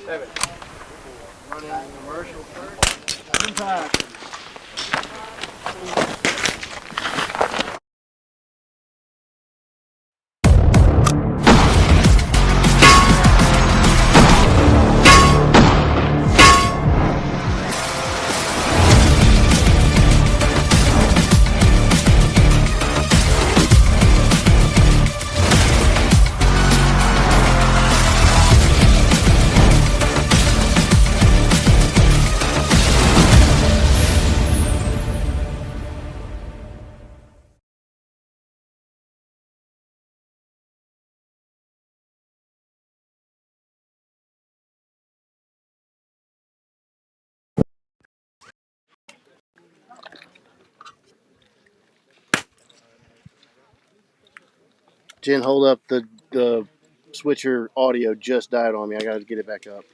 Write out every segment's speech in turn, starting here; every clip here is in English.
Running commercial first. Impact. Jen, hold up. The switcher audio just died on me. I got to get it back up.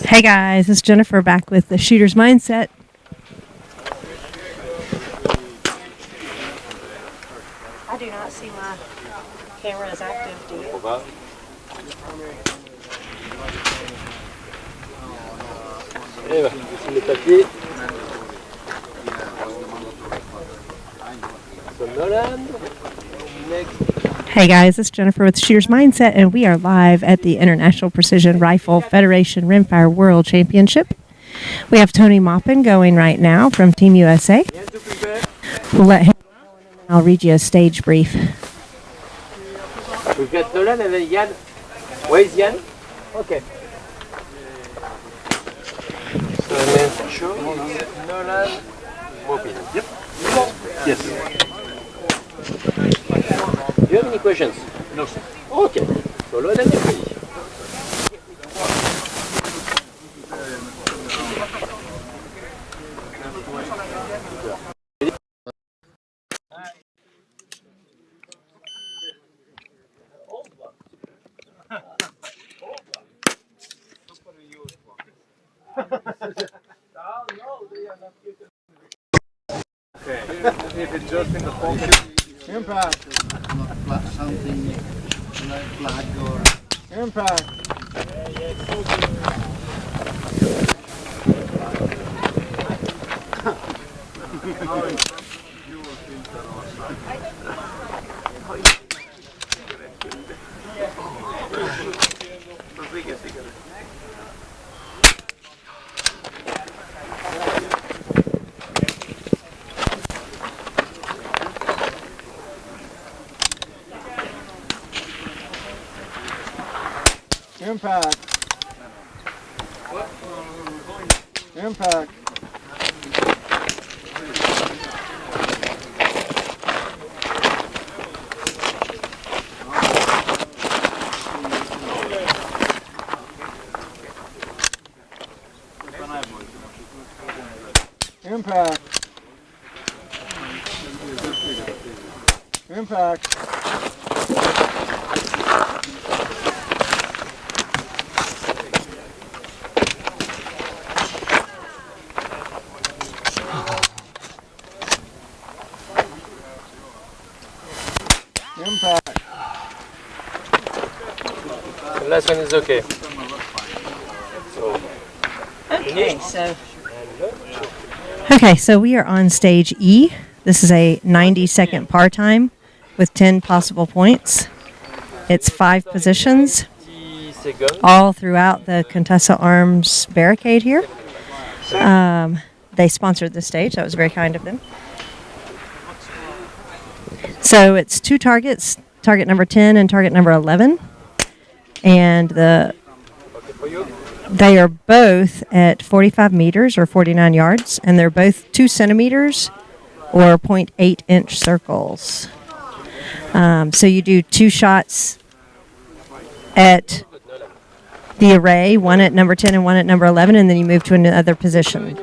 Hey guys, it's Jennifer back with the Shooter's Mindset. I do not see my camera is active. Do you? Hey guys, it's Jennifer with Shooter's Mindset, and we are live at the International Precision Rifle Federation Rimfire World Championship. We have Tony Maupin going right now from Team USA. We'll let him go, and then I'll read you a stage brief. We've got Nolan and then Jan. Where is Jan? Okay. So then show Nolan Maupin. Yep. Yes. Do you have any questions? No, sir. Okay. So load and ready. Okay. If it's just in the pocket. Impact. Not something like flag or Impact. Impact. Impact. Impact. Impact. Impact. The last one is okay. So we are on stage E. This is a 90-second par time with 10 possible points. It's 5 positions all throughout the Contessa Arms barricade here. They sponsored this stage. That was very kind of them. So it's 2 targets, target number 10 and target number 11. And they are both at 45 meters or 49 yards, and they're both 2 centimeters or 0.8 inch circles. So you do 2 shots at the array, one at number 10 and one at number 11, and then you move to another position.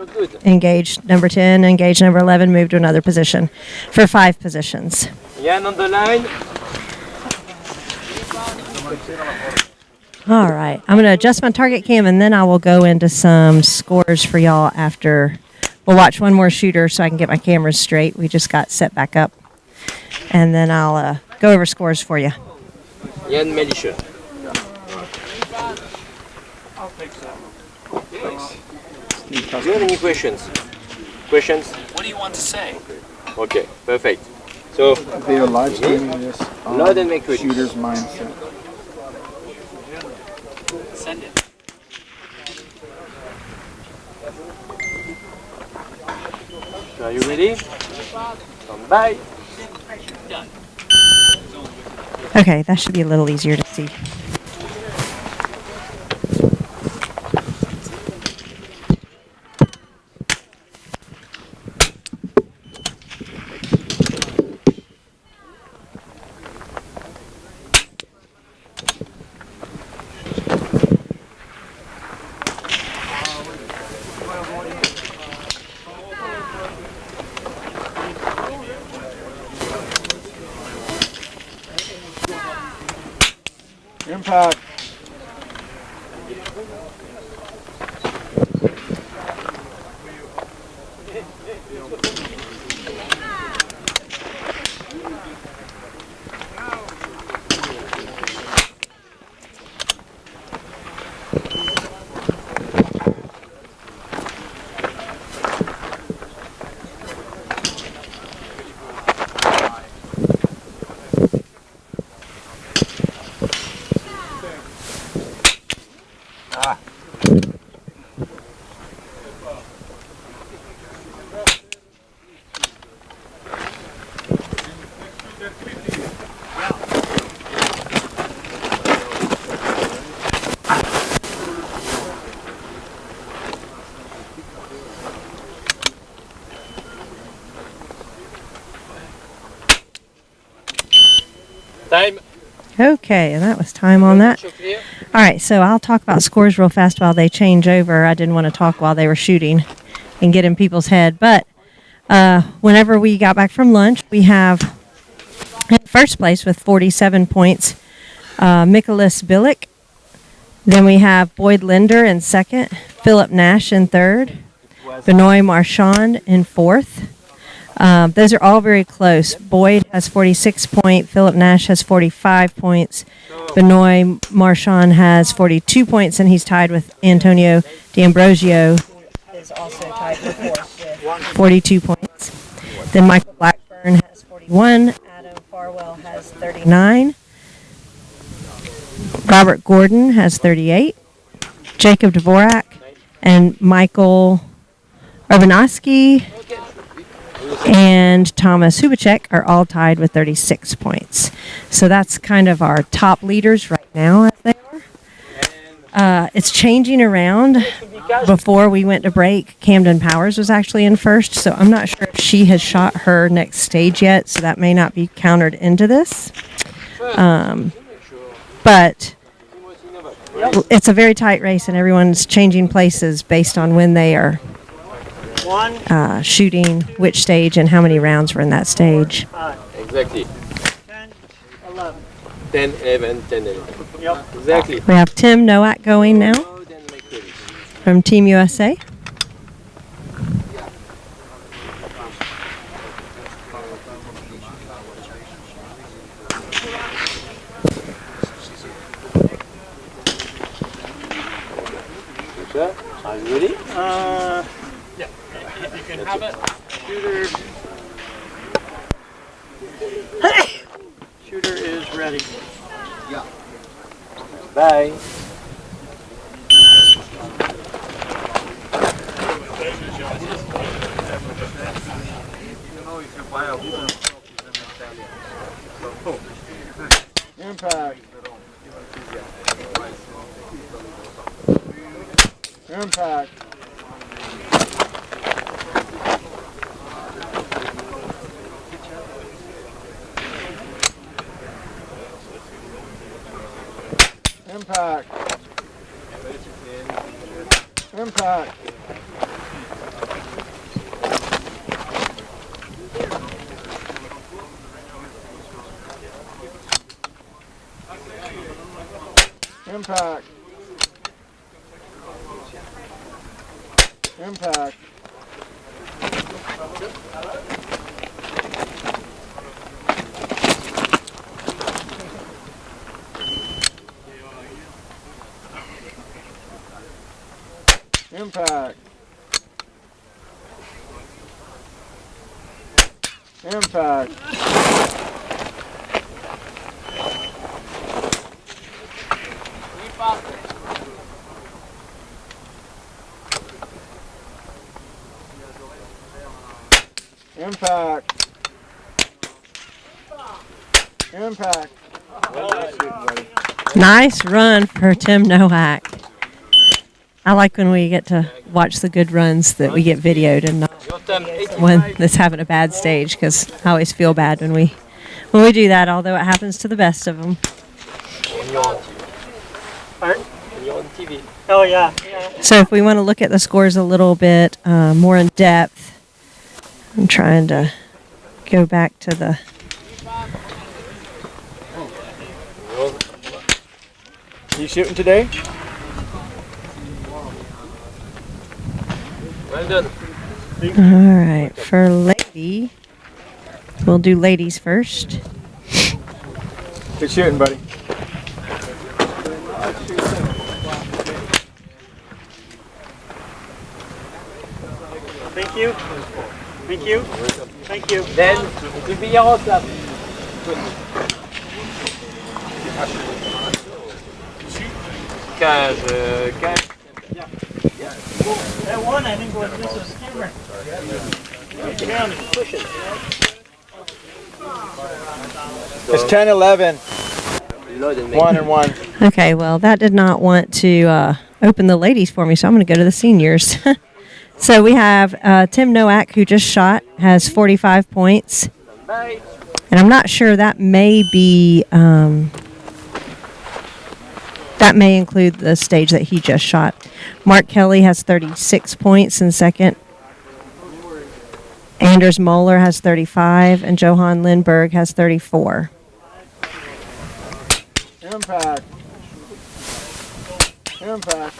Engage number 10, engage number 11, move to another position for 5 positions. Jan on the line. All right. I'm going to adjust my target cam, and then I will go into some scores for y'all after. We'll watch one more shooter so I can get my cameras straight. We just got set back up. And then I'll go over scores for you. Jan Melische. Do you have any questions? Questions? What do you want to say? Okay, perfect. So, They are live streaming this load and make ready. shooter's mindset. Send it. So are you ready? Stand by. Done. Okay, that should be a little easier to see. Impact. Time. Okay, and that was time on that. Show clear. All right, so I'll talk about scores real fast while they change over. I didn't want to talk while they were shooting and get in people's head. But whenever we got back from lunch, we have in first place with 47 points, Nicholas Billick. Then we have Boyd Linder in second, Philip Nash in third, Benoit Marchand in fourth. Those are all very close. Boyd has 46 points. Philip Nash has 45 points. Benoit Marchand has 42 points, and he's tied with Antonio D'Ambrosio, who is also tied for fourth with 42 points. Then Michael Blackburn has 41. Adam Farwell has 39. Robert Gordon has 38. Jacob Dvorak and Michael Urbanowski and Thomas Hubacek are all tied with 36 points. So that's kind of our top leaders right now as they are. It's changing around. Before we went to break, Camden Powers was actually in first, so I'm not sure if she has shot her next stage yet, so that may not be countered into this. But it's a very tight race, and everyone's changing places based on when they are shooting which stage and how many rounds were in that stage. Exactly. 10, 11. 10, 11, 10, 11. Yep. Exactly. We have Tim Nowak going now Load and make ready. from Team USA. Sir, are you ready? You can have it. Shooter is ready. Bye. Impact. Impact. Impact. Impact. Impact. Impact. Impact. Impact. Impact. Impact. Nice run for Tim Nowak. I like when we get to watch the good runs that we get videoed and not one that's having a bad stage, because I always feel bad when we do that, although it happens to the best of them. Oh, yeah. So if we want to look at the scores a little bit more in depth, I'm trying to go back to the... You shooting today? Well done. All right, for lady, we'll do ladies first. Good shooting, buddy. Thank you. Thank you. Thank you. Then, it will be your slap. That one, I think, was just a skimmer. Down and push it. It's 10-11. 1-1. Okay, well, that did not want to open the ladies for me, so I'm going to go to the seniors. So we have Tim Nowak, who just shot, has 45 points. And I'm not sure, that may be, that may include the stage that he just shot. Mark Kelly has 36 points in second. Anders Moeller has 35, and Johan Lindberg has 34. Impact. Impact.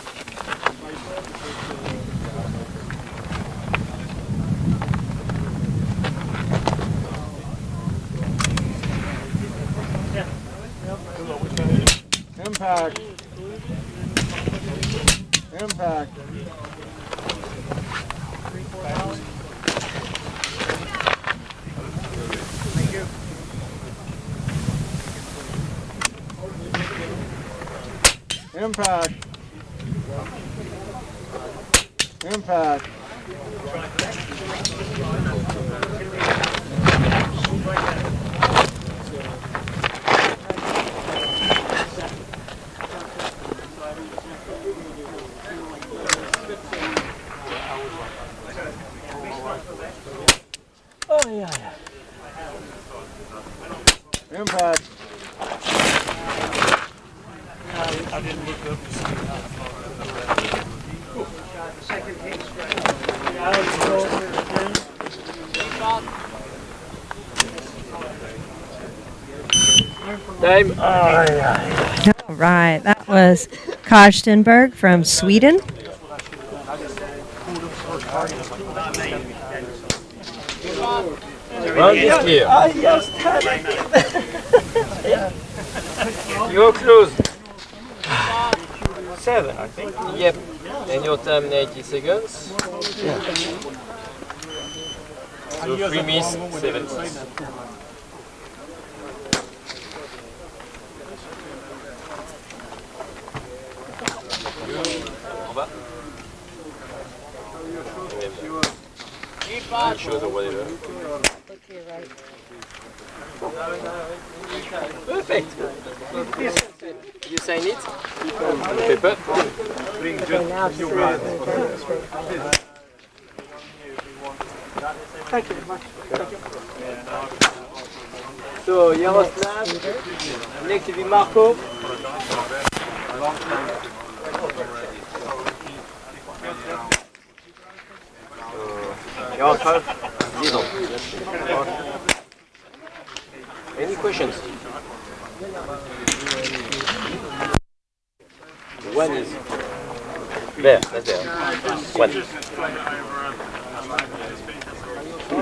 Impact. Impact. Impact. Impact. Oh, yeah. Impact. I didn't look up to see Time. All right, that was Karstenberg from Sweden. Round is clear. You're close. 7, I think. Yep. And your time 90 seconds. So 3 miss, 7 points. Shows or whatever. Perfect. You sign it on the paper. Thank you very much. So Yaroslav, next will be Marco. Any questions? One is there, that's there. One.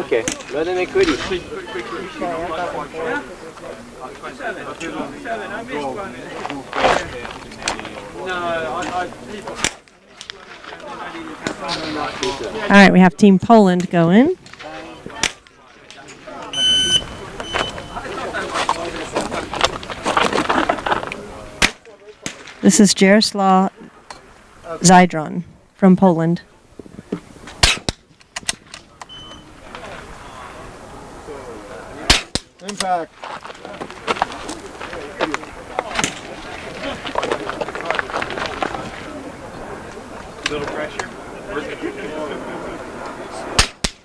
Okay, load and make ready. All right, we have Team Poland going. This is Jaroslaw Zydron from Poland. Impact. Little pressure.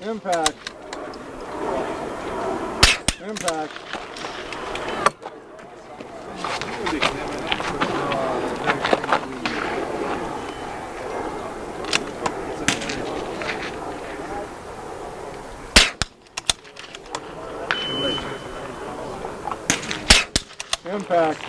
Impact. Impact. Impact.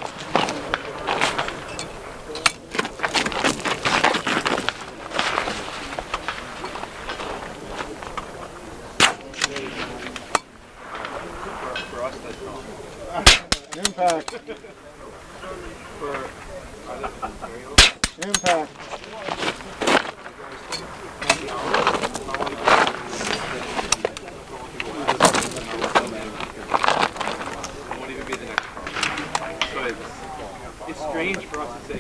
Impact. Impact. It's strange for us to say,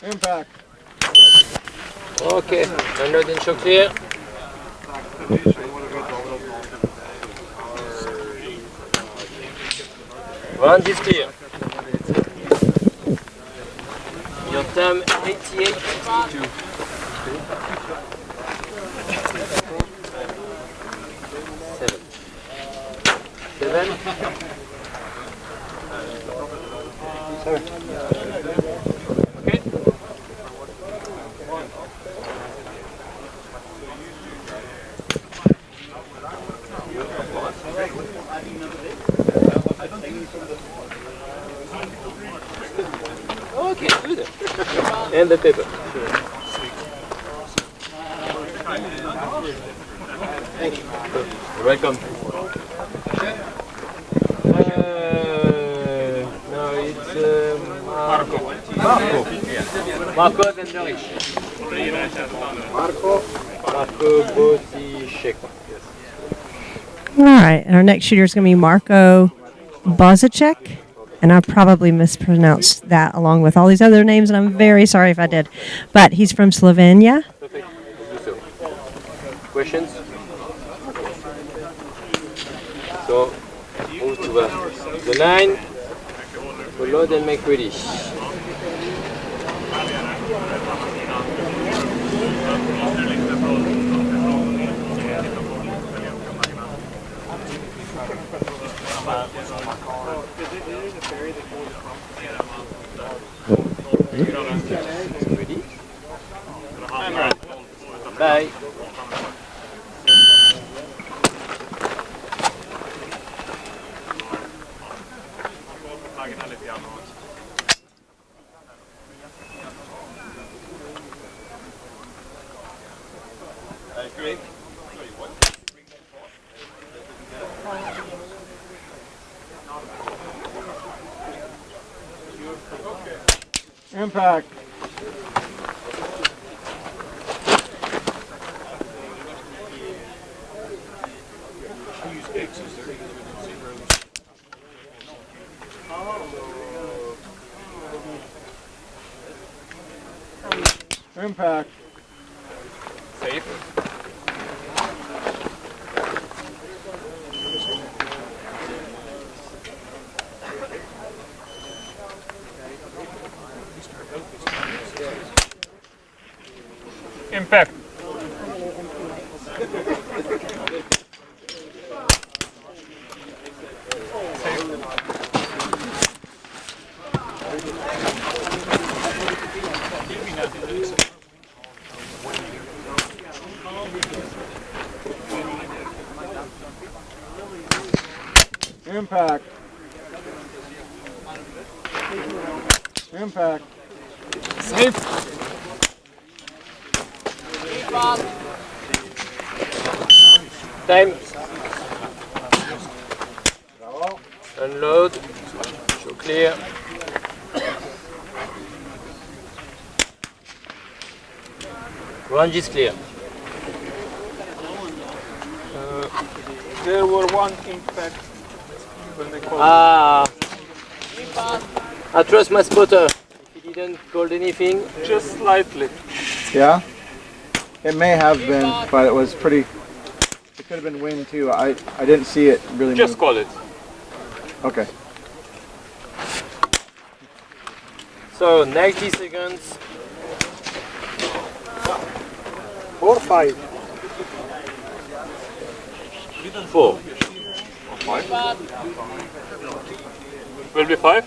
Impact. Okay, unload and show clear. Round is clear. Your time 88.62. 7. Okay. Okay, good. And the paper. Thank you. You're welcome. No, it's Marco. Marco Zenderich. Marco Bosicek. All right, and our next shooter is going to be Marko Bozacek, and I probably mispronounced that along with all these other names, and I'm very sorry if I did. But he's from Slovenia. Perfect. So, questions? So, move to the line. Load and make ready. Ready? Bye. Impact. Impact. safe. Impact. Impact. Impact. Safe. Time. Unload. Show clear. Range is clear. There were one impact when they called. I trust my spotter. If he didn't call anything, Just slightly. Yeah? It may have been, but it was pretty. It could have been wind too. I didn't see it really Just move. call it. Okay. so 90 seconds. 4 or 5. 4. Will be 5.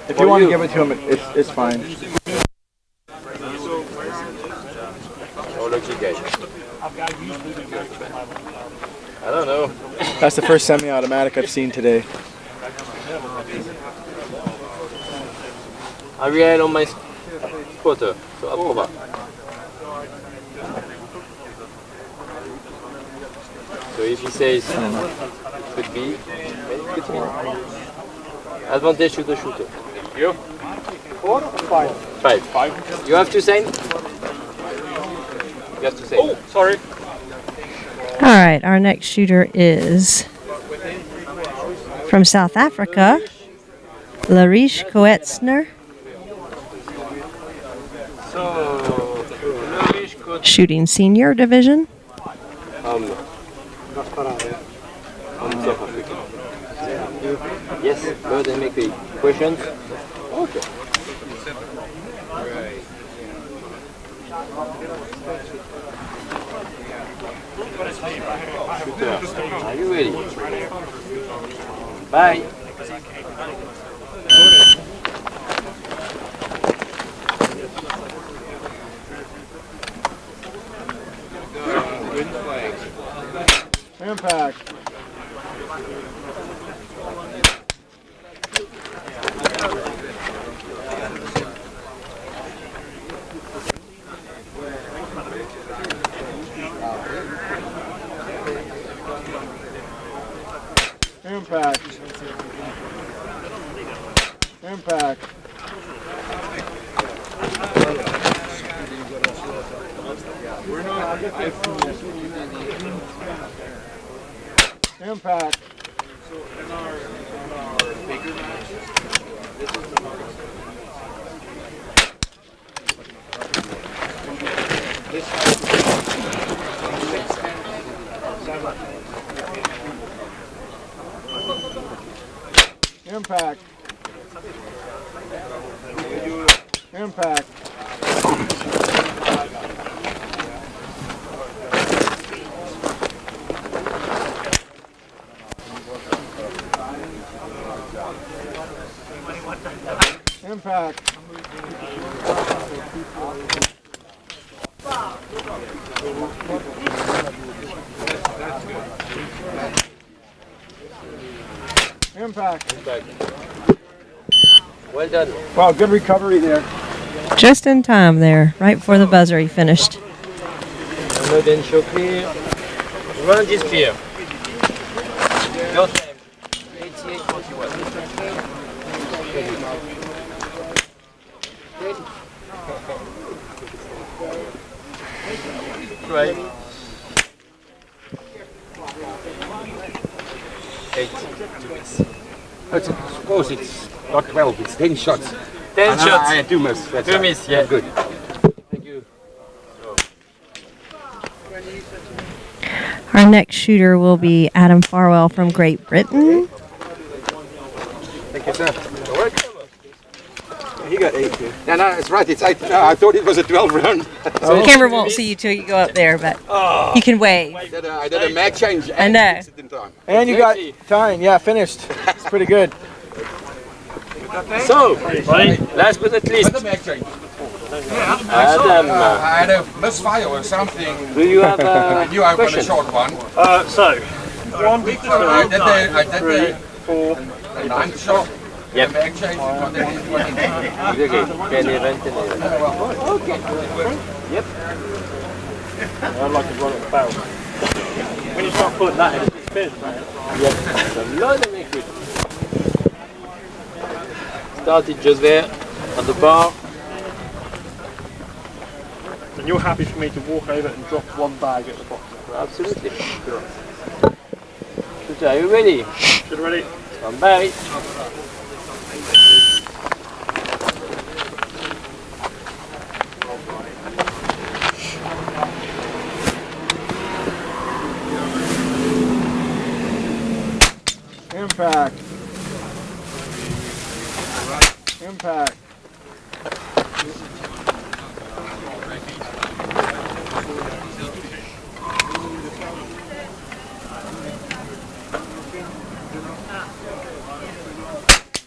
If you want to give it to him, it's fine. Oh, lucky guy. I don't know. That's the first semi-automatic I've seen today. I rely on my spotter, so approva. So if he says it could be, then it could be. Advantage to the shooter. You? 4 or 5? 5. You have to sign? You have to sign. Oh, sorry. All right, our next shooter is from South Africa, Larish Koetzner, So, Larish could shooting senior division. from South Africa. Yes, go ahead and make the questions. Okay. Shooter, are you ready? Bye. Impact. Impact. Impact. Impact. Impact. Impact. Impact. Impact. Well done. Wow, good recovery there. Just in time there, right before the buzzer he finished. Unload and show clear. Range is clear. Your time. 88.41. Try. 8 to miss. I suppose it's not 12, it's 10 shots. 10 shots. I had 2 miss. That's 2 miss, yeah. good. Thank you. Our next shooter will be Adam Farwell from Great Britain. Thank you, sir. You're welcome. He got 8 too. No, it's right, it's 8. No, I thought it was a 12 round. So the camera won't see you till you go up there, but you can wave. I did a mag change I and know. fixed it in time. And you got time. Yeah, finished. It's pretty good. So, last but not least, With the mag change. Adam, I had a misfire or something. do you have I a knew I got a question? short one. So, 1, 2, I did the 3, 4. ninth shot. Yep. The exchange. Exactly. Can event and event. Yep. I'd like to run it barrel. When you start putting that in, it's finished, man. Yep. A lot of liquid. Started just there on the bar. And you're happy for me to walk over and drop one bag at the bottom? Absolutely. So are you ready? Should ready? Stand by. Impact. Impact.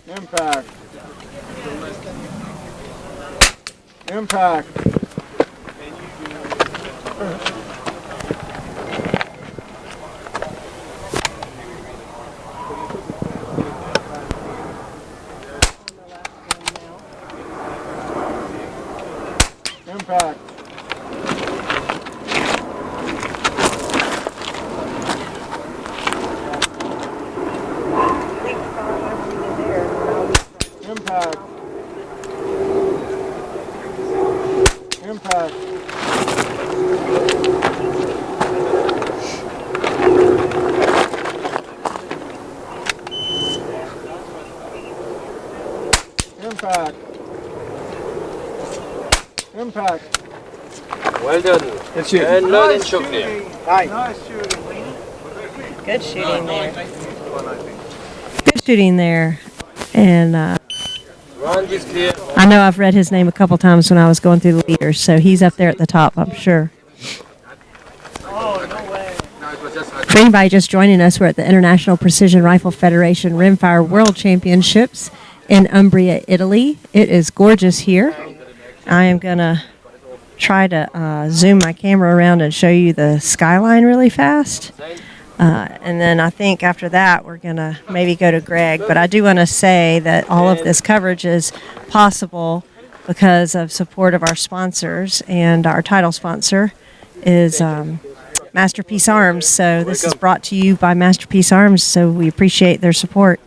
Impact. Impact. Impact. Impact. Impact. Impact. Impact. Well done. Good shooting. And load and show clear. Nice shooting, Lena. Good shooting there. Good shooting there. And Round is clear. I know I've read his name a couple times when I was going through the leaders, so he's up there at the top, I'm sure. Oh, no way. For anybody just joining us, we're at the International Precision Rifle Federation Rimfire World Championships in Umbria, Italy. It is gorgeous here. I am going to try to zoom my camera around and show you the skyline really fast. And then I think after that we're going to maybe go to Greg. But I do want to say that all of this coverage is possible because of support of our sponsors, and our title sponsor is Masterpiece Arms. So this is brought to you by Masterpiece Arms, so we appreciate their support.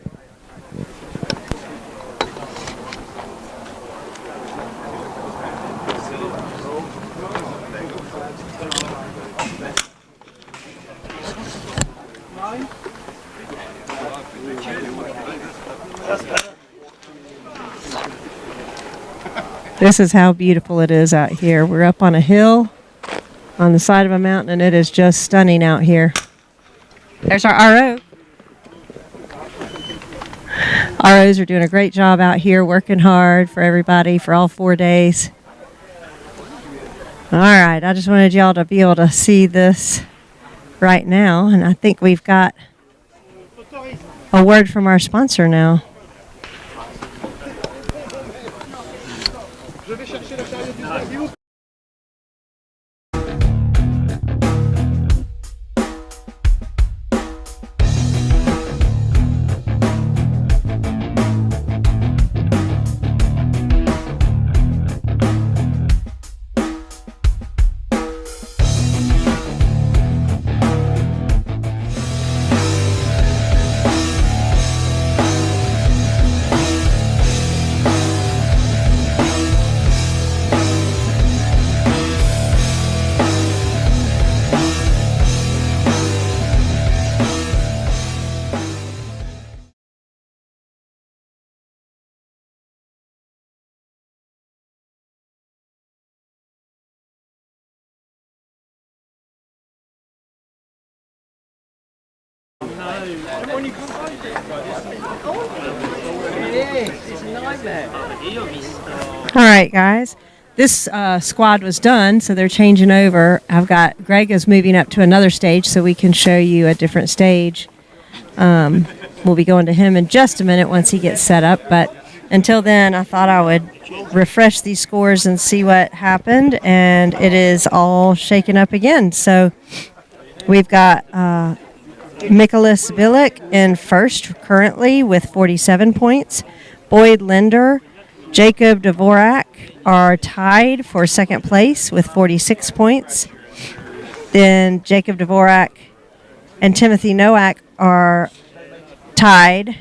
This is how beautiful it is out here. We're up on a hill on the side of a mountain, and it is just stunning out here. There's our RO. ROs are doing a great job out here, working hard for everybody for all 4 days. All right, I just wanted y'all to be able to see this right now, and I think we've got a word from our sponsor now. All right, guys. This squad was done, so they're changing over. I've got Greg is moving up to another stage, so we can show you a different stage. We'll be going to him in just a minute once he gets set up. But until then, I thought I would refresh these scores and see what happened, and it is all shaken up again. So we've got Mikolas Bilic in first currently with 47 points. Boyd Linder, Jacob Dvorak are tied for second place with 46 points. Then Jacob Dvorak and Timothy Nowak are tied.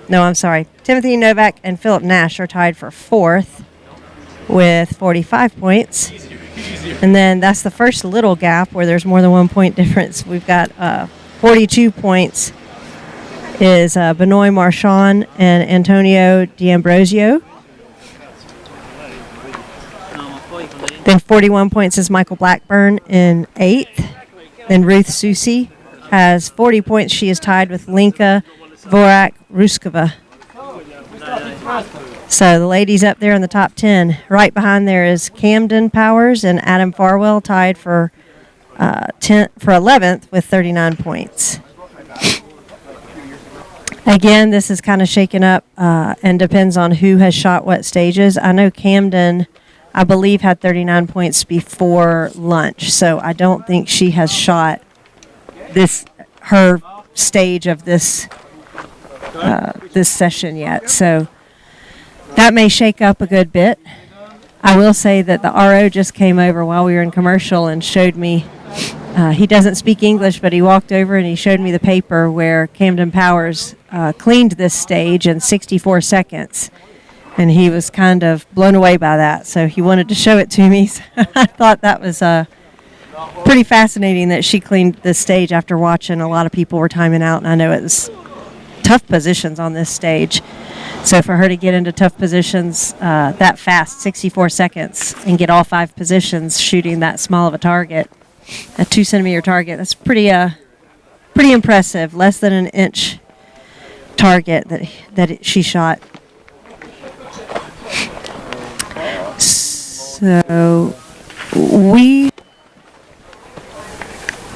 No, I'm sorry. Timothy Novak and Philip Nash are tied for fourth with 45 points. And then that's the first little gap where there's more than 1 point difference. We've got 42 points is Benoit Marchand and Antonio D'Ambrosio. Then 41 points is Michael Blackburn in 8th. Then Ruth Susi has 40 points. She is tied with Linka Dvorak-Ruskova. So the ladies up there in the top 10. Right behind there is Camden Powers and Adam Farwell tied for 11th with 39 points. Again, this is kind of shaken up and depends on who has shot what stages. I know Camden, I believe, had 39 points before lunch, so I don't think she has shot her stage of this session yet. So that may shake up a good bit. I will say that the RO just came over while we were in commercial and showed me. He doesn't speak English, but he walked over and he showed me the paper where Camden Powers cleaned this stage in 64 seconds. And he was kind of blown away by that, so he wanted to show it to me. So I thought that was pretty fascinating that she cleaned this stage after watching a lot of people were timing out. And I know it was tough positions on this stage. So for her to get into tough positions that fast, 64 seconds, and get all 5 positions shooting that small of a target, a 2-centimeter target, that's pretty impressive. Less than an inch target that she shot. So we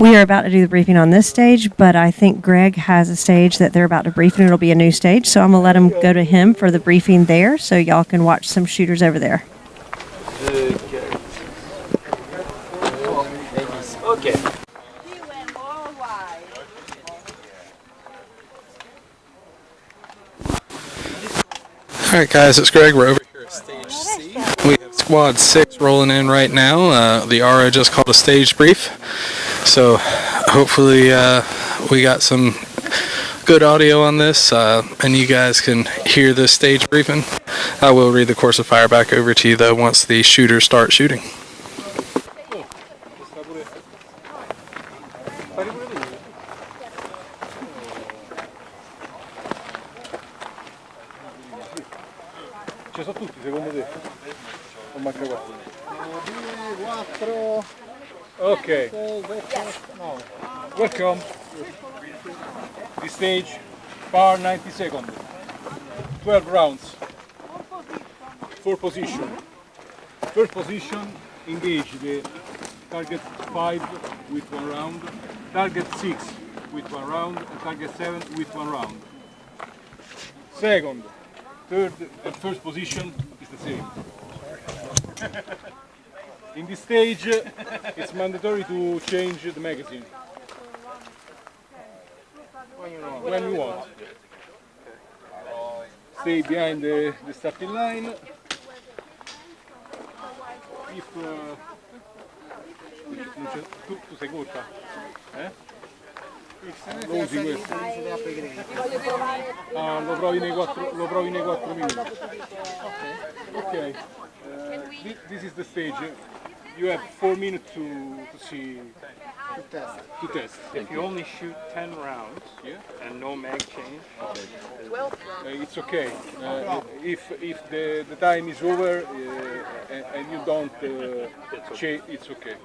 are about to do the briefing on this stage, but I think Greg has a stage that they're about to brief, and it'll be a new stage. So I'm going to let him go to him for the briefing there, so y'all can watch some shooters over there. Okay. All right, guys, it's Greg. We're over here at Stage C. We have Squad 6 rolling in right now. The RO just called a stage brief. So hopefully we got some good audio on this and you guys can hear this stage briefing. I will read the course of fire back over to you, though, once the shooters start shooting. Ci sono tutti secondo te? O manca qualcuno? 2, 4. Ok. Welcome. The stage, par 90 seconds. 12 rounds. 4 position. First position, engage the target 5 with 1 round, target 6 with 1 round, and target 7 with 1 round. Second, third and first position is the same. In this stage, it's mandatory to change the magazine. When you want. Stay behind the starting line. If tu sei corta? Lo usi questo? Ah, lo provi nei 4 minuti. Ok. This is the stage. You have 4 minutes to see. To test. If you only shoot 10 rounds and no mag change, it's okay. If the time is over and you don't change, it's okay.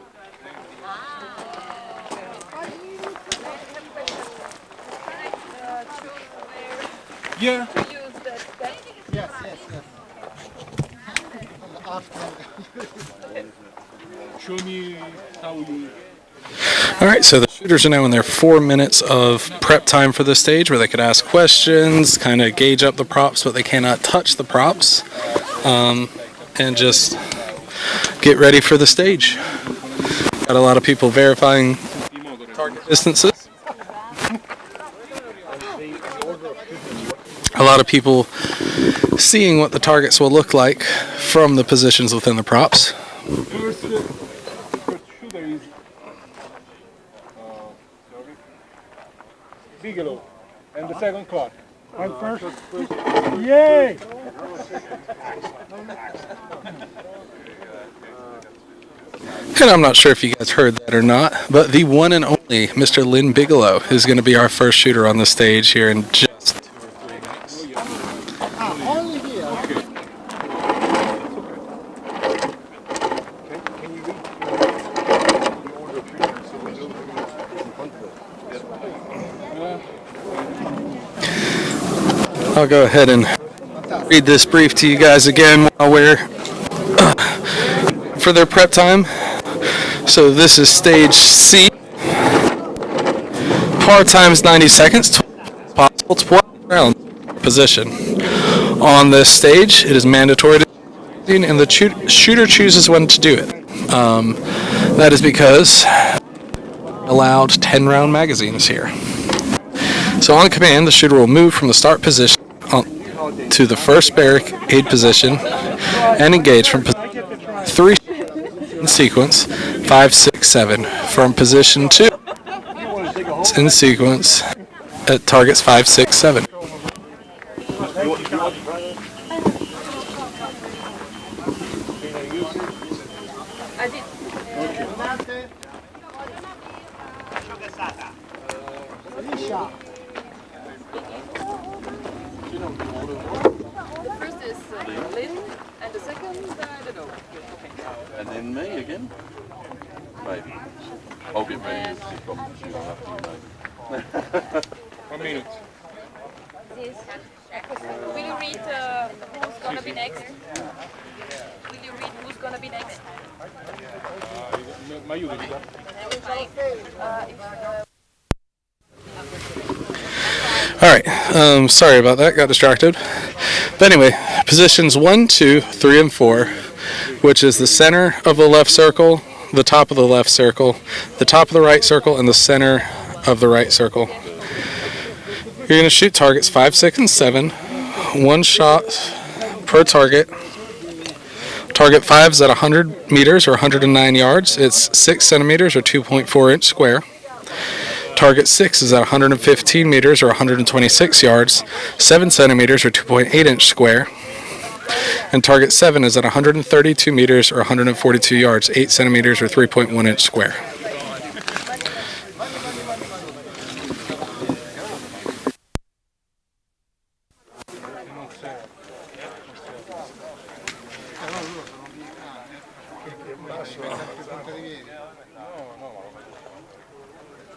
Yeah. Yes. Show me how you. All right, so the shooters are now in their 4 minutes of prep time for the stage where they could ask questions, kind of gauge up the props, but they cannot touch the props, and just get ready for the stage. Got a lot of people verifying target distances. a lot of people seeing what the targets will look like from the positions within the props. First shooter is Bigelow, and the second Clark. I'm first. Yay! And I'm not sure if you guys heard that or not, but the one and only Mr. Lynn Bigelow is going to be our first shooter on the stage here in just 2 or 3 minutes. Only here. Can you read the order of treatment so we know who's in front of it? I'll go ahead and read this brief to you guys again while we're for their prep time. So this is stage C. Par times 90 seconds, possible 12 rounds position. On this stage, it is mandatory to and the shooter chooses when to do it. That is because allowed 10-round magazines here. So on command, the shooter will move from the start position to the first barricade position and engage from 3 in sequence, 5, 6, 7. From position 2 in sequence at targets 5, 6, 7. First is Lynn, and the second, I don't know. And then me again? Maybe. I'll get ready to kick off the shoot after you, maybe. 1 minute. Will you read who's gonna be next? Will you read who's gonna be next? Mi aiuti? Alright, sorry about that, got distracted. But anyway, positions 1, 2, 3, and 4, which is the center of the left circle, the top of the left circle, the top of the right circle, and the center of the right circle. You're going to shoot targets 5, 6, and 7, 1 shot per target. Target 5 is at 100 meters or 109 yards. It's 6 centimeters or 2.4 inch square. Target 6 is at 115 meters or 126 yards, 7 centimeters or 2.8 inch square. And target 7 is at 132 meters or 142 yards, 8 centimeters or 3.1 inch square.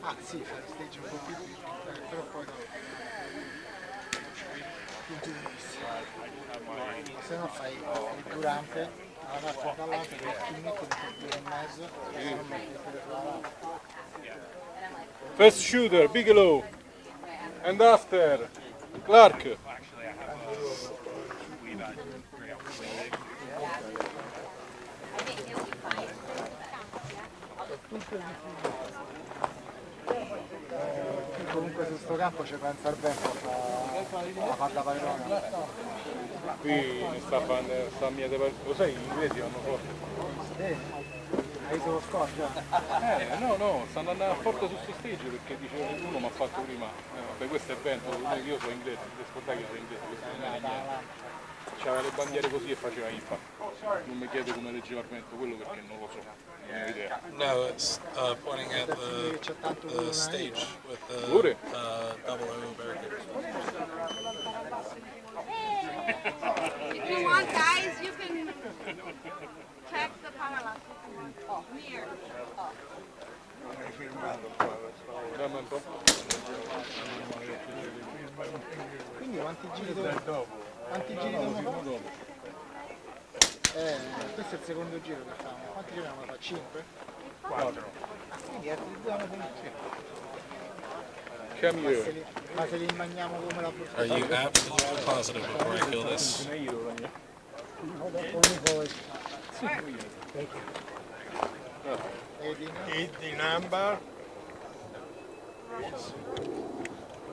Ah sì, fa il stage un po' più però poi no. Punto di vista. Se no fai il durante, alla parte dall'altra, ti metti in mezzo e non metti il First shooter, Bigelow. And after, Clark. Comunque su sto campo ci pensa il vento a fare da padrona. Qui mi sta lo sai, gli inglesi vanno forte. Hai visto lo score già? No, stanno andando forte su sto stage perché dice uno mi ha fatto prima. Vabbè, questo è vento, io sono inglese, ti scordai che sono inglese, questo non è niente. C'aveva le bandiere così e faceva impact. Non mi chiede come leggeva il vento, quello perché non lo so, non ho idea. No, it's pointing at the stage with the double O barricade. If you want, guys, you can check the parallax. Here. Quindi quanti giri dopo? Quanti giri dopo? Questo è il secondo giro che facciamo. Quanti giri abbiamo fatto? 5? 4. Quindi altri due hanno Come ma se li immagniamo come la Are you absolutely positive before I kill this? the number.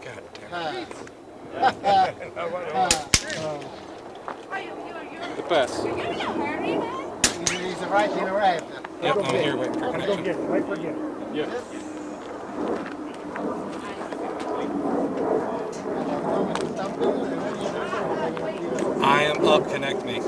God damn it. The pass. He's right in arrived. Yep, I'm here waiting for connection. Right for get. Yeah. I am up, connect me.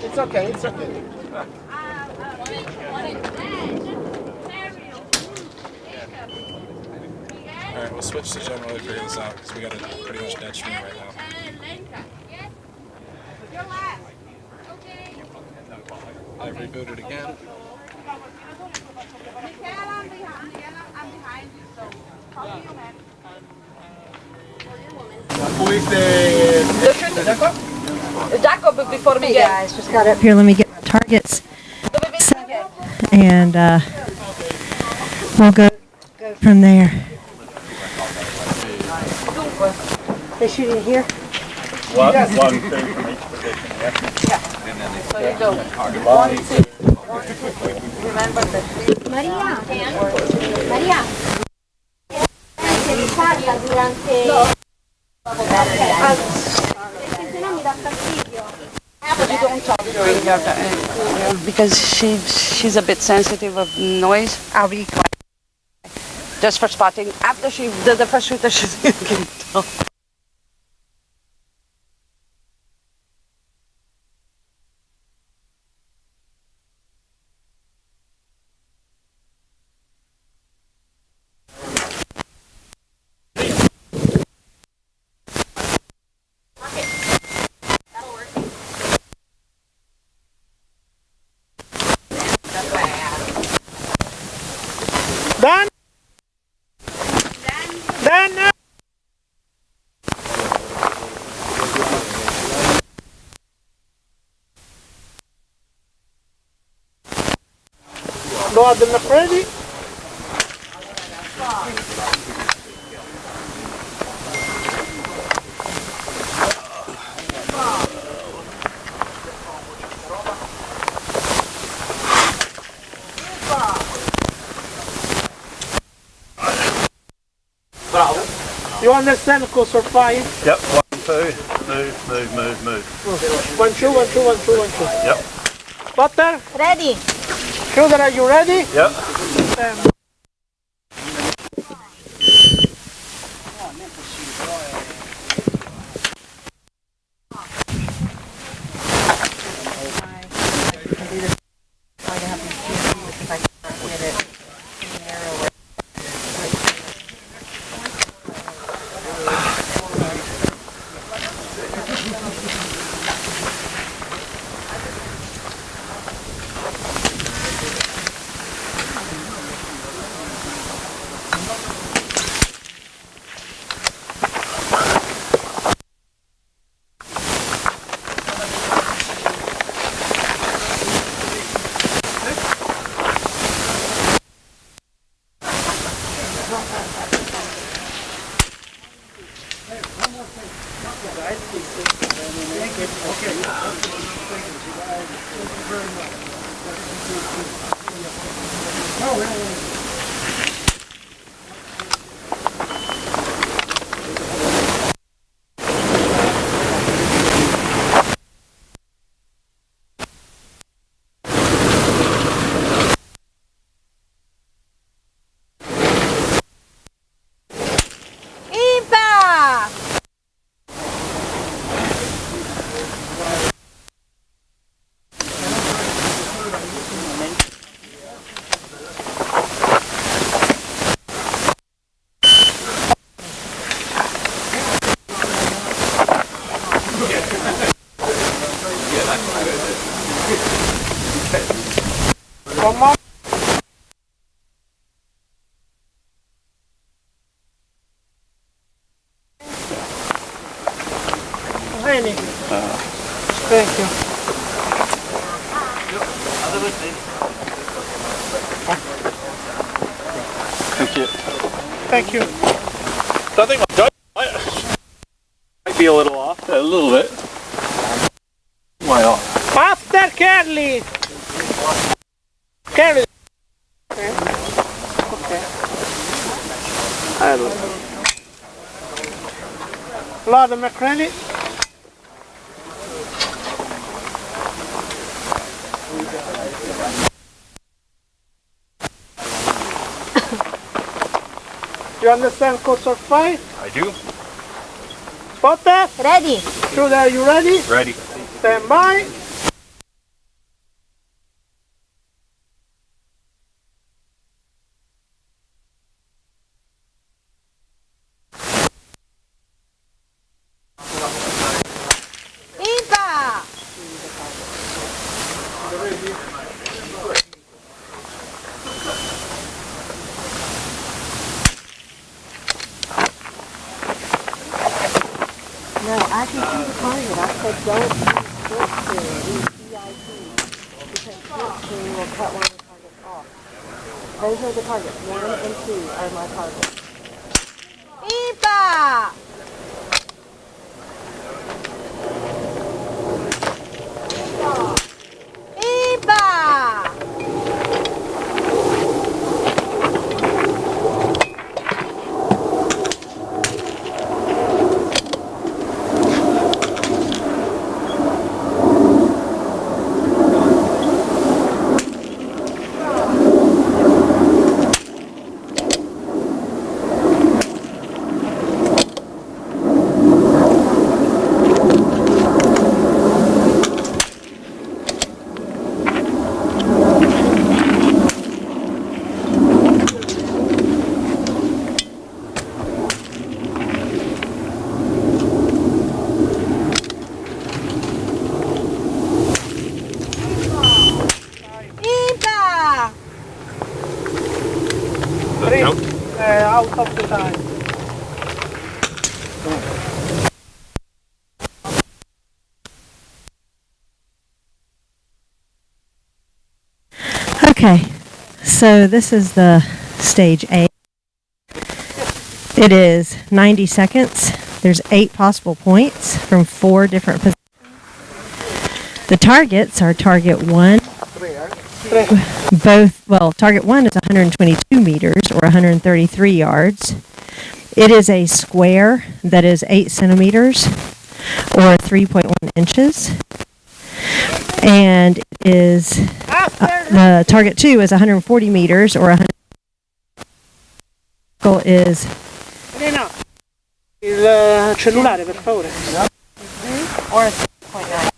It's okay, it's okay. Alright, we'll switch to general to figure this out because we got a pretty much dead stream right now. I rebooted again. Who is the Jacob before me. Hey guys, just got up here. Let me get my targets set, and we'll go from there. They shooting here? One, two from each position, yeah? So you go. 1, 2. Remember that. Maria, si riscalda durante... Perché se no mi dà fastidio. You don't talk during your because she's a bit sensitive of noise. I'll be quiet. Just for spotting. After she did the first shooter, she can tell. Done? Done now? No, I'm not ready. You understand cursor 5? Yep, 1, 2, move. 1, 2, 1, 2, 1, 2, 1, 2. Yep. Spotter? Ready. Shooter, are you ready? Yep. Come on. Really? Thank you. Thank it. Thank you. So I think my judge Might be a little off. a little bit. Why not? After Kelly. Kelly. Okay. Allora. Lord McCready. You understand course of fire? I do. Spotter? Ready. Shooter, are you ready? Ready. Stand by. Impa! No, I can see the target. I said don't use split screen, use CIP. Because split screen will cut one of the targets off. Those are the targets. 1 and 2 are my targets. Impa! Impa! Impa! Out of the time. Okay, so this is the stage A. It is 90 seconds. There's 8 possible points from 4 different positions. The targets are target 1. Target 1 is 122 meters or 133 yards. It is a square that is 8 centimeters or 3.1 inches. And it is the target 2 is 140 meters or 100. Is Elena, il cellulare per favore. or 3.9.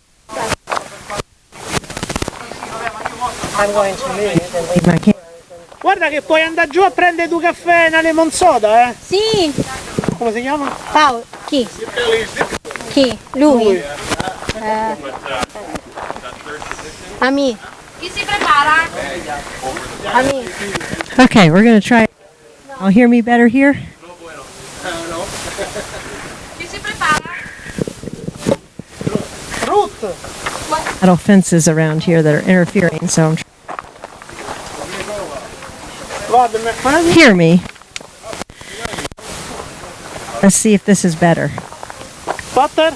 I'm going to move and leave my camera. Guarda che puoi andare giù a prendere 2 caffè una lemon soda, eh? Sì. Come si chiama? Paolo. Chi? Chi? Lui. Ami. Chi si prepara? Ami. Okay, we're going to try. I'll hear me better here. Chi si prepara? Ruth. Metal fences around here that are interfering, so I'm hear me. Let's see if this is better. Butter.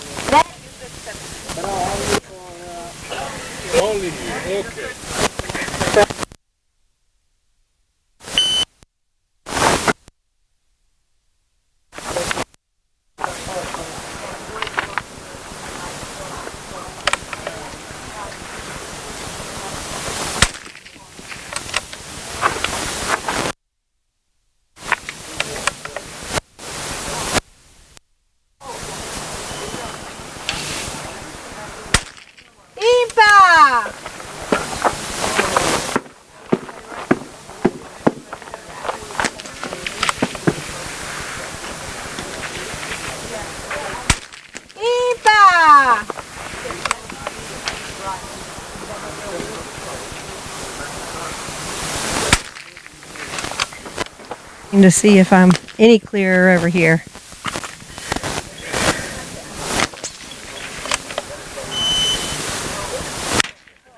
Only here. Okay. Impa! Impa! To see if I'm any clearer over here.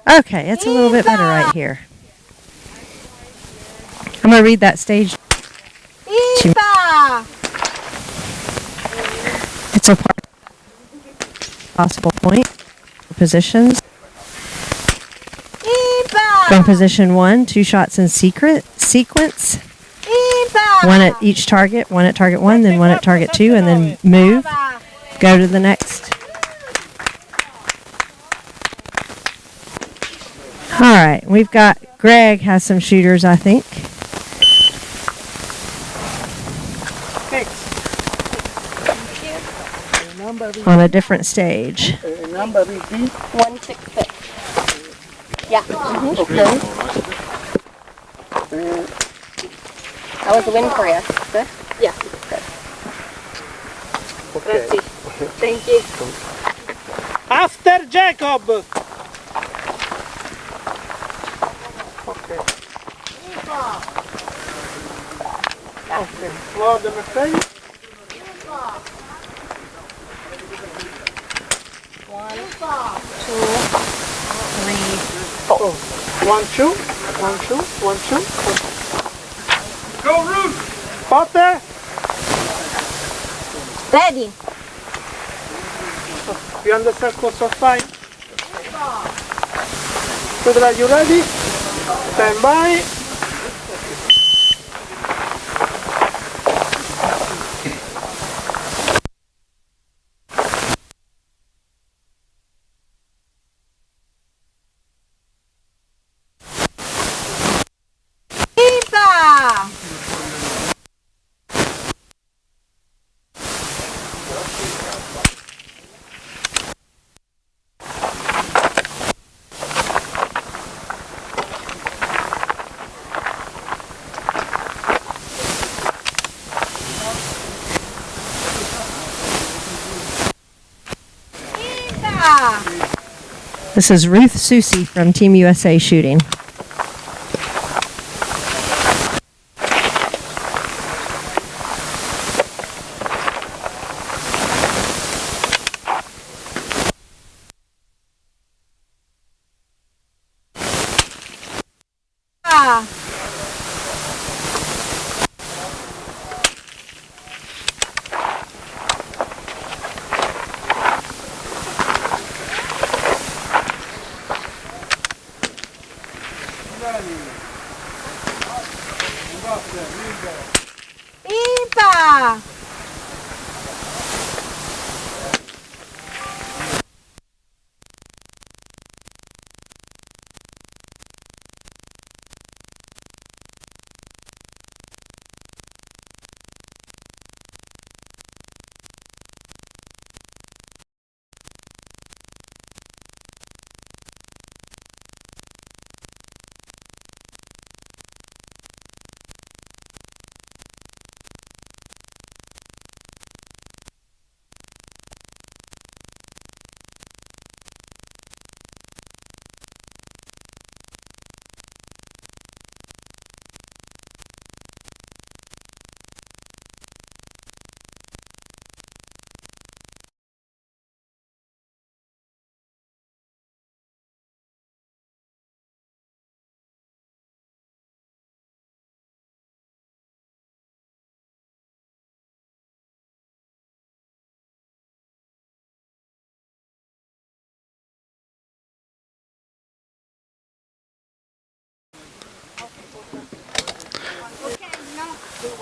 Okay, it's a little bit better right here. I'm going to read that stage. you. It's a possible point positions. From position 1, 2 shots in sequence. One at each target, one at target 1, then one at target 2, and then move. Go to the next. All right, we've got Greg has some shooters, I think. On a different stage. Number will be 166. Yeah. okay. That was a win for you. Good? Yeah. Good. Okay. Let's see. Thank you. After Jacob. Okay. Okay. Floor number 3. 1, 2, 3, 4. 1, 2. 1, 2. 1, 2. Go, Root! Potter. Ready. You understand course of fire? Good, are you ready? Stand by. This is Ruth Susi from Team USA shooting.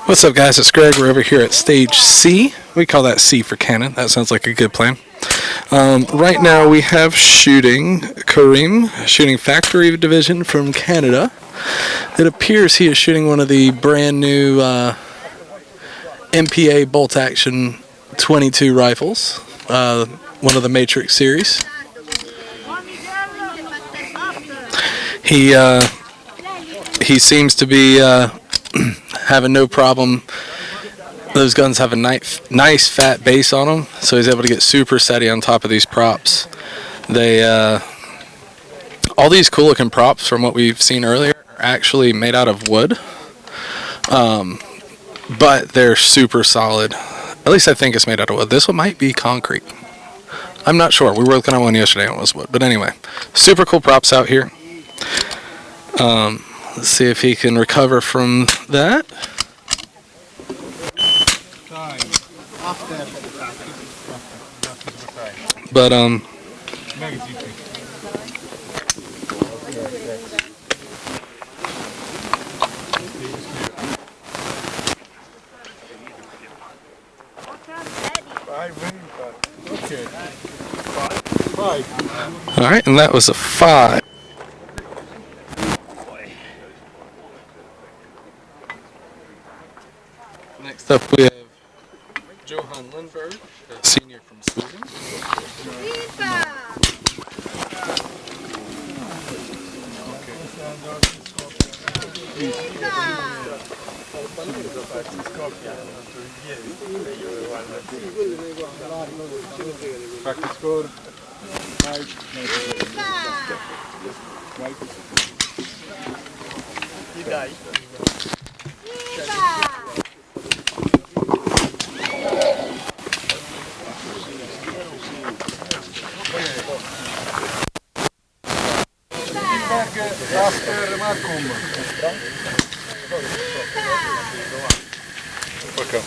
What's up, guys? It's Greg. We're over here at stage C. We call that C for cannon. That sounds like a good plan. Right now we have shooting Karim, shooting factory division from Canada. It appears he is shooting one of the brand new MPA bolt action 22 rifles, one of the Matrix series. He seems to be having no problem. Those guns have a nice fat base on them, so he's able to get super steady on top of these props. They all these cool looking props from what we've seen earlier are actually made out of wood, but they're super solid. At least I think it's made out of wood. This one might be concrete. I'm not sure. We were looking at one yesterday and it was wood. But anyway, super cool props out here. Let's see if he can recover from that. But Okay. Five. all right, and that was a 5. Next up, we have Johan Lindberg, a senior from Sweden. Practice score. 5. Dai. After Malcolm. Okay.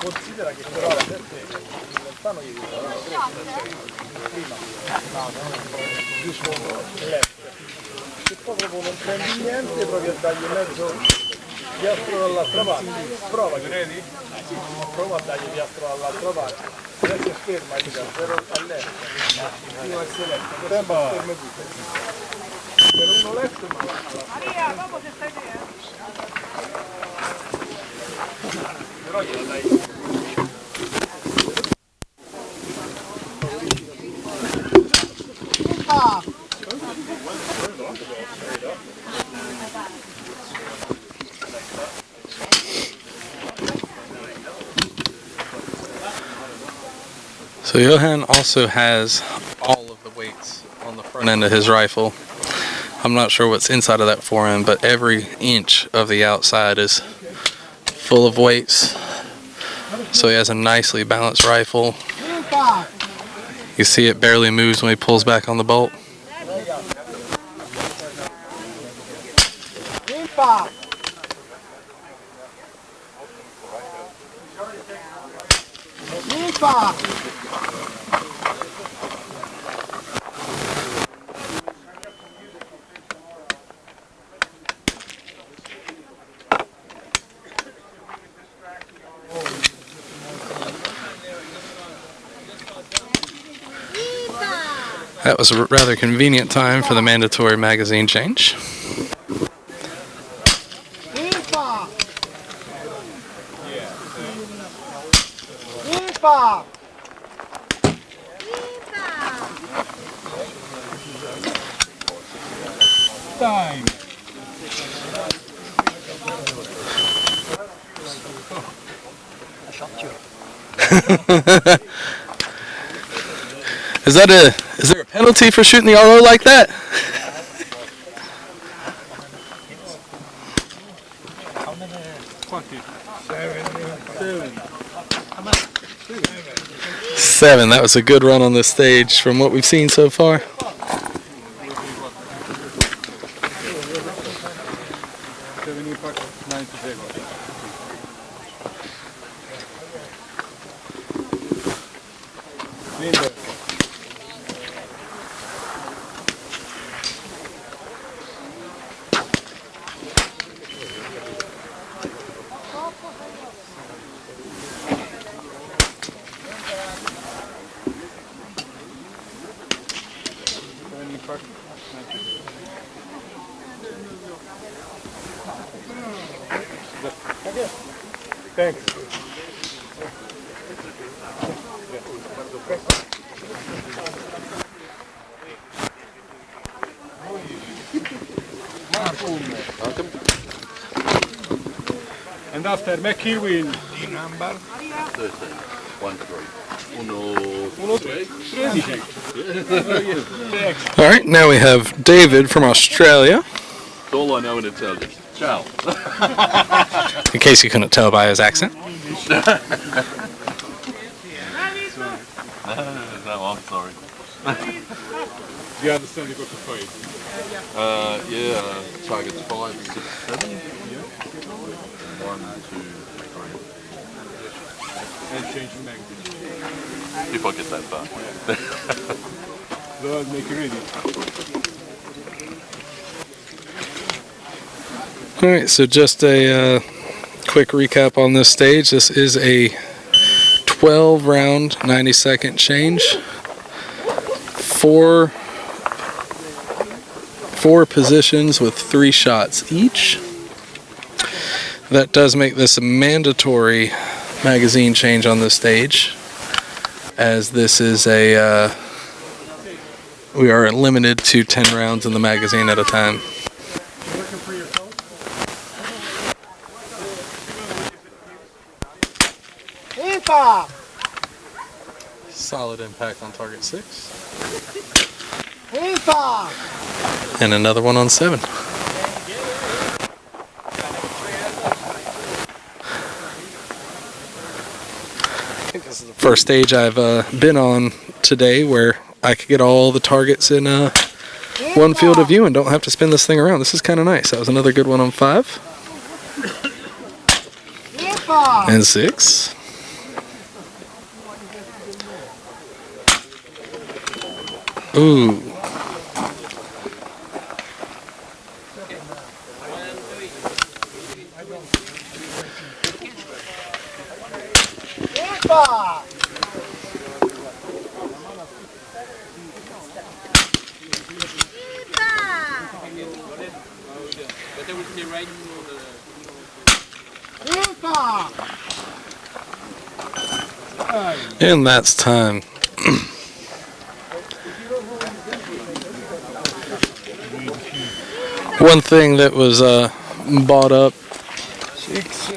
Considera che però la gente lontano gli dico prima giusto se poi proprio non prendi niente provi a dargli mezzo piastro dall'altra parte prova a dargli piastro dall'altra parte adesso è ferma gli dà 0 a letto prima a letto ferma tutto per uno letto Maria dopo se stai però gliela dai So Johan also has all of the weights on the front end of his rifle. I'm not sure what's inside of that forend, but every inch of the outside is full of weights. So he has a nicely balanced rifle. You see it barely moves when he pulls back on the bolt. That was a rather convenient time for the mandatory magazine change. Time. Is there a penalty for shooting the RO like that? Seven. That was a good run on this stage from what we've seen so far. Thanks. And after McKeown, number 13. 1-3. All right, now we have David from Australia. That's all I know in intelligence. Ciao. In case you couldn't tell by his accent. No, I'm sorry. Do you understand you got to fight? Yeah, targets 5, 6, 7. Yeah. 1, 2, 3. And changing magazine. If I get that far. So I'll make you ready. Alright, so just a quick recap on this stage. This is a 12 round 90-second change. Four positions with 3 shots each. That does make this a mandatory magazine change on this stage, as this is a we are limited to 10 rounds in the magazine at a time. Solid impact on target 6. And another one on 7. First stage I've been on today where I could get all the targets in one field of view and don't have to spin this thing around. This is kind of nice. That was another good one on 5. And 6. Ooh. And that's time. One thing that was bought up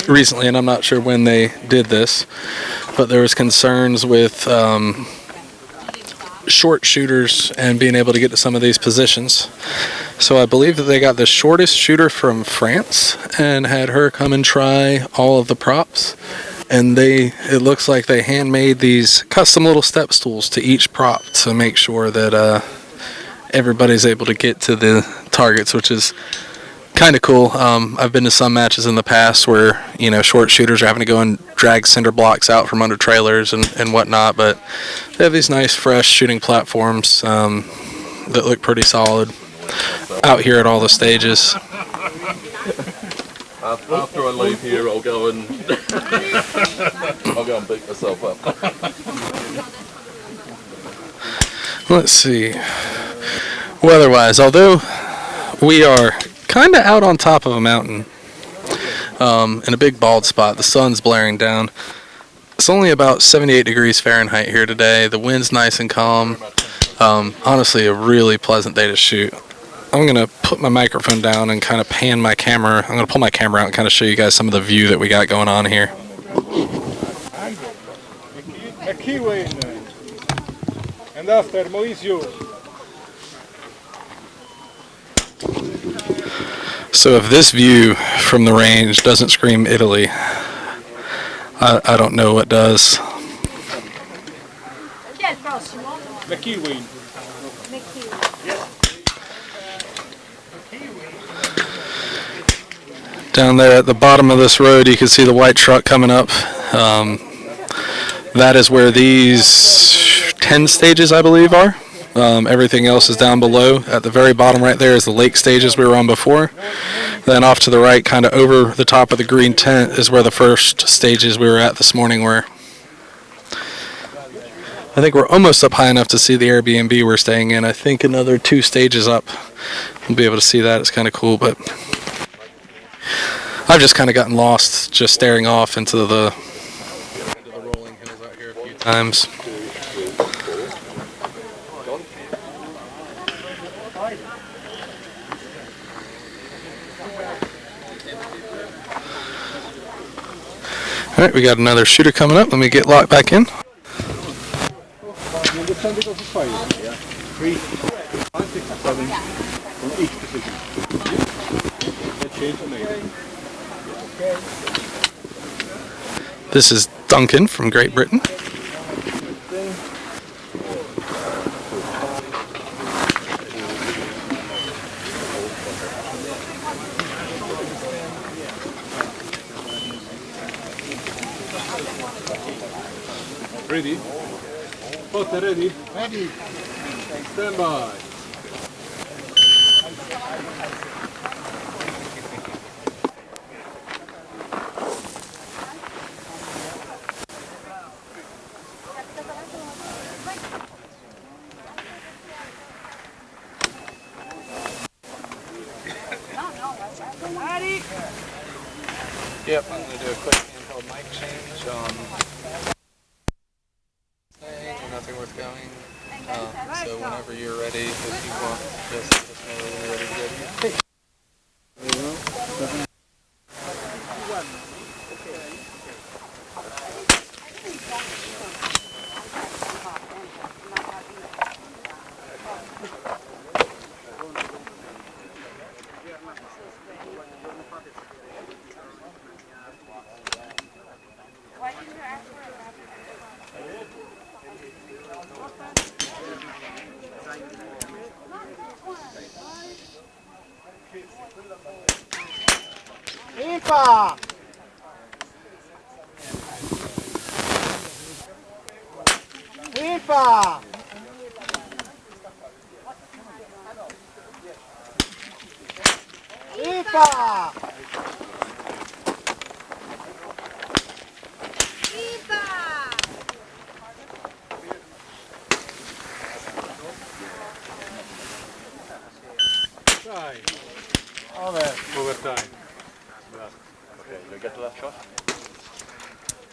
recently, and I'm not sure when they did this, but there was concerns with short shooters and being able to get to some of these positions. So I believe that they got the shortest shooter from France and had her come and try all of the props. And it looks like they handmade these custom little step stools to each prop to make sure that everybody's able to get to the targets, which is kind of cool. I've been to some matches in the past where, you know, short shooters are having to go and drag cinder blocks out from under trailers and whatnot, but they have these nice fresh shooting platforms that look pretty solid out here at all the stages. After I leave here, I'll go and beat myself up. Let's see. Weather-wise, although we are kind of out on top of a mountain in a big bald spot, the sun's blaring down. It's only about 78 degrees Fahrenheit here today. The wind's nice and calm. Honestly, a really pleasant day to shoot. I'm going to put my microphone down and kind of pan my camera. I'm going to pull my camera out and kind of show you guys some of the view that we got going on here. A key win. And after Mauricio. So if this view from the range doesn't scream Italy, I don't know what does. McKeewin. Down there at the bottom of this road, you can see the white truck coming up. That is where these 10 stages, I believe, are. Everything else is down below. At the very bottom right there is the lake stages we were on before. Then off to the right, kind of over the top of the green tent, is where the first stages we were at this morning were. I think we're almost up high enough to see the Airbnb we're staying in. I think another 2 stages up, we'll be able to see that. It's kind of cool, but I've just kind of gotten lost just staring off into the rolling hills out here a few times. Alright, we got another shooter coming up. Let me get locked back in. send it off the fire. Yeah. 3, 5, 6, 7 from each position. Let's change the name. Okay. This is Duncan from Great Britain. Ready? Potter ready? Ready. Stand by. Yep, I'm going to do a quick handheld mic change on nothing worth going. So whenever you're ready, if you want, just let us know when you're ready. Rimfire! Rimfire! Rimfire! Time. Overtime. Okay, you get the last shot?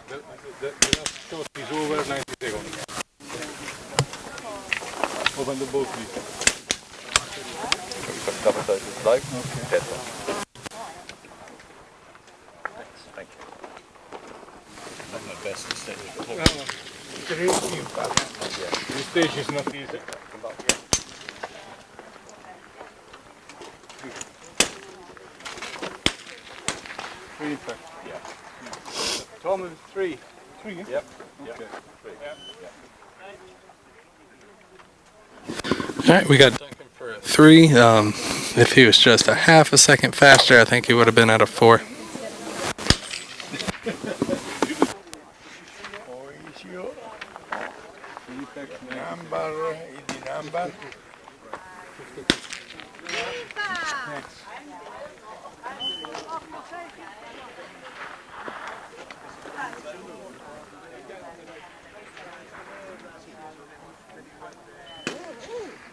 The last shot is over 90 seconds. Open the boat, please. Double doses live. Okay. Dead one. Thank you. Not my best mistake. This stage is not easy. Yeah. Tom, 3. 3? Yep. Okay. Yep. 3. Yep. All right, we got Duncan for a 3. If he was just a half a second faster, I think he would have been at a 4.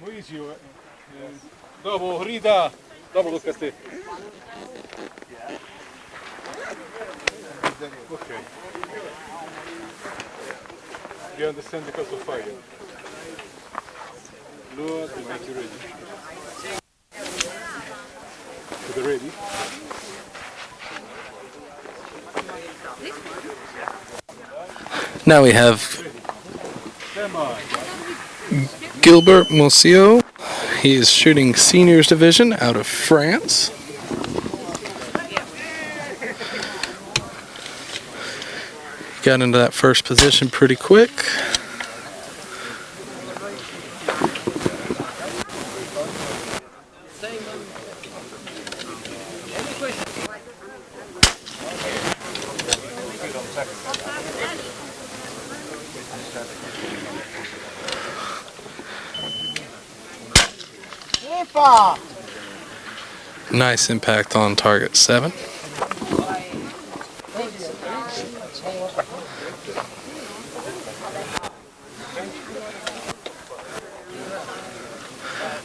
Moisio, dopo Rita, dopo tocca a te. Okay. Do you understand the cost of fire? Lord, we make you ready. So they're ready? Now we have Stand by. Gilbert Monsieur. He is shooting seniors division out of France. Got into that first position pretty quick. Nice impact on target 7.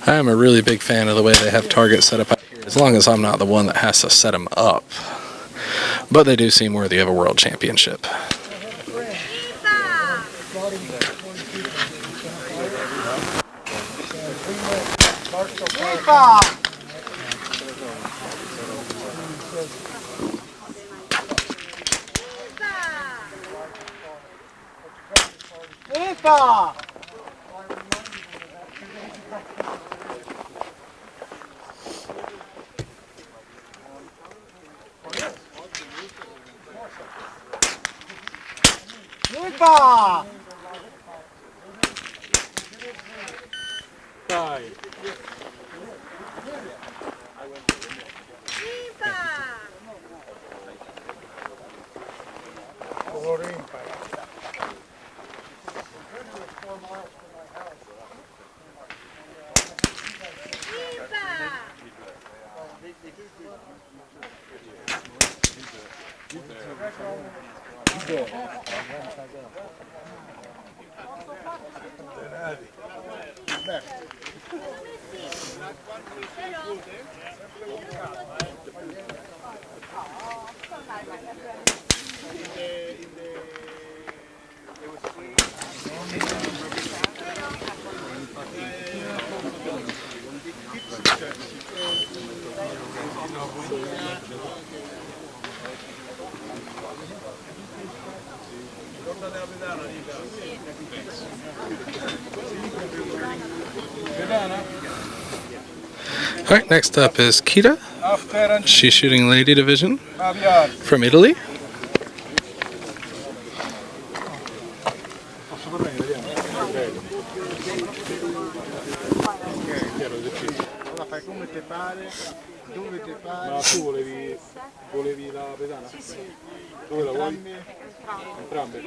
I am a really big fan of the way they have targets set up out here, as long as I'm not the one that has to set them up. But they do seem worthy of a world championship. Viva! Dai. Rimfire. All right, next up is Kita. She's shooting Lady Division from Italy. Allora fai come ti pare, dove ti pare. Ma tu volevi la pedana? Dove la vuoi? Entrambe?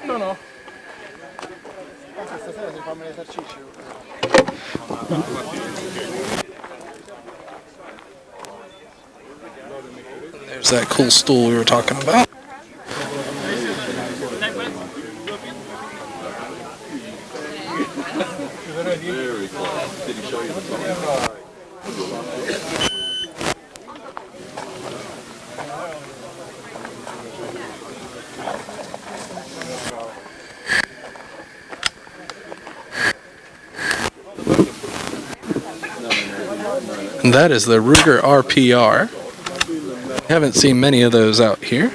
No. Stasera si fa l'esercizio. There's that cool stool we were talking about. Very close. Did he show you the And that is the Ruger RPR. Haven't seen many of those out here.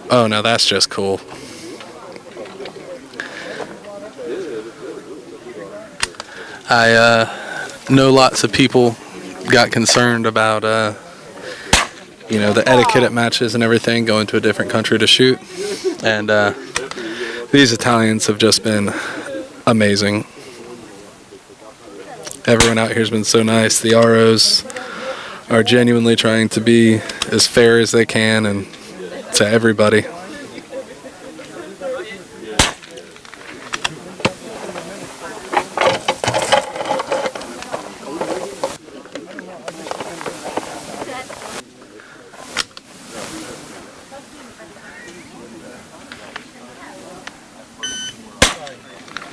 Oh no, that's just cool. I know lots of people got concerned about, you know, the etiquette at matches and everything, going to a different country to shoot. And these Italians have just been amazing. Everyone out here has been so nice. The ROs are genuinely trying to be as fair as they can and to everybody.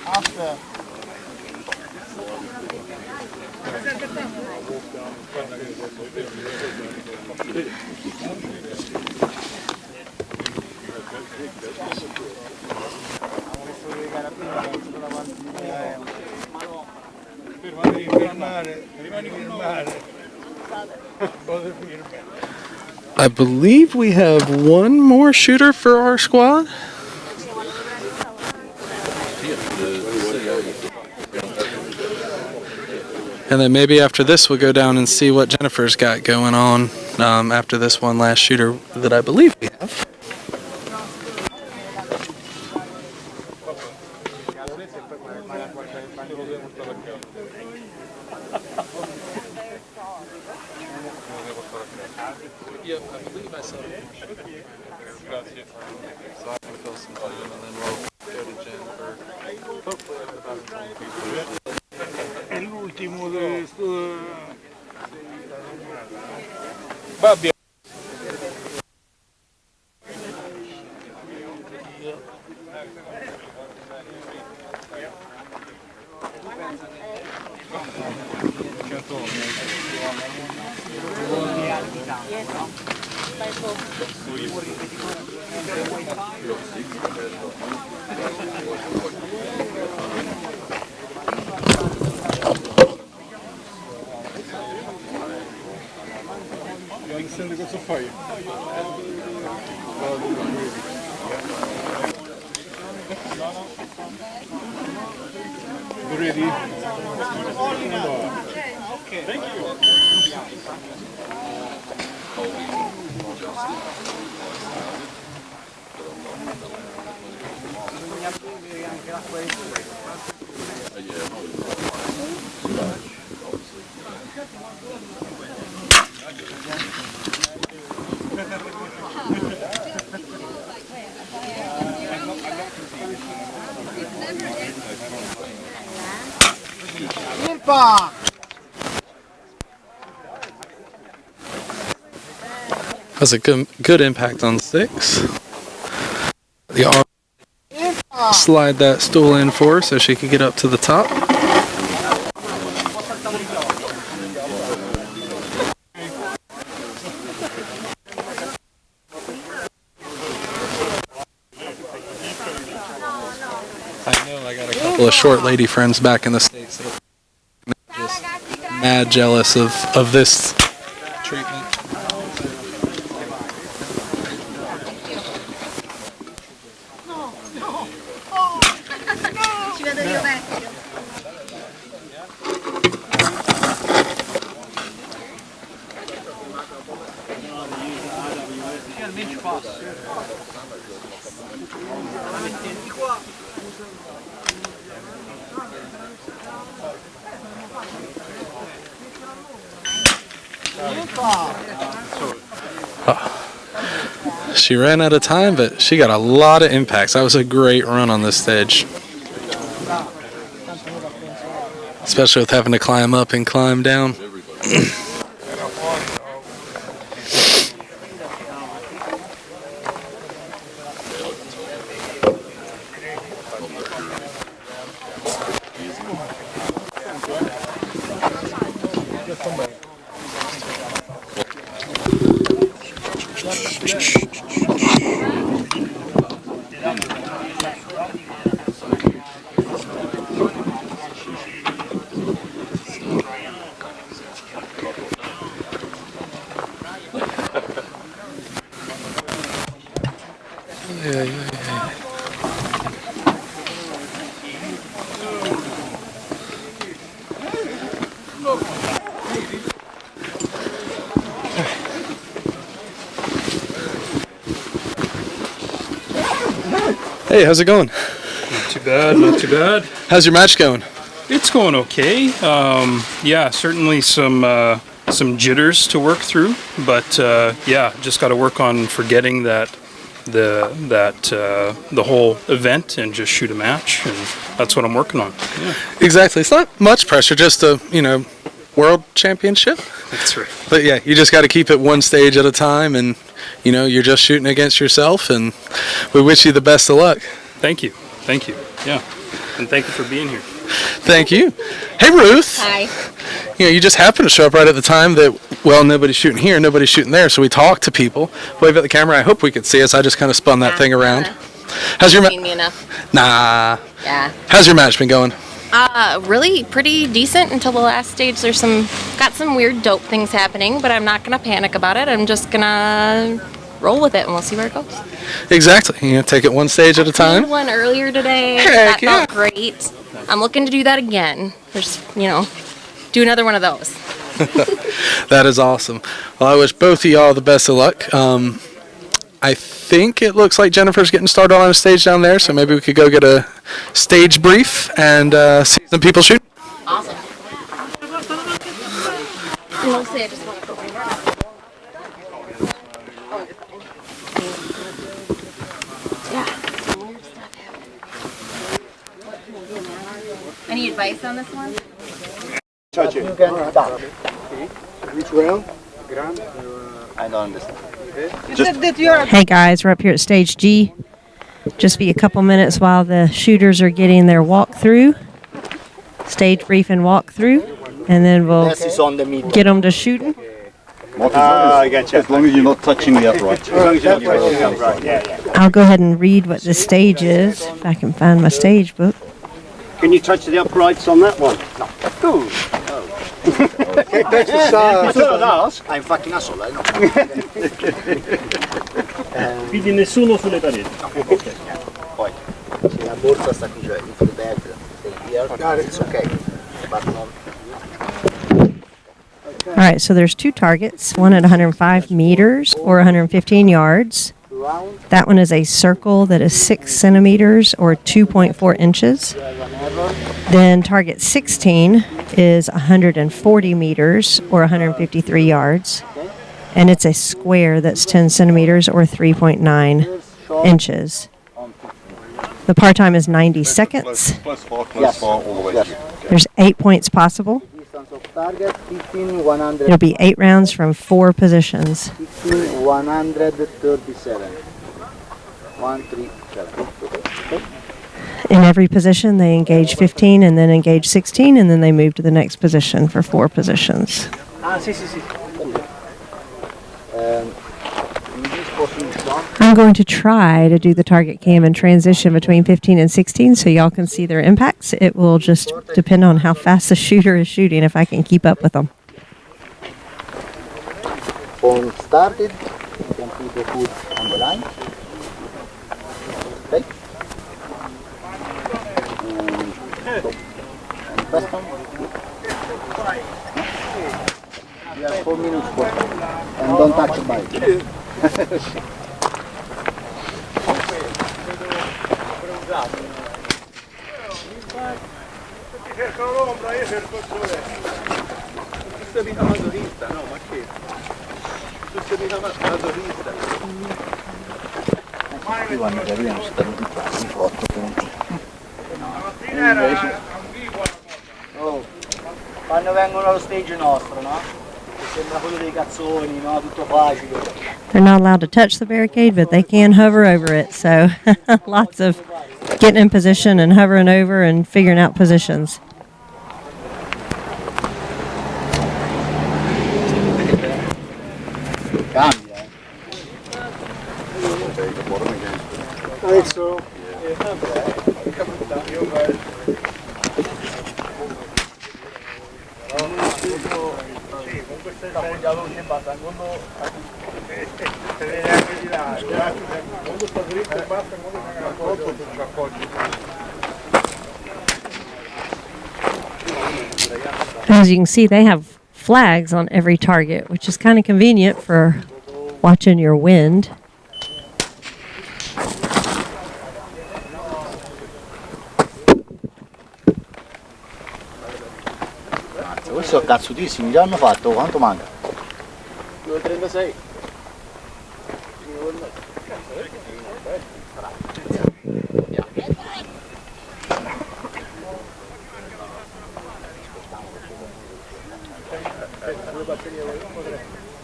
After. I believe we have one more shooter for our squad. And then maybe after this we'll go down and see what Jennifer's got going on after this one last shooter that I believe we have. Yep, I believe I saw it. Grazie. So I can fill some volume and then we'll go to Jennifer. Hopefully I have about 20 people. È l'ultimo di sto. Babbia. and because of fire. You ready? Okay. Thank you. That's a good impact on 6. The R slide that stool in for her so she could get up to the top. I know I got a couple of short lady friends back in the States that are just mad jealous of this treatment. She ran out of time, but she got a lot of impacts. That was a great run on this stage. Especially with having to climb up and climb down. Hey, how's it going? Not too bad, not too bad. How's your match going? It's going okay. Yeah, certainly some jitters to work through, but yeah, just got to work on forgetting the whole event and just shoot a match, and that's what I'm working on. Yeah. Exactly. It's not much pressure, just a world championship. That's right. But yeah, you just got to keep it one stage at a time, and you're just shooting against yourself, and we wish you the best of luck. Thank you. Thank you. Yeah. And thank you for being here. Thank you. Hey, Ruth. Hi. You just happened to show up right at the time that, well, nobody's shooting here, nobody's shooting there, so we talked to people. Wave at the camera. I hope we could see us. I just kind of spun that thing around. How's your match? Seen me enough. Nah. Yeah. How's your match been going? Really pretty decent until the last stage. There's got some weird dope things happening, but I'm not gonna panic about it. I'm just gonna roll with it, and we'll see where it goes. Exactly. Take it one stage at a time. I did one earlier today. Heck, that felt great. I'm looking to do that again. There's, do another one of those. That is awesome. Well, I wish both of y'all the best of luck. I think it looks like Jennifer's getting started on a stage down there, so maybe we could go get a stage brief and see some people shoot. Awesome. Mostly I just want to put my some weird stuff happening. Any advice on this one? Touch it. Reach around. I don't understand. Hey guys, we're up here at stage G. Just be a couple minutes while the shooters are getting their walkthrough, stage brief and walkthrough, and then we'll get them to shooting. I gotcha. As long as you're not touching the upright. I'll go ahead and read what the stage is, if I can find my stage book. Can you touch the uprights on that one? No. Good. Oh. Next to Sarah. I'm fucking asshole, I know. Quindi nessuno sulle pareti. Ok. Poi, se la borsa sta qui, cioè, if the bag stay here, it's okay. But not. All right, so there's two targets, one at 105 meters or 115 yards. That one is a circle that is 6 centimeters or 2.4 inches. Then target 16 is 140 meters or 153 yards. And it's a square that's 10 centimeters or 3.9 inches. The par time is 90 seconds. Plus four, all the way through. There's 8 points possible. Target 15, 100. It'll be 8 rounds from 4 positions. 15, 137. 137. Okay. In every position, they engage 15 and then engage 16, and then they move to the next position for 4 positions. Ah, sì, sì, sì. In this position, I'm going to try to do the target cam and transition between 15 and 16 so y'all can see their impacts. It will just depend on how fast the shooter is shooting, if I can keep up with them. phone started, you can put the foot on the line. Okay. And press on. You have 4 minutes for it. And don't touch the bike. Cercano l'ombra, io cerco il sole. Tu sei mica masochista, no? Ma che? Tu sei mica masochista. Quando arrivano stanno di qua, di 8 punti. Oh, quando vengono allo stage nostro, no? Che sembra quello dei cazzoni, no? Tutto facile. They're not allowed to touch the barricade, but they can hover over it. So lots of getting in position and hovering over and figuring out positions. Cambia, Adesso comunque stai tagliato in bassa, quando te ne anche di là, quando sta dritto e basta, quando sei raccolto tu ci appoggi. As you can see, they have flags on every target, which is kind of convenient for watching your wind. questi sono cazzutissimi, già hanno fatto, quanto manca? 2:36.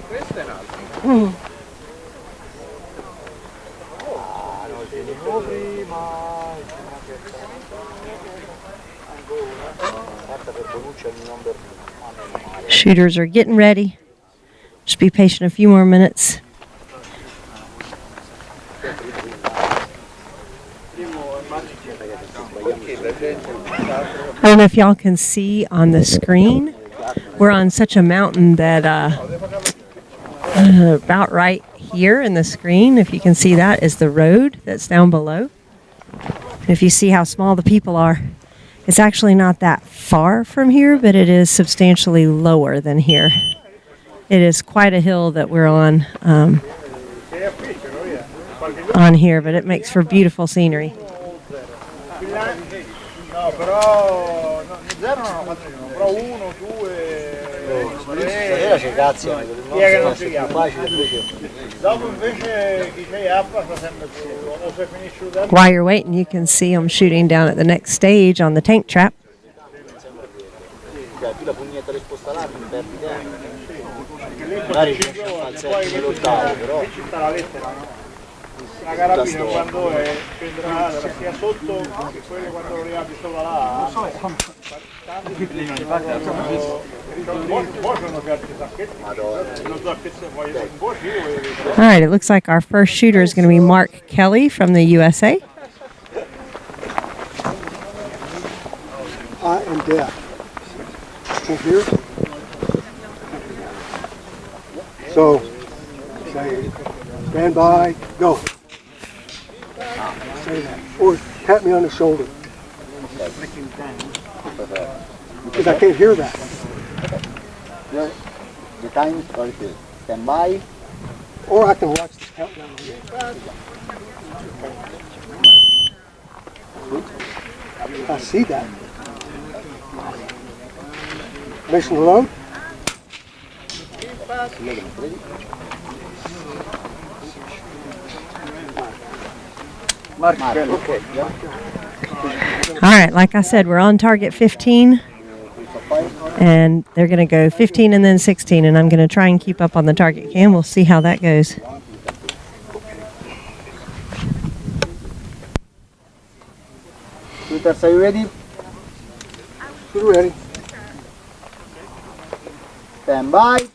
Questa è un'altra. Shooters are getting ready. Just be patient a few more minutes. I don't know if y'all can see on the screen. We're on such a mountain that about right here in the screen, if you can see that, is the road that's down below. And if you see how small the people are, it's actually not that far from here, but it is substantially lower than here. It is quite a hill that we're on here, but it makes for beautiful scenery. No, però zero non ho fatto niente, però 1, 2, 3. C'è cazzo, Chi è che non si chiama? Dopo invece chi sei appa sta sempre su, o se finisce da While you're waiting, you can see them shooting down at the next stage on the tank trap. tu la pugnetta le sposta là, non perdi tempo. Magari poi qui ci sta la lettera, no? La carabina quando scenderà sia sotto che quelle quando lo riapri sopra là. All right, it looks like our first shooter is going to be Mark Kelly from the USA. I am there. From here. So, say, stand by, go. Say that. Or pat me on the shoulder. Because I can't hear that. The time started. Stand by. Or I can watch the countdown. I see that. Mission load. Okay. All right, like I said, we're on target 15, and they're going to go 15 and then 16, and I'm going to try and keep up on the target cam. We'll see how that goes. Shooters, are you ready? Shooter ready. Stand by.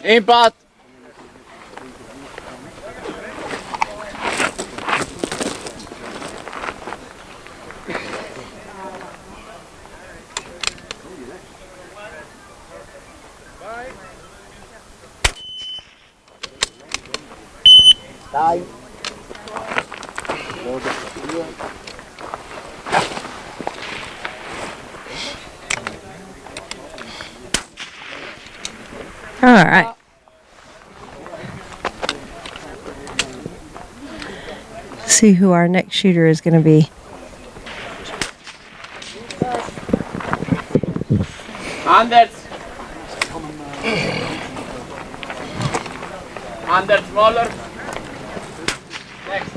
Impact! Time. All right. See who our next shooter is going to be. Anders! Anders, smaller. Next.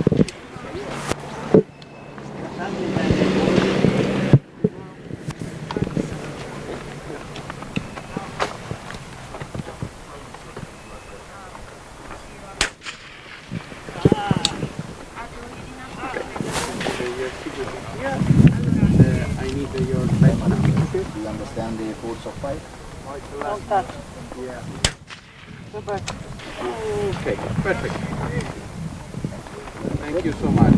I need your background. Do you understand the force of fire? Don't touch. Yeah. Go back. Okay, perfect. Thank you so much.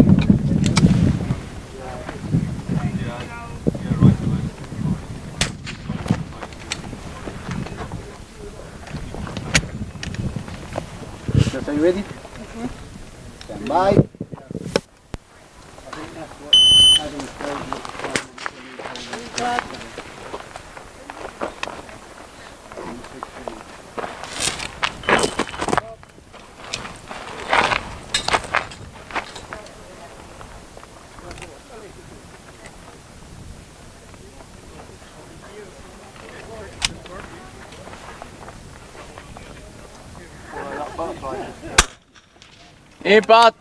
Just are you ready? Stand by. Impact!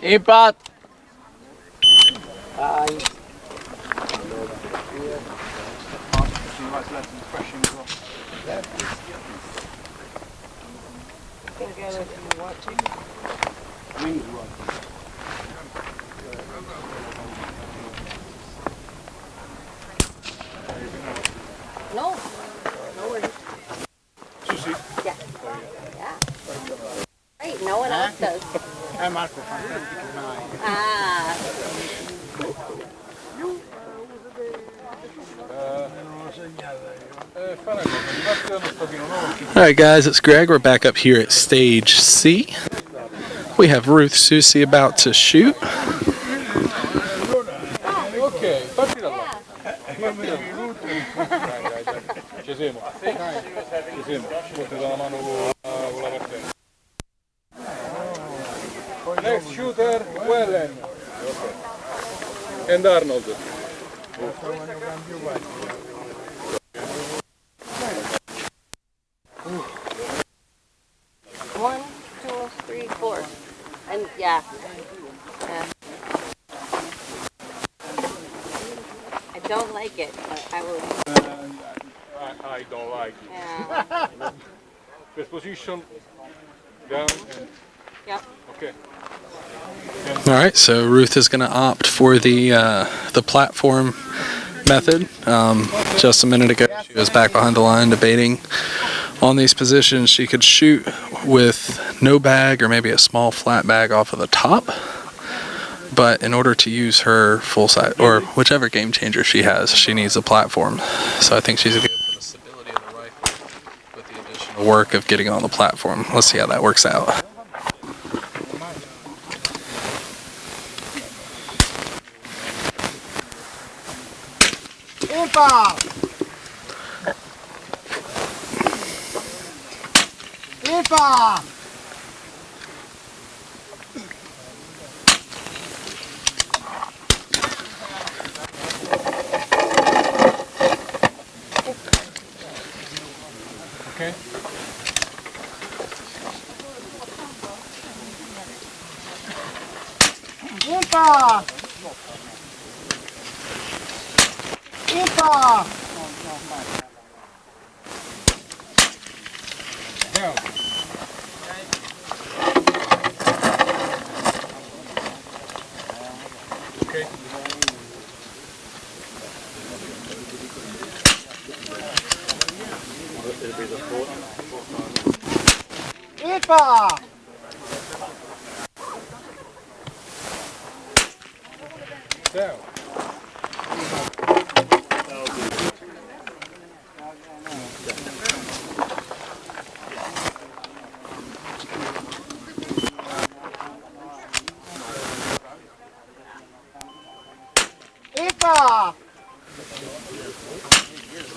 Impact. No. No worries. Susie? Yeah. Yeah. Right, no one else does. Ah. Alright guys, it's Greg. We're back up here at stage C. We have Ruth Susie about to shoot. Ok, parti da là. Ci siamo. Ci siamo. Poi ti do la mano con la partenza. Next shooter, Wellen. And Arnold. One, two, three, four. And yeah. Yeah. I don't like it, but I will. I don't like it. Yeah. First position, down and... Yep. Okay. Alright, so Ruth is going to opt for the platform method. Just a minute ago, she was back behind the line debating on these positions. She could shoot with no bag or maybe a small flat bag off of the top. But in order to use her full size, or whichever game changer she has, she needs a platform. So I think she's going to go for the stability of the rifle with the additional work of getting on the platform. Let's see how that works out. Impact! Impact! Okay. Impact! Impact! Down. Okay. Impact! Down. Impact!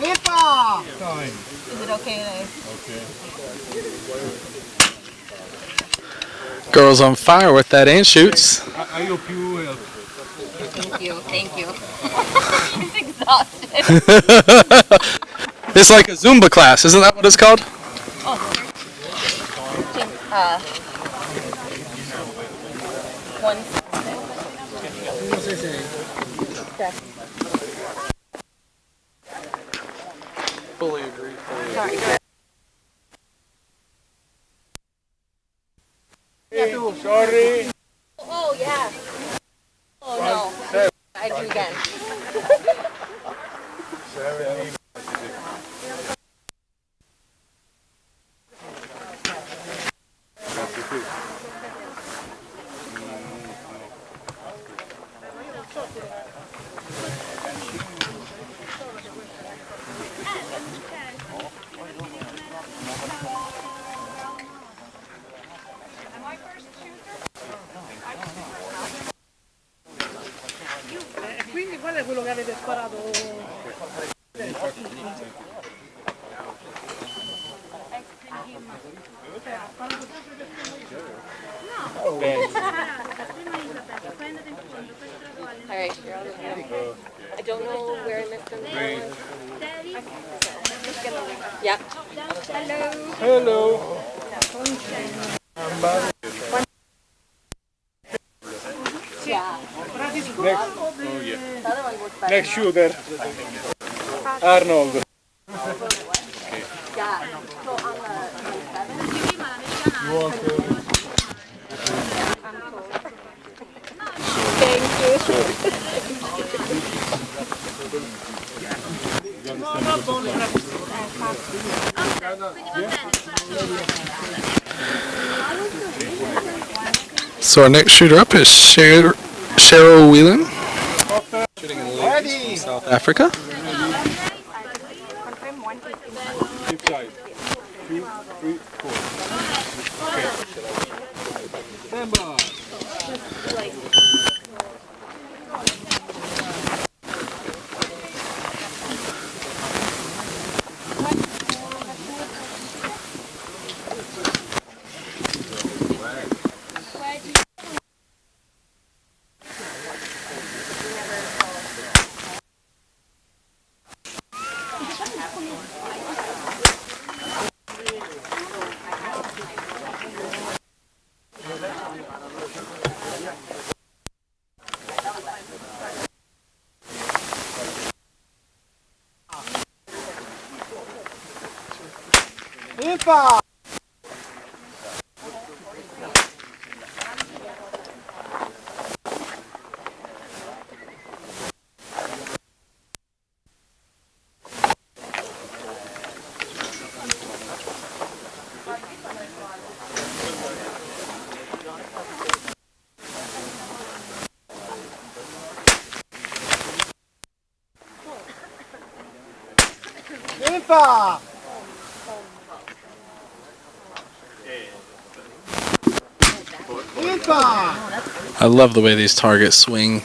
Impact! Time. Is it okay today? Okay. Girls on fire with that and shoots. I hope you help. Thank you. Thank you. He's exhausted. It's like a Zumba class, isn't that what it's called? Oh. One. Okay. Fully agree. Sorry. Sorry. Oh yeah. Oh no. I do again. Quindi qual è quello che avete sparato? Alright, I don't know where I missed them. Yep. Hello. Next shooter, Arnold. You want to? So our next shooter up is Cheryl Whelan, shooting in Lagos, South Africa. Keep side. 2, 3, 4. Okay. Stand by. Infa! Infa! I love the way these targets swing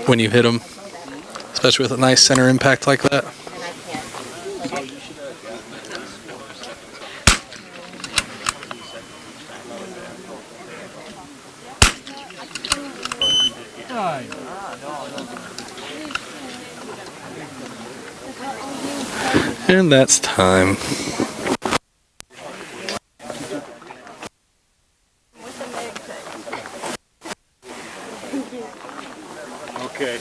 when you hit them, especially with a nice center impact like that. And that's time. Okay.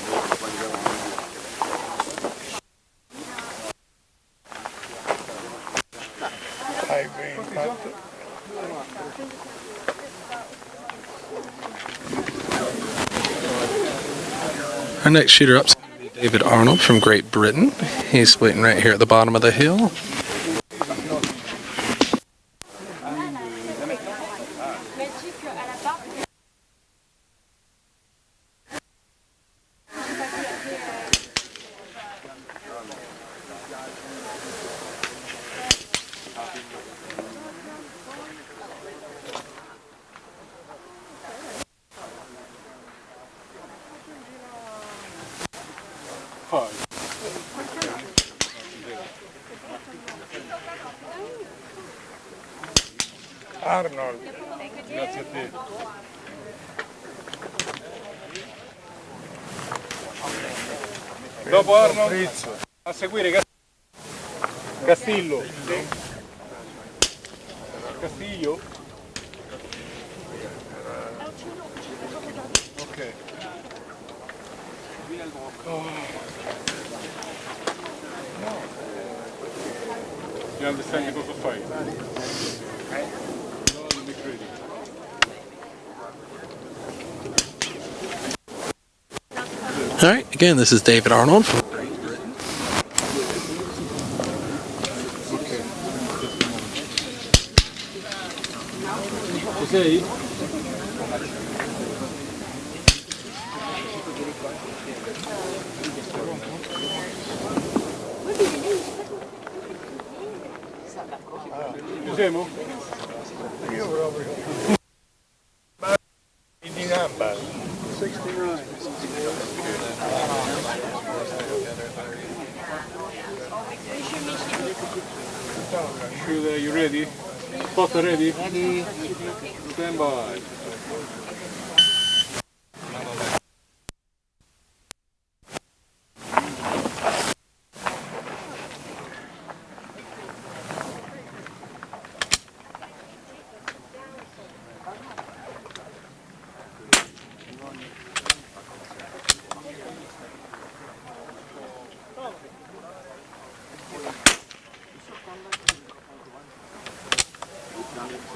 Our next shooter up is going to be David Arnold from Great Britain. He's waiting right here at the bottom of the hill. Arnold. Grazie a te. Dopo Arnold, a seguire Castillo. Castillo. Ok. You understand the fight? All right, again, this is David Arnold from Great Britain. Ci sei? Ci siamo? Io proprio. In number. 69. Shooter, you ready? Spotter ready? Ready. Stand by.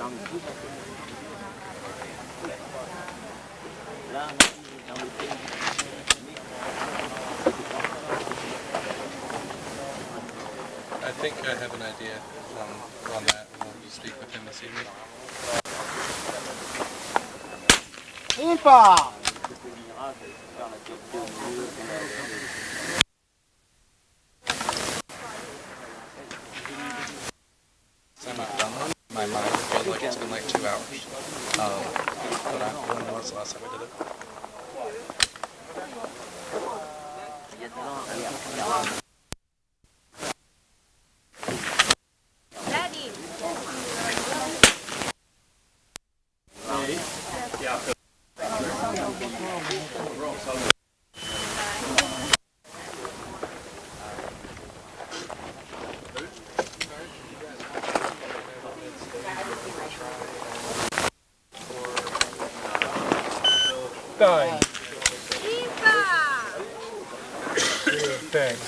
I think I have an idea on that. We'll speak with him this evening. Impa! Semi-done. My mind feels like it's been like 2 hours. But when was the last time I did it? Time. Thanks.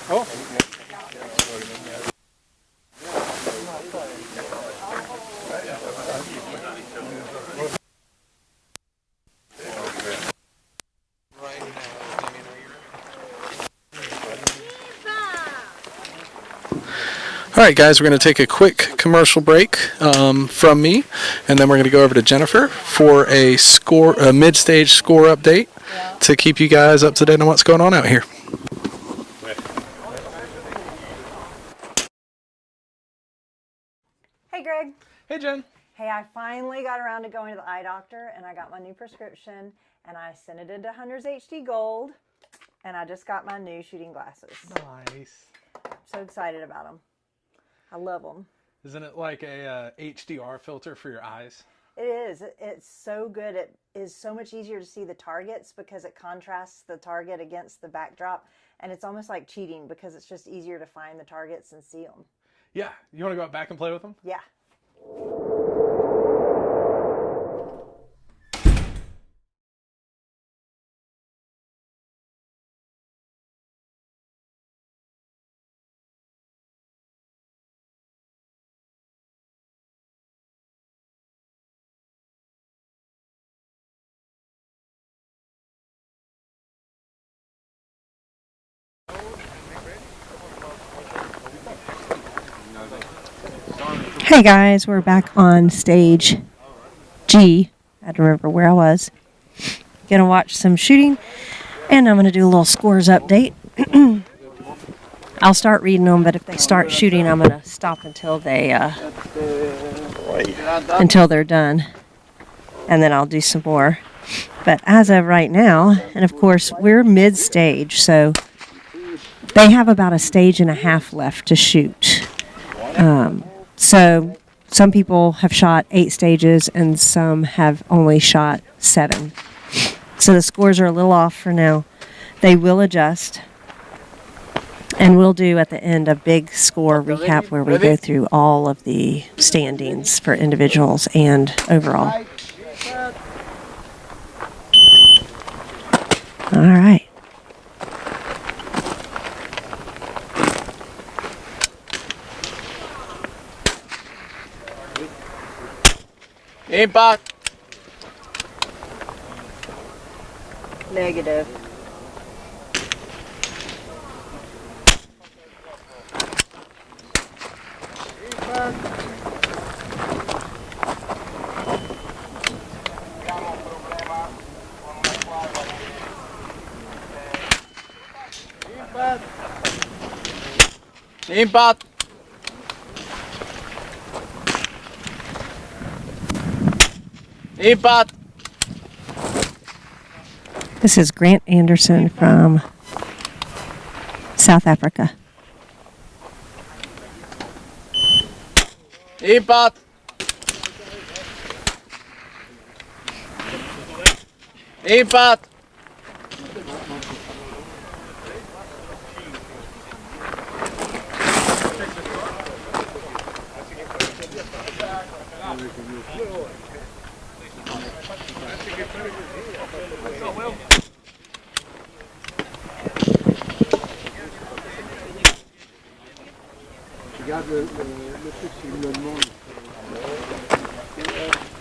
Oh. All right, guys, we're going to take a quick commercial break from me, and then we're going to go over to Jennifer for a mid-stage score update to keep you guys up to date on what's going on out here. Hey, Greg. Hey, Jen. Hey, I finally got around to going to the eye doctor, and I got my new prescription, and I sent it into Hunter's HD Gold, and I just got my new shooting glasses. Nice. I'm so excited about them. I love them. Isn't it like a HDR filter for your eyes? It is. It's so good. It is so much easier to see the targets because it contrasts the target against the backdrop, and it's almost like cheating because it's just easier to find the targets and see them. Yeah. You want to go out back and play with them? Yeah. Hey guys, we're back on stage G. I don't remember where I was. Gonna watch some shooting, and I'm gonna do a little scores update. I'll start reading them, but if they start shooting, I'm gonna stop until they until they're done, and then I'll do some more. But as of right now, and of course we're mid-stage, so they have about a stage and a half left to shoot. So some people have shot 8 stages and some have only shot 7. So the scores are a little off for now. They will adjust. And we'll do at the end a big score recap where we go through all of the standings for individuals and overall. All right. Impact. Negative. Impact. Impact. This is Grant Anderson from South Africa. Impact. Impact.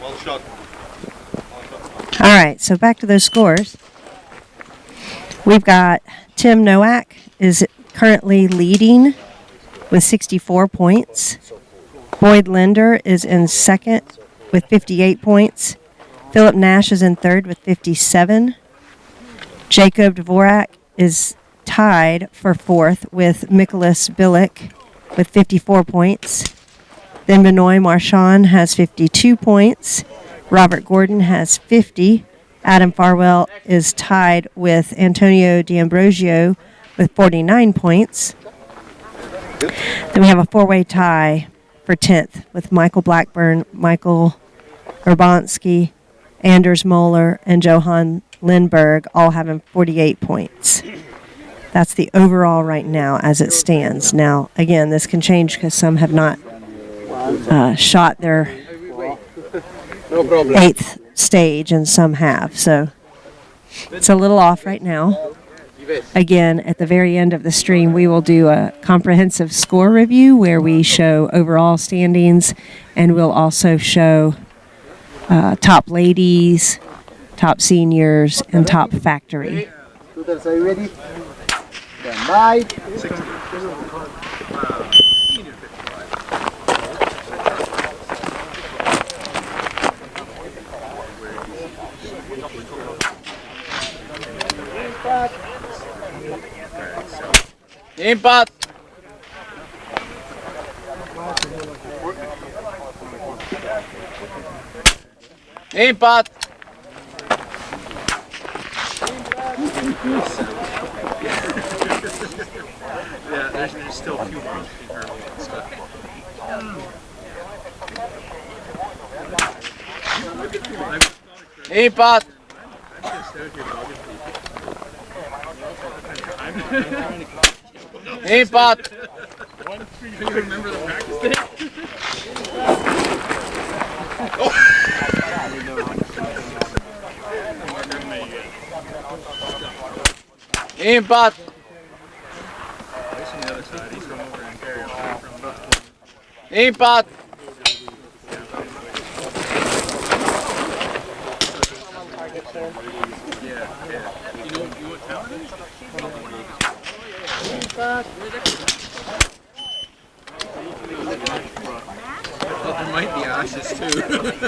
Well shot. All right, so back to those scores. We've got Tim Nowak is currently leading with 64 points. Boyd Linder is in second with 58 points. Philip Nash is in third with 57. Jacob Dvorak is tied for fourth with Nicholas Billick with 54 points. Then Benoit Marchand has 52 points. Robert Gordon has 50. Adam Farwell is tied with Antonio D'Ambrosio with 49 points. Then we have a four-way tie for 10th with Michael Blackburn, Michael Urbanski, Anders Moeller, and Johan Lindberg all having 48 points. That's the overall right now as it stands. Now, again, this can change because some have not shot their eighth stage and some have. So it's a little off right now. Again, at the very end of the stream, we will do a comprehensive score review where we show overall standings, and we'll also show top ladies, top seniors, and top factory. Shooters, are you ready? Stand by. Impact. Impact. Yeah, there's still a few more stuff. Impact. Impact. You remember the practice day? Impact. Impact. Well, there might be ashes too.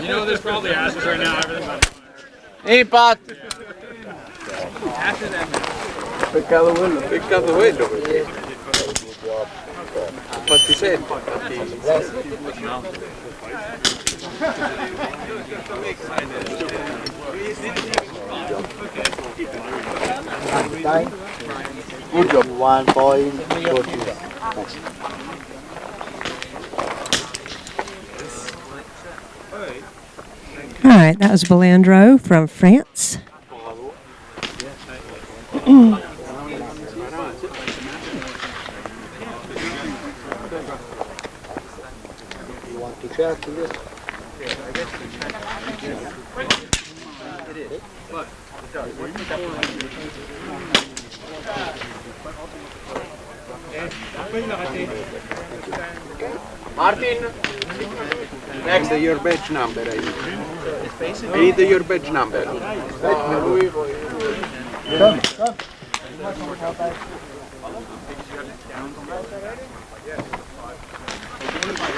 You know, there's probably ashes right now. Everything's on fire. Impact. Ashes and Pecado bueno. Infatti senti, Time. Good job. 1 point. Go to next. All right, that was Belandro from France. You want to check this? Martin, next your badge number. I need your badge number. Come, come.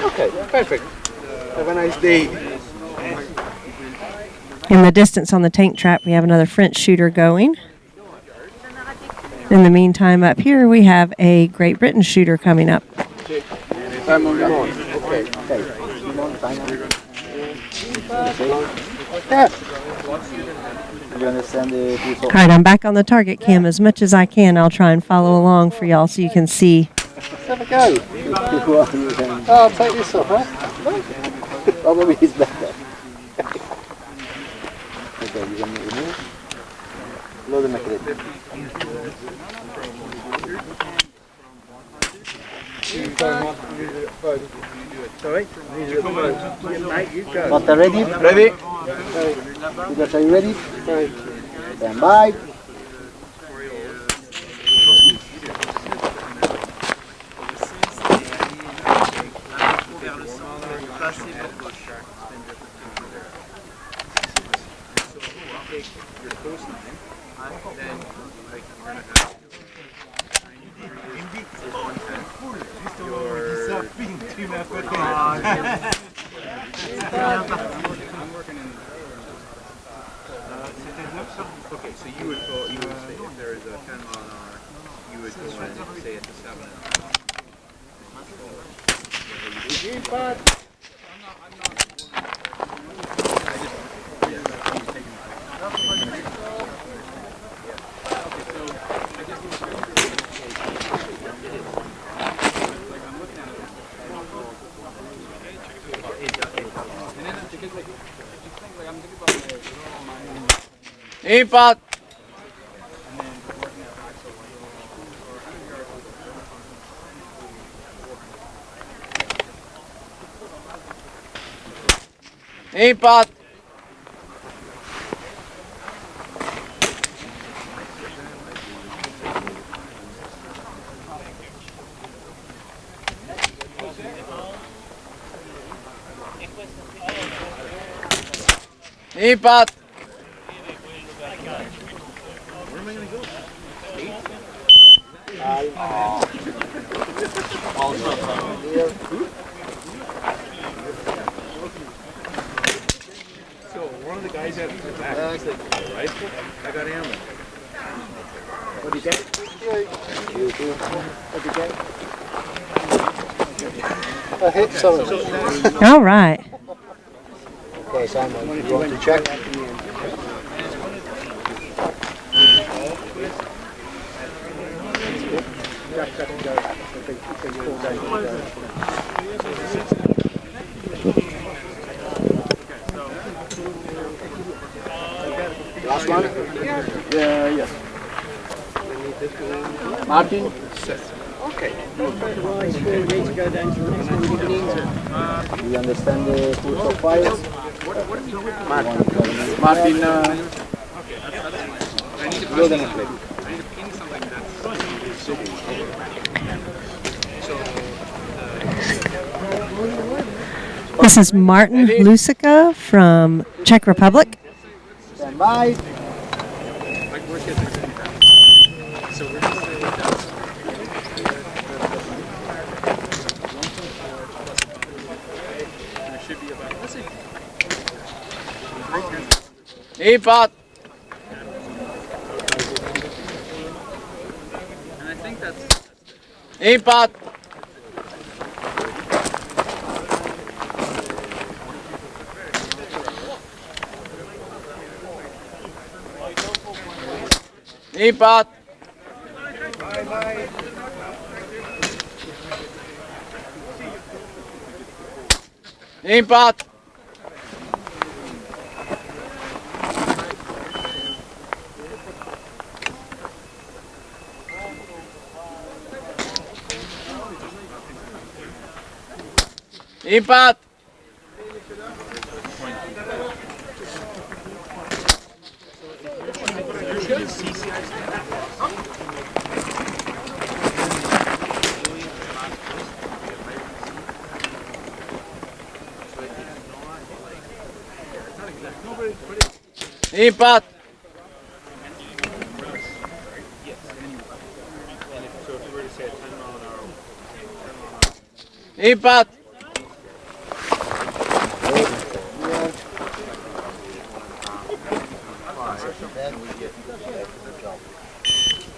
Okay, perfect. Have a nice day. In the distance on the tank trap, we have another French shooter going. In the meantime, up here, we have a Great Britain shooter coming up. Time on your own. Okay. You understand the piece All right, I'm back on the target cam as much as I can. I'll try and follow along for y'all so you can see. Let's have a go. Oh, I'll take this off, huh? Probably is better. Okay, you're going to remove. Load the mechanism. Not ready? Ready? You guys are you ready? Stand by. Okay, so you would say if there is a 10 mile an hour, you would go and say it's a 7.5. Impact. Impact. Impact. Where am I going to go? 8? So one of the guys at the back, right? I got ammo. What did you get? What did you get? I hit something. All right. Okay, Simon, you want to check? Last one? Yes. Martin? Okay. Do you understand the rules of fire? Martin, go then and play. I need to ping something that's so This is Martin Lusica from Czech Republic. Stand by. So we're going to say that's and it should be about, let's see. Impact. And I think that's Impact. Impact. Impact. Impact. Impact. so if you were to say a 10 mile an hour, Impact.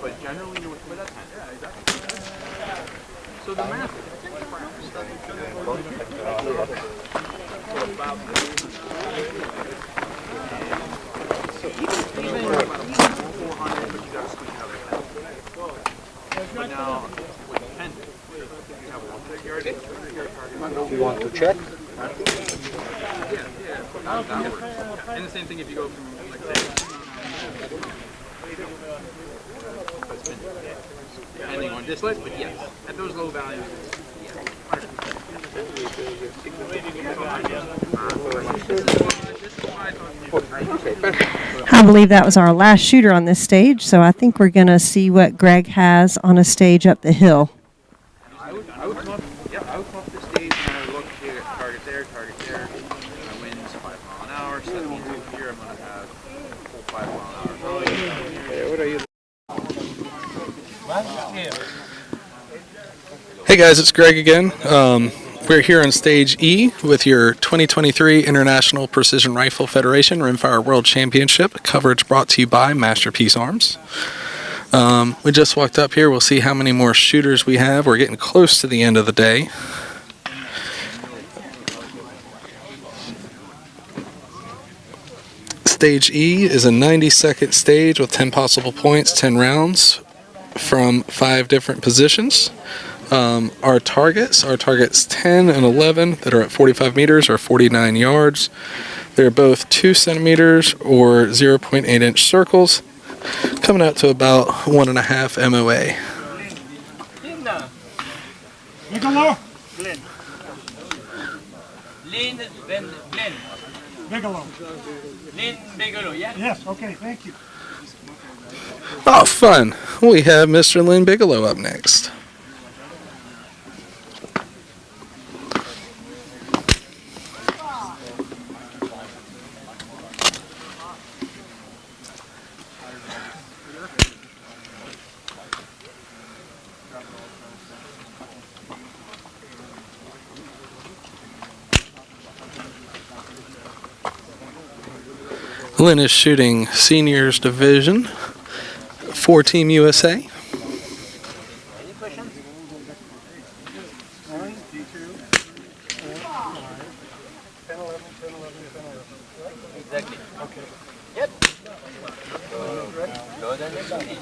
but generally you would put a 10. Yeah, exactly. So the math but now with 10, you have 100 yards. You want to check? Yeah. And the same thing if you go from, like, say, depending on distance, but yes, at those low values, I believe that was our last shooter on this stage, so I think we're going to see what Greg has on a stage up the hill. I would come up the stage and I would look here at target there, my wind's 5 mile an hour, so that means over here I'm going to have full 5 mile an hour. What are you? Hey guys, it's Greg again. We're here on stage E with your 2023 International Precision Rifle Federation Rimfire World Championship. Coverage brought to you by Masterpiece Arms. We just walked up here. We'll see how many more shooters we have. We're getting close to the end of the day. Stage E is a 90-second stage with 10 possible points, 10 rounds from 5 different positions. Our targets 10 and 11 that are at 45 meters or 49 yards. They're both 2 centimeters or 0.8 inch circles, coming out to about 1.5 MOA. Bigelow? Lynn Bigelow. Lynn Bigelow, yeah? Yes, okay, thank you. Oh, fun. We have Mr. Lynn Bigelow up next. Lynn is shooting Seniors Division for Team USA. Any questions? 1, 2, 4, 5, 10, 11, 10, 11, 10, 11. Exactly. Okay. Yep. Go ahead and shoot.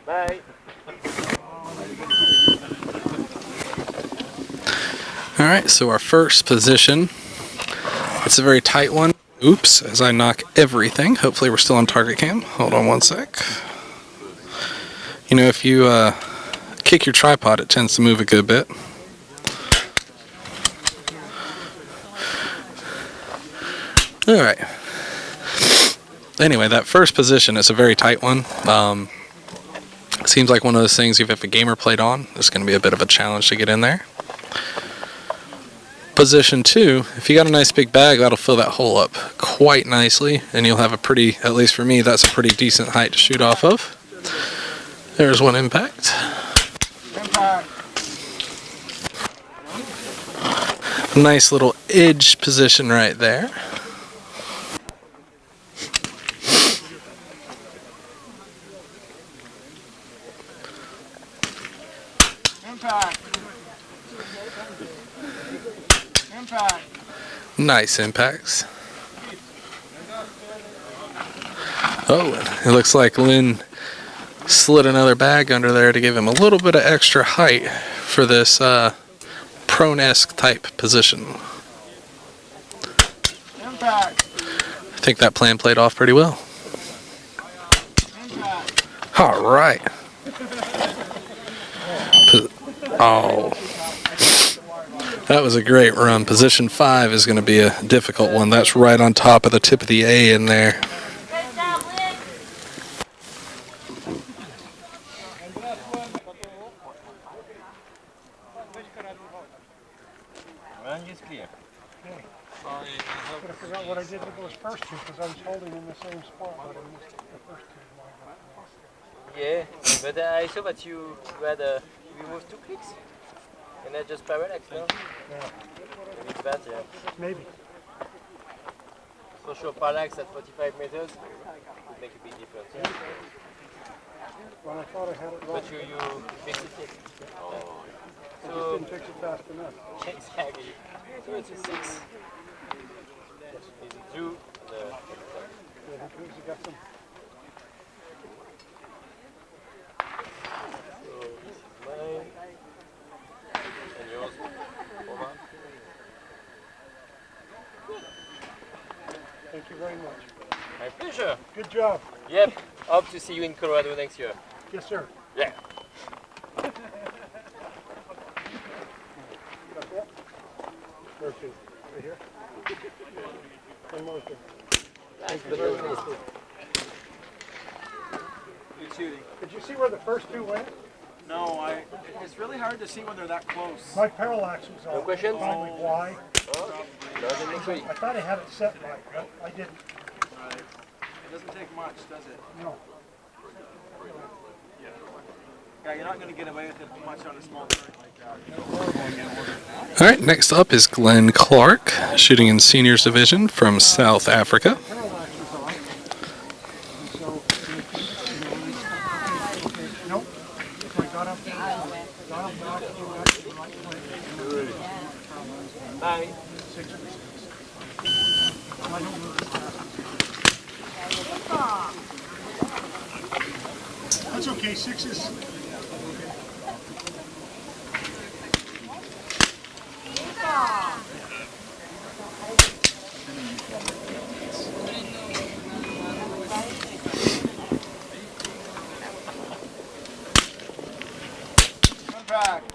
Bye. Alright, so our first position, it's a very tight one. Oops, as I knock everything. Hopefully we're still on target cam. Hold on one sec. You know, if you kick your tripod, it tends to move a good bit. Alright. Anyway, that first position is a very tight one. Seems like one of those things, if a gamer played on, it's going to be a bit of a challenge to get in there. Position 2, if you got a nice big bag, that'll fill that hole up quite nicely, and you'll have a pretty, at least for me, that's a pretty decent height to shoot off of. There's one impact. Nice little edge position right there. Nice impacts. Oh, it looks like Lynn slid another bag under there to give him a little bit of extra height for this prone-esque type position. I think that plan played off pretty well. All right. Oh. That was a great run. Position 5 is going to be a difficult one. That's right on top of the tip of the A in there. Run is clear. Okay. I forgot what I did with those first two because I was holding in the same spot, but I missed the first two. Yeah, but I saw that you had you moved 2 clicks. And that's just parallax, no? Yeah. Maybe it's bad, yeah. Maybe. For sure, parallax at 45 meters would make a big difference. Yeah. Well, I thought I had it wrong. But you fixed it. Oh. I just didn't fix it fast enough. Exactly. So it's a 6. It's a 2. Yeah, because you got some. So this is mine. And yours, over. Thank you very much. My pleasure. Good job. Yep. Hope to see you in Colorado next year. Yes, sir. Yeah. two? Right here? One more thing. Good shooting. Did you see where the first two went? No, it's really hard to see when they're that close. My parallax was off. questions? Probably why. Nothing next week. I thought I had it set right, but I didn't. It doesn't take much, does it? No. Yeah, you're not going to get away with it much on a small turret like that. All right, next up is Glenn Clark, shooting in seniors division from South Africa. Nope. So I got up back. Bye. That's okay, sixes. Contact.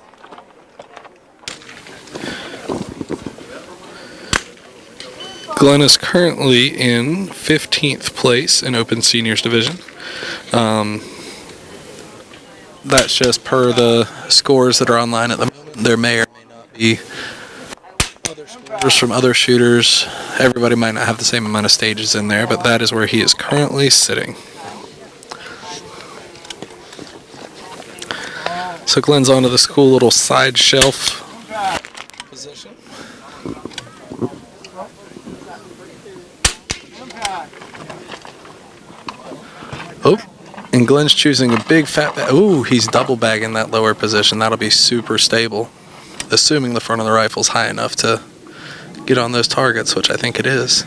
Glenn is currently in 15th place in Open Seniors Division. That's just per the scores that are online at the moment. There may or may not be other scores from other shooters. Everybody might not have the same amount of stages in there, but that is where he is currently sitting. So Glenn's onto this cool little side shelf position. Oh, and Glenn's choosing a big fat bag. Ooh, he's double bagging that lower position. That'll be super stable, assuming the front of the rifle's high enough to get on those targets, which I think it is.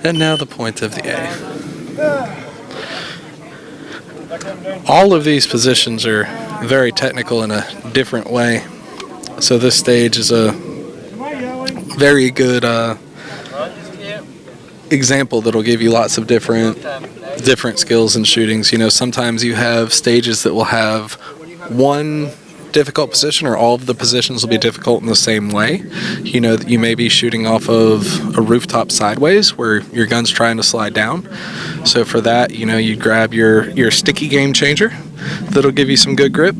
And now the point of the A. All of these positions are very technical in a different way. So this stage is a very good example that'll give you lots of different skills and shootings. You know, sometimes you have stages that will have one difficult position, or all of the positions will be difficult in the same way. You know, you may be shooting off of a rooftop sideways where your gun's trying to slide down. So for that, you know, you grab your sticky game changer. That'll give you some good grip.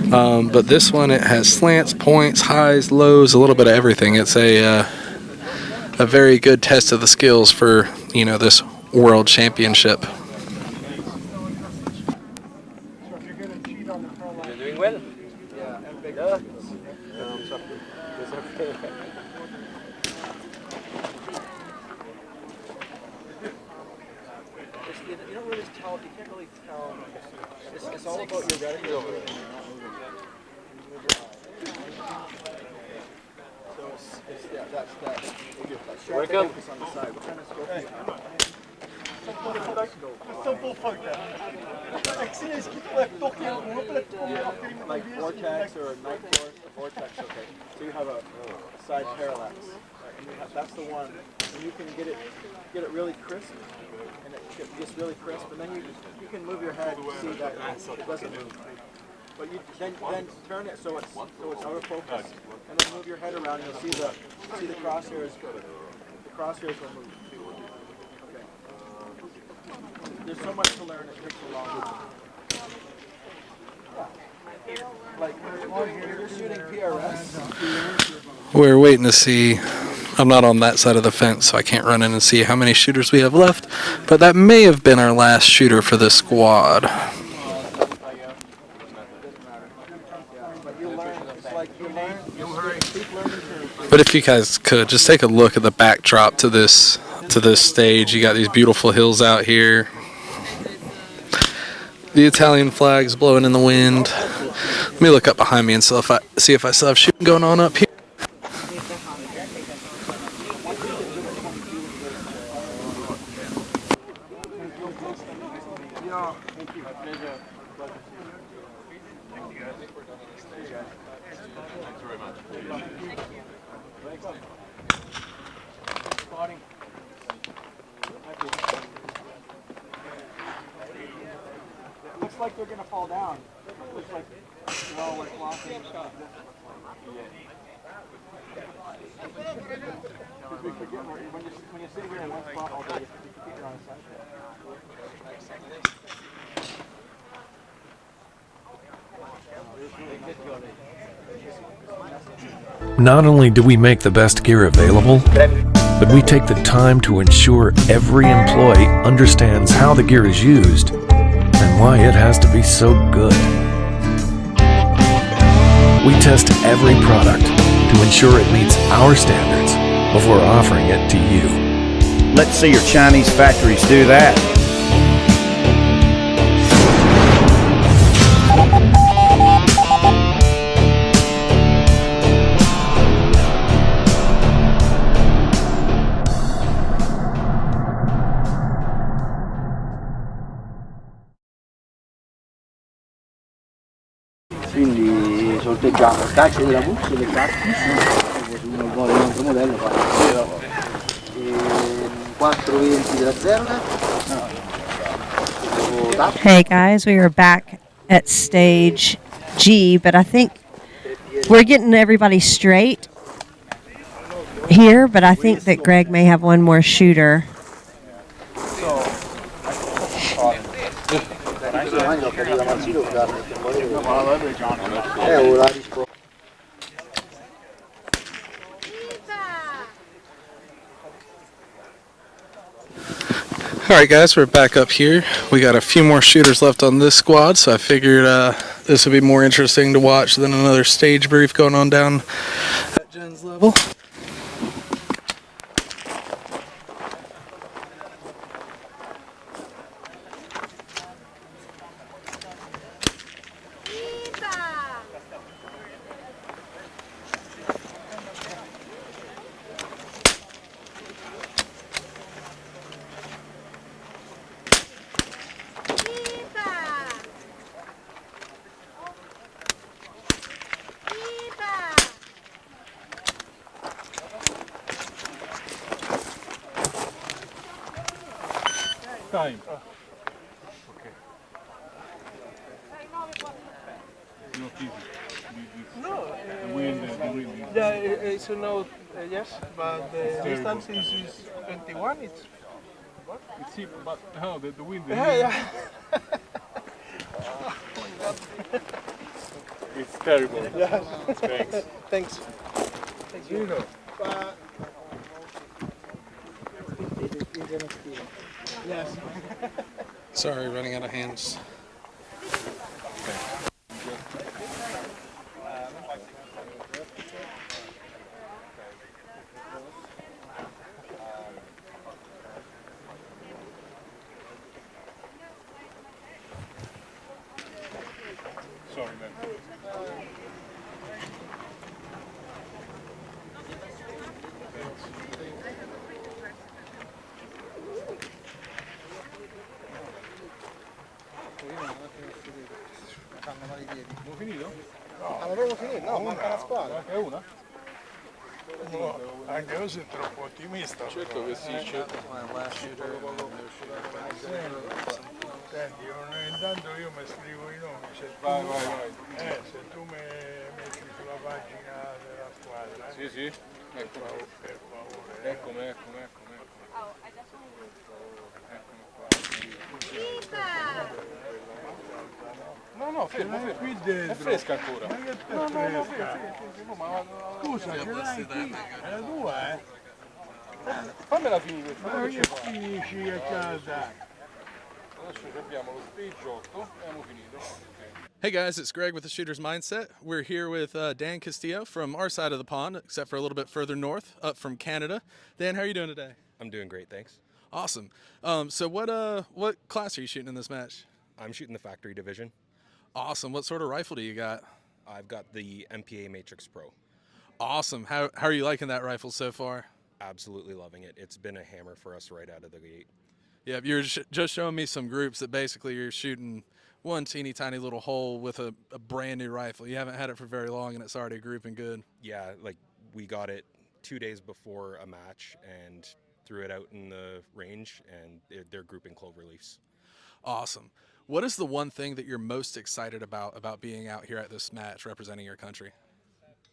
But this one, it has slants, points, highs, lows, a little bit of everything. It's a very good test of the skills for, you know, this world championship. You're doing well. You don't really tell. You can't really tell. It's all about your readiness. So that's that. Welcome. On the side. What kind of scope do you have? Like vortex or a night force, a vortex, okay. So you have a side parallax, right? And that's the one, and you can get it really crisp, and it gets really crisp, and then you can move your head and see that it doesn't move. But you then turn it so it's out of focus, and then move your head around, and you'll see the crosshairs. The crosshairs will move. Okay. There's so much to learn. It takes a long time. Like you're shooting PRS. We're waiting to see. I'm not on that side of the fence, so I can't run in and see how many shooters we have left. But that may have been our last shooter for this squad. But if you guys could just take a look at the backdrop to this stage. You got these beautiful hills out here. The Italian flag's blowing in the wind. Let me look up behind me and see if I still have shooting going on up here. like they're gonna fall down. It's like, you know, like walking. Because we forget when you're sitting here in one spot all day, you forget you're on a side. Not only do we make the best gear available, but we take the time to ensure every employee understands how the gear is used and why it has to be so good. We test every product to ensure it meets our standards before offering it to you. Let's see your Chinese factories do that. Quindi sorteggiamo cacce della Bux, le cacche, uno vuole un altro modello, 420 della Zelda. Hey guys, we are back at stage G, but I think we're getting everybody straight here, but I think that Greg may have one more shooter. Alright guys, we're back up here. We got a few more shooters left on this squad, so I figured this would be more interesting to watch than another stage brief going on down at Jen's level. Time. Okay. Not easy. No. The wind. Yeah, it's a no, yes, but the distance is 21. It's what? It's cheap, but how the wind. Yeah. It's terrible. Yeah. Thanks. Thanks. Thanks. You know. Yes. Sorry, running out of hands. Sorry, man. Abbiamo finito? No, avremo finito, no, manca una squadra. Manca una? No, anche io sono troppo ottimista. Certo che sì, certo. Senti, intanto io mi scrivo i nomi. Vai. Se tu mi metti sulla pagina della squadra. Sì, sì. Eccomi. Per favore. Eccomi. No, fermo. Qui dentro. È fresca ancora. Ma che fresca? Scusa, ce l'hai qui? È la tua, Fammela finire. Ma che finisci che calda? Adesso abbiamo lo stage 8 e abbiamo finito. Hey guys, it's Greg with the Shooter's Mindset. We're here with Dan Castillo from our side of the pond, except for a little bit further north, up from Canada. Dan, how are you doing today? I'm doing great, thanks. Awesome. So what class are you shooting in this match? I'm shooting the factory division. Awesome. What sort of rifle do you got? I've got the MPA Matrix Pro. Awesome. How are you liking that rifle so far? Absolutely loving it. It's been a hammer for us right out of the gate. Yeah, you're just showing me some groups that basically you're shooting one teeny tiny little hole with a brand new rifle. You haven't had it for very long and it's already grouping good. Yeah, like we got it 2 days before a match and threw it out in the range, and they're grouping clover leaves. Awesome. What is the one thing that you're most excited about being out here at this match representing your country?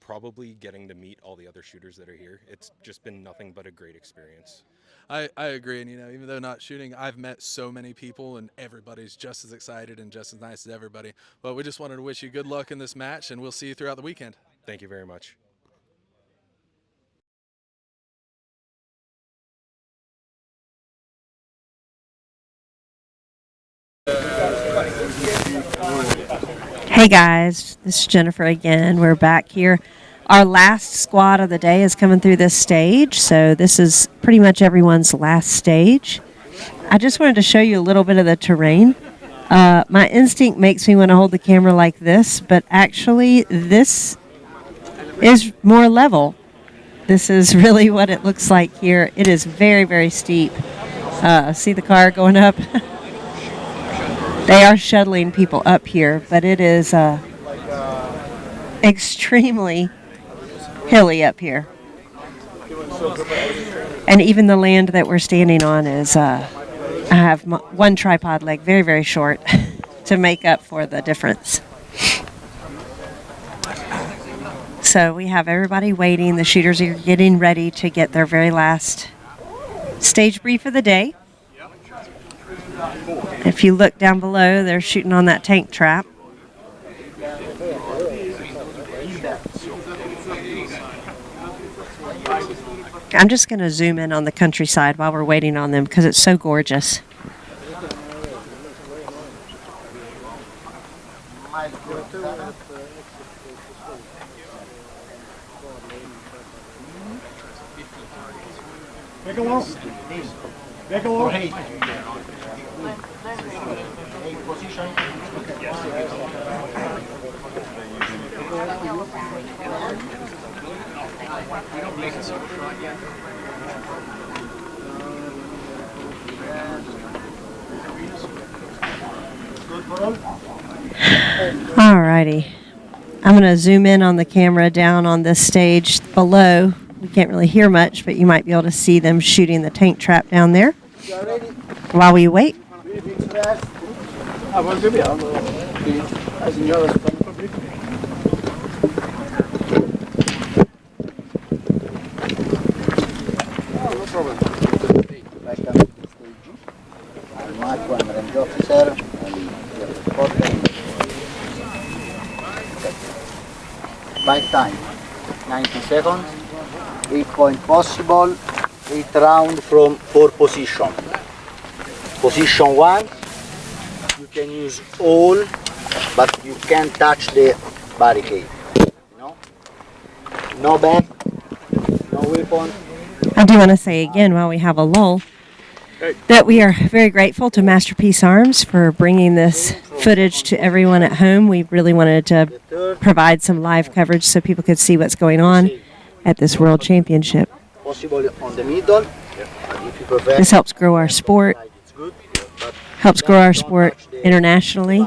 Probably getting to meet all the other shooters that are here. It's just been nothing but a great experience. I agree, and even though not shooting, I've met so many people, and everybody's just as excited and just as nice as everybody. But we just wanted to wish you good luck in this match, and we'll see you throughout the weekend. Thank you very much. Hey guys, this is Jennifer again. We're back here. Our last squad of the day is coming through this stage, so this is pretty much everyone's last stage. I just wanted to show you a little bit of the terrain. My instinct makes me want to hold the camera like this, but actually this is more level. This is really what it looks like here. It is very, very steep. See the car going up? They are shuttling people up here, but it is extremely hilly up here. And even the land that we're standing on is, I have one tripod leg, very, very short, to make up for the difference. So we have everybody waiting. The shooters are getting ready to get their very last stage brief of the day. If you look down below, they're shooting on that tank trap. I'm just going to zoom in on the countryside while we're waiting on them because it's so gorgeous. Alrighty, I'm going to zoom in on the camera down on this stage below. We can't really hear much, but you might be able to see them shooting the tank trap down there while we wait. Officer Bike time 90 seconds, 8 point possible, 8 round from 4 position. Position 1, you can use all, but you can't touch the barricade. No bag, no weapon. I do want to say again, while we have a lull, that we are very grateful to Masterpiece Arms for bringing this footage to everyone at home. We really wanted to provide some live coverage so people could see what's going on at this World Championship. Possible on the middle. If you prefer, this helps grow our sport, helps grow our sport internationally.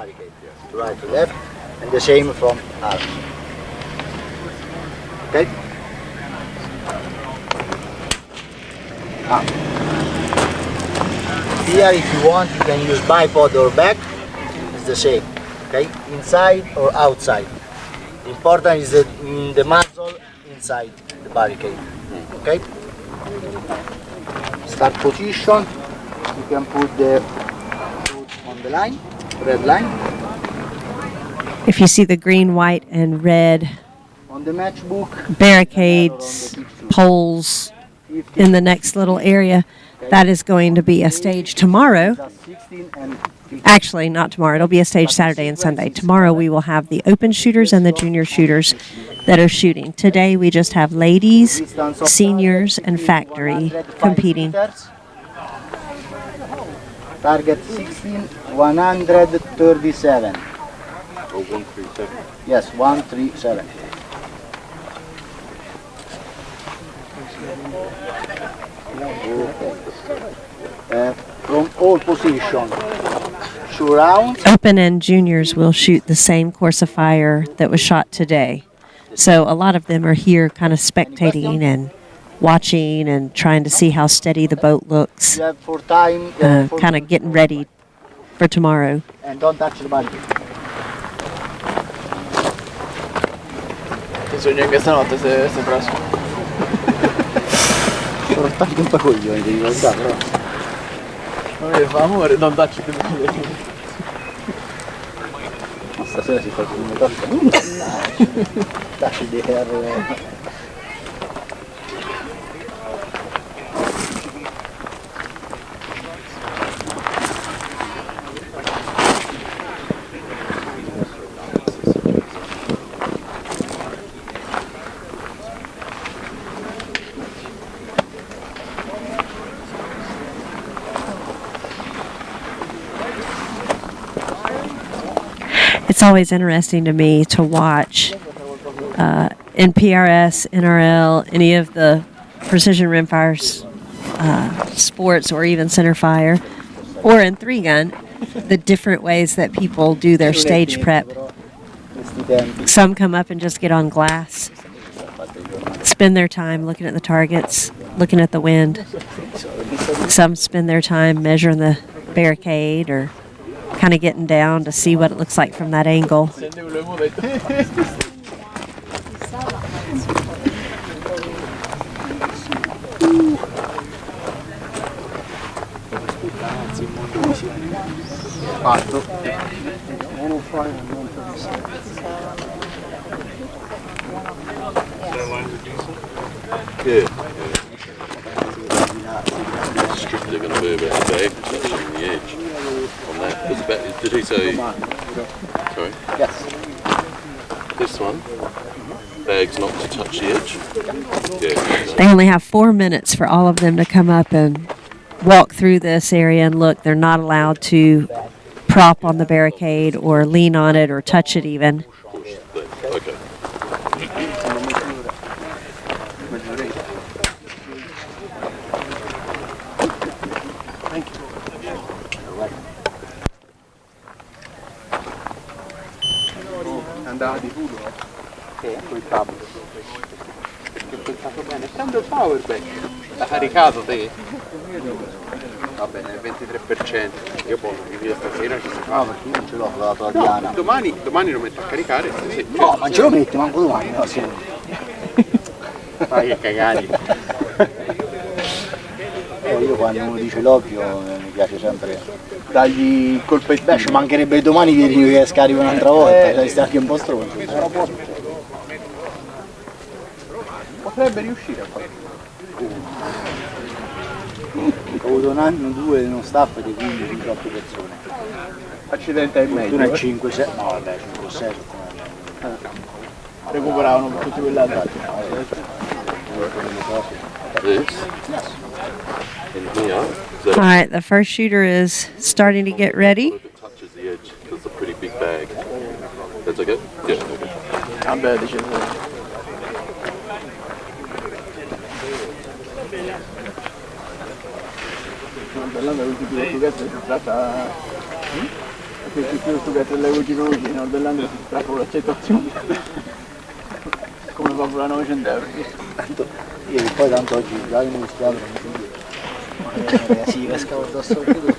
Right to left, and the same from arms. Okay? Here, if you want, you can use bipod or back. It's the same. Okay? Inside or outside. The important is that the muzzle inside the barricade. Okay? Start position. You can put the foot on the line, red line. If you see the green, white, and red on the matchbook, barricades, poles in the next little area, that is going to be a stage tomorrow. Actually, not tomorrow. It'll be a stage Saturday and Sunday. Tomorrow we will have the open shooters and the junior shooters that are shooting. Today we just have ladies, seniors, and factory competing. Target 16, 137. Oh, 137. Yes, 137. From all positions, 2 rounds. Open and juniors will shoot the same course of fire that was shot today. So a lot of them are here kind of spectating and watching and trying to see how steady the boat looks, kind of getting ready for tomorrow. And don't touch the body. Ti sogno anche stanotte se prossimo. Sono stati un po' coglioni, devi guardare però. Non mi fa amore, non touch the body. Ma stasera si fa come tocca. Touch the hair. It's always interesting to me to watch in PRS, NRL, any of the precision rimfire sports, or even center fire, or in 3-gun, the different ways that people do their stage prep. Some come up and just get on glass, spend their time looking at the targets, looking at the wind. Some spend their time measuring the barricade or kind of getting down to see what it looks like from that angle. Yeah. Strictly going to be about the bag touching the edge on that. There's about, did he say? Sorry? Yes. This one? Bag's not to touch the edge? Yeah. They only have 4 minutes for all of them to come up and walk through this area and look. They're not allowed to prop on the barricade or lean on it or touch it even. Okay. Andava di culo, che quel cavo. Che ho pensato bene, prendo il powerbank. L'ha caricato te? Va bene, il 23%. Io poi via stasera ci si fa. No, perché io non ce l'ho con la tua Diana. Domani lo metto a caricare. Sì, No, ma ce lo metti, manco domani, no, sì. Fai che cagati. Io quando uno dice l'ovvio mi piace sempre dargli il colpetto. Beh, ci mancherebbe domani che scarico un'altra volta, cioè stai anche un po' stronzo. Potrebbe riuscire a fare. Ho avuto un anno, 2 non staff di 15 troppe persone. Accidente è meglio. Una 5, 6. No vabbè, 5 6 Recuperavano per tutti quell'altro. This? In here? All right, the first shooter is starting to get ready. If it touches the edge, that's a pretty big bag. That's okay? Yeah, okay. I'm bad, this l'ultimo stuchetto si tratta più stuchetto delle Ugi, in Nord Irlanda si tratta con l'accettazione come fa pure a 900 euro. Io poi tanto oggi già in squadra si pescavo addosso al tutto.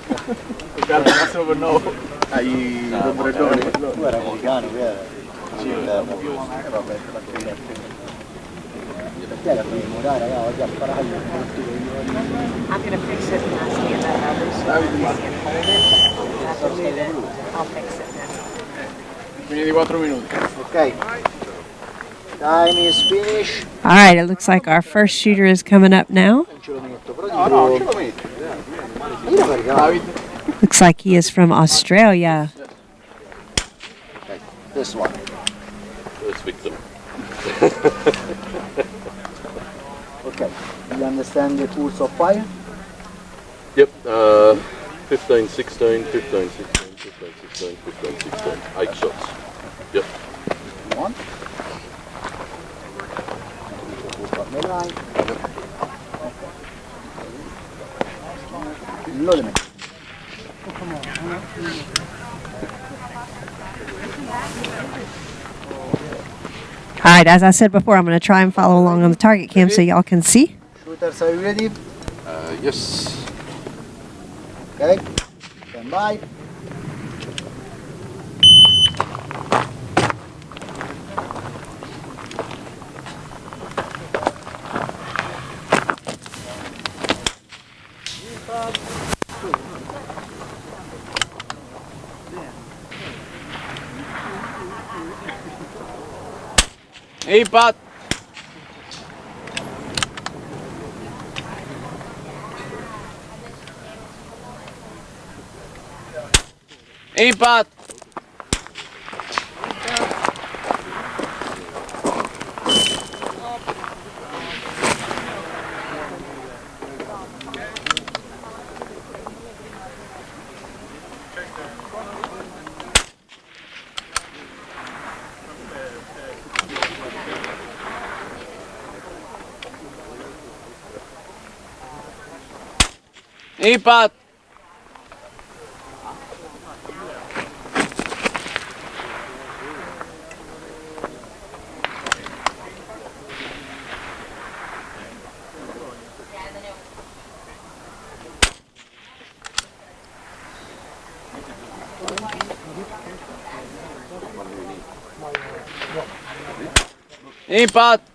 Il caldo massimo per 9 ai operatori. Tu eri americano, che era? Sì, vabbè, perché la prima raga, oggi a parare I'm gonna fix it and I'll see that I'll fix it. Fine di 4 minuti. Ok. Time is finished. All right, it looks like our first shooter is coming up now. No, ce lo metti. Looks like he is from Australia. Okay, this one. First victim. Okay, do you understand the tools of fire? Yep, 15, 16, 15, 16, 15, 16, 15, 16. 8 shots. Yep. One. Load him. All right, as I said before, I'm going to try and follow along on the target cam so y'all can see. Shooters, are you ready? Yes. Okay. Stand by. Impact. Impact. Impact. Impact.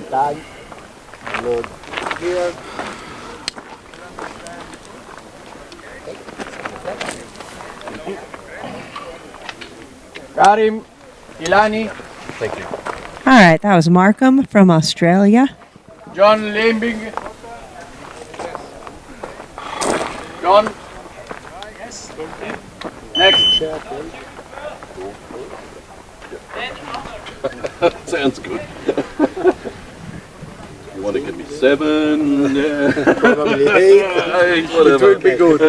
Time. Load here. Karim. Ilani. Thank you. All right, that was Markham from Australia. John Lambing. John. Next. Sounds good. You want to give me 7? Yeah. Probably 8. Whatever. It would be good.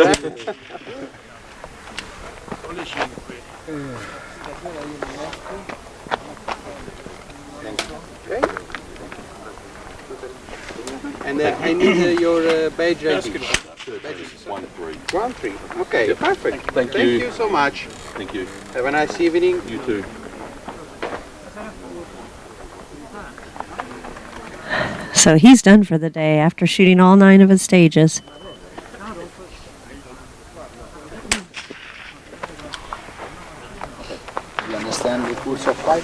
And I need your badge ID. Badges 1-3. 1-3. Okay, Yep. perfect. Thank you. Thank you so much. Thank you. Have a nice evening. You too. So he's done for the day after shooting all 9 of his stages. You understand the course of fight?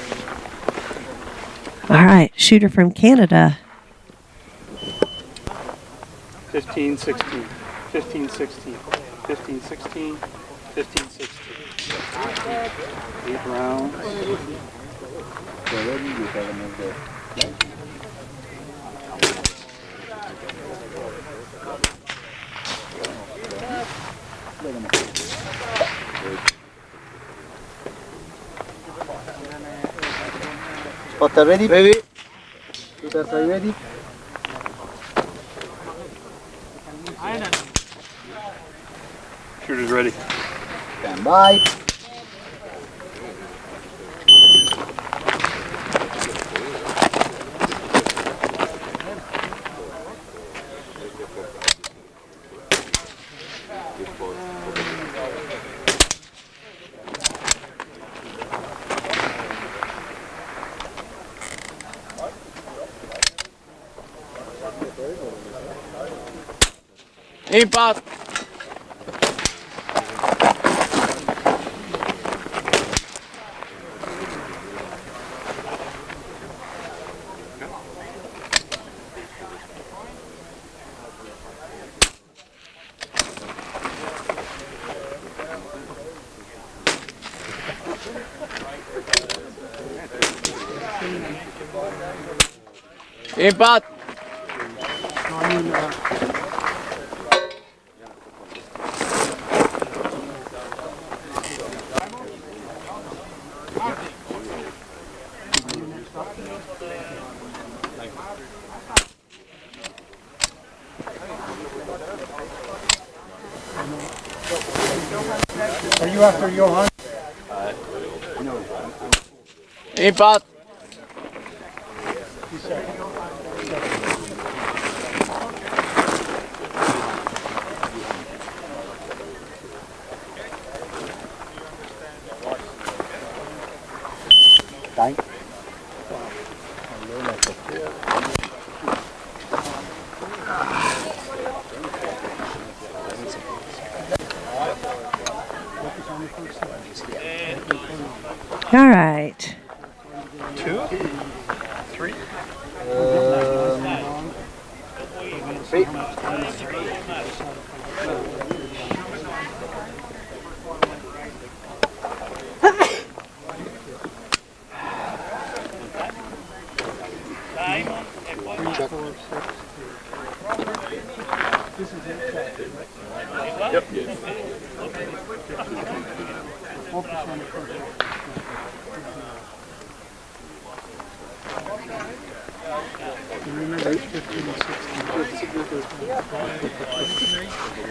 All right, shooter from Canada. 15, 16, 15, 16, 15, 16, 15, 16. 8 rounds. So ready, you can move the flag. Spotter ready? Ready. Shooters are you ready? Shooter's ready. Stand by. Impact. Impact. Are you after Johan? No. Impact. Time. All right. 2, 3. 3. Yep.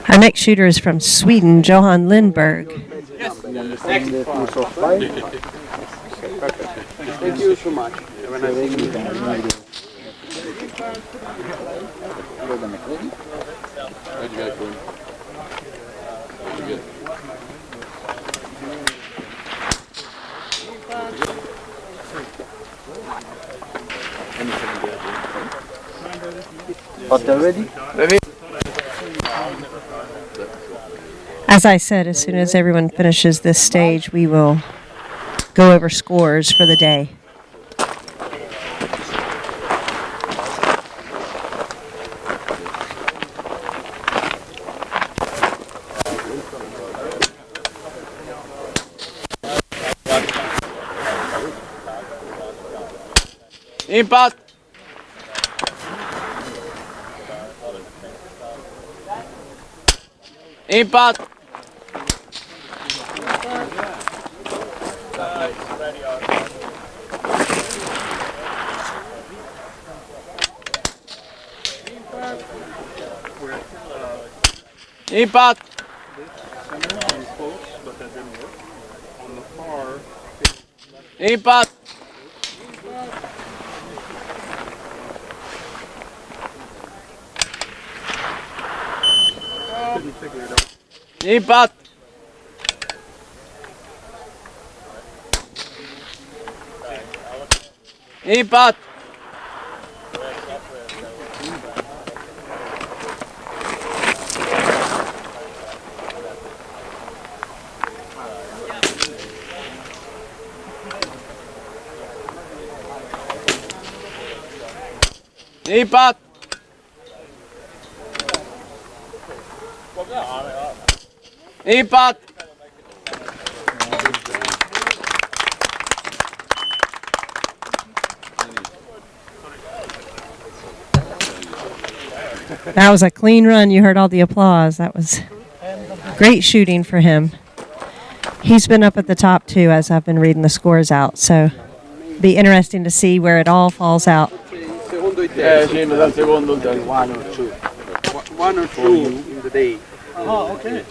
Our next shooter is from Sweden, Johan Lindberg. Thank you so much. Have a nice evening. How'd you guys doing? Pretty good. Butter ready? Ready. As I said, as soon as everyone finishes this stage, we will go over scores for the day. Impact. Impact. Impact. Impact. Impact. Impact. Impact. Impact. That was a clean run. You heard all the applause. That was great shooting for him. He's been up at the top too as I've been reading the scores out. So be interesting to see where it all falls out. One or two in the day. Oh, okay.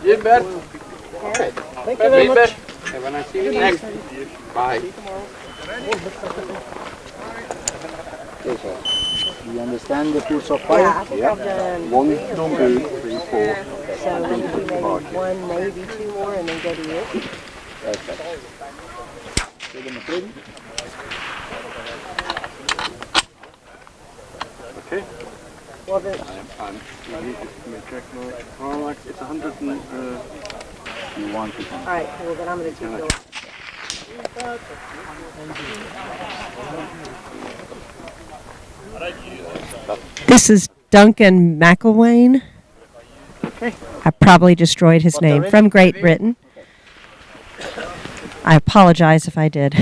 Gilbert. Okay. Thank you very much. Have a nice evening. Next. Bye. Do you understand the pulse of fire? Yeah, I think I've done 1, 2, 3, 4. So maybe one, maybe two more, and then go to you. Perfect. Okay. Well, then, it's 100 and, you want to all right, cool. Then I'm going to keep going. This is Duncan McElwain. I probably destroyed his name. From Great Britain. I apologize if I did.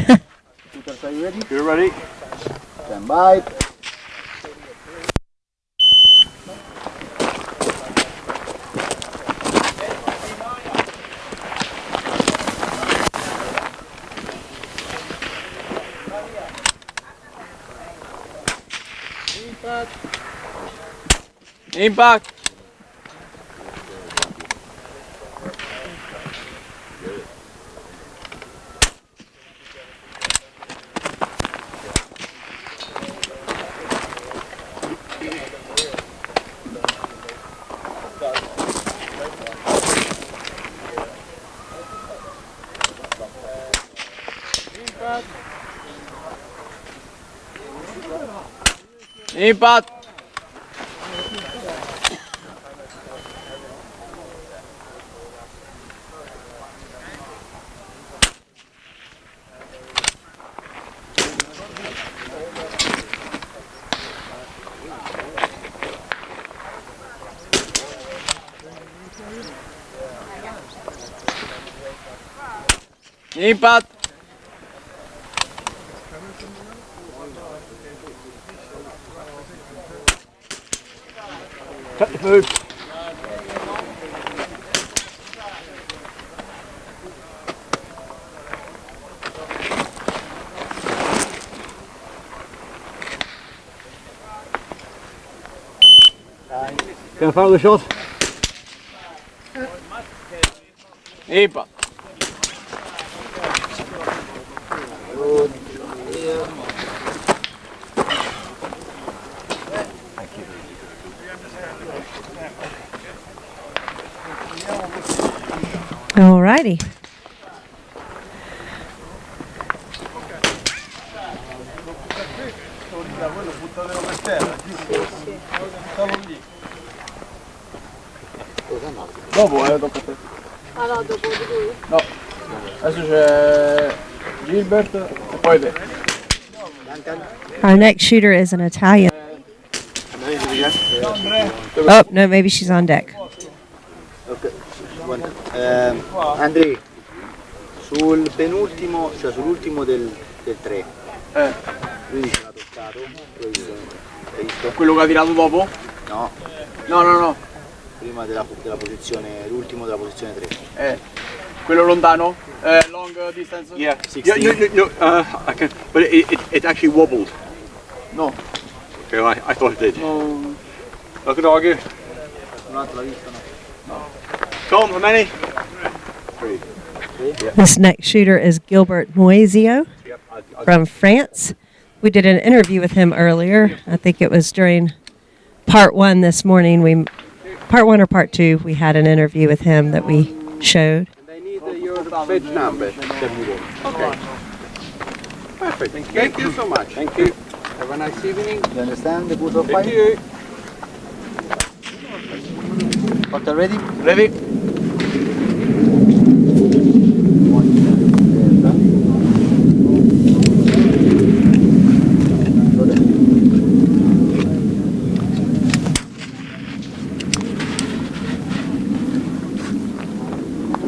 Are you ready? You're ready. Stand by. Impact. Impact. Impact. Cut the food. Can I follow the shot? Impact. Alrighty. Dopo, tocca a te. Ah no, dopo di lui? No. Adesso c'è Gilbert e poi te. Our next shooter is an Italian. Oh, no, maybe she's on deck. Ok, Andrei, sul penultimo, cioè sull'ultimo del 3, lui dice l'ha toccato, l'ho visto, l'hai visto? Quello che ha tirato dopo? No. No. Prima della posizione, l'ultimo della posizione 3. Quello lontano? Long distance? Yeah. 16. No, I can, but it actually wobbled. No. Okay, I thought it did. No. Look at Augie. Un altro l'ha visto, no? Tom, how many? 3. This next shooter is Gilbert Moisio from France. We did an interview with him earlier. I think it was during part 1 this morning. Part 1 or part 2, we had an interview with him that we showed. They need your badge number. Okay. Perfect. Thank you so much. Thank you. Have a nice evening. You understand the put of Thank fire? you. Hotel ready? Ready?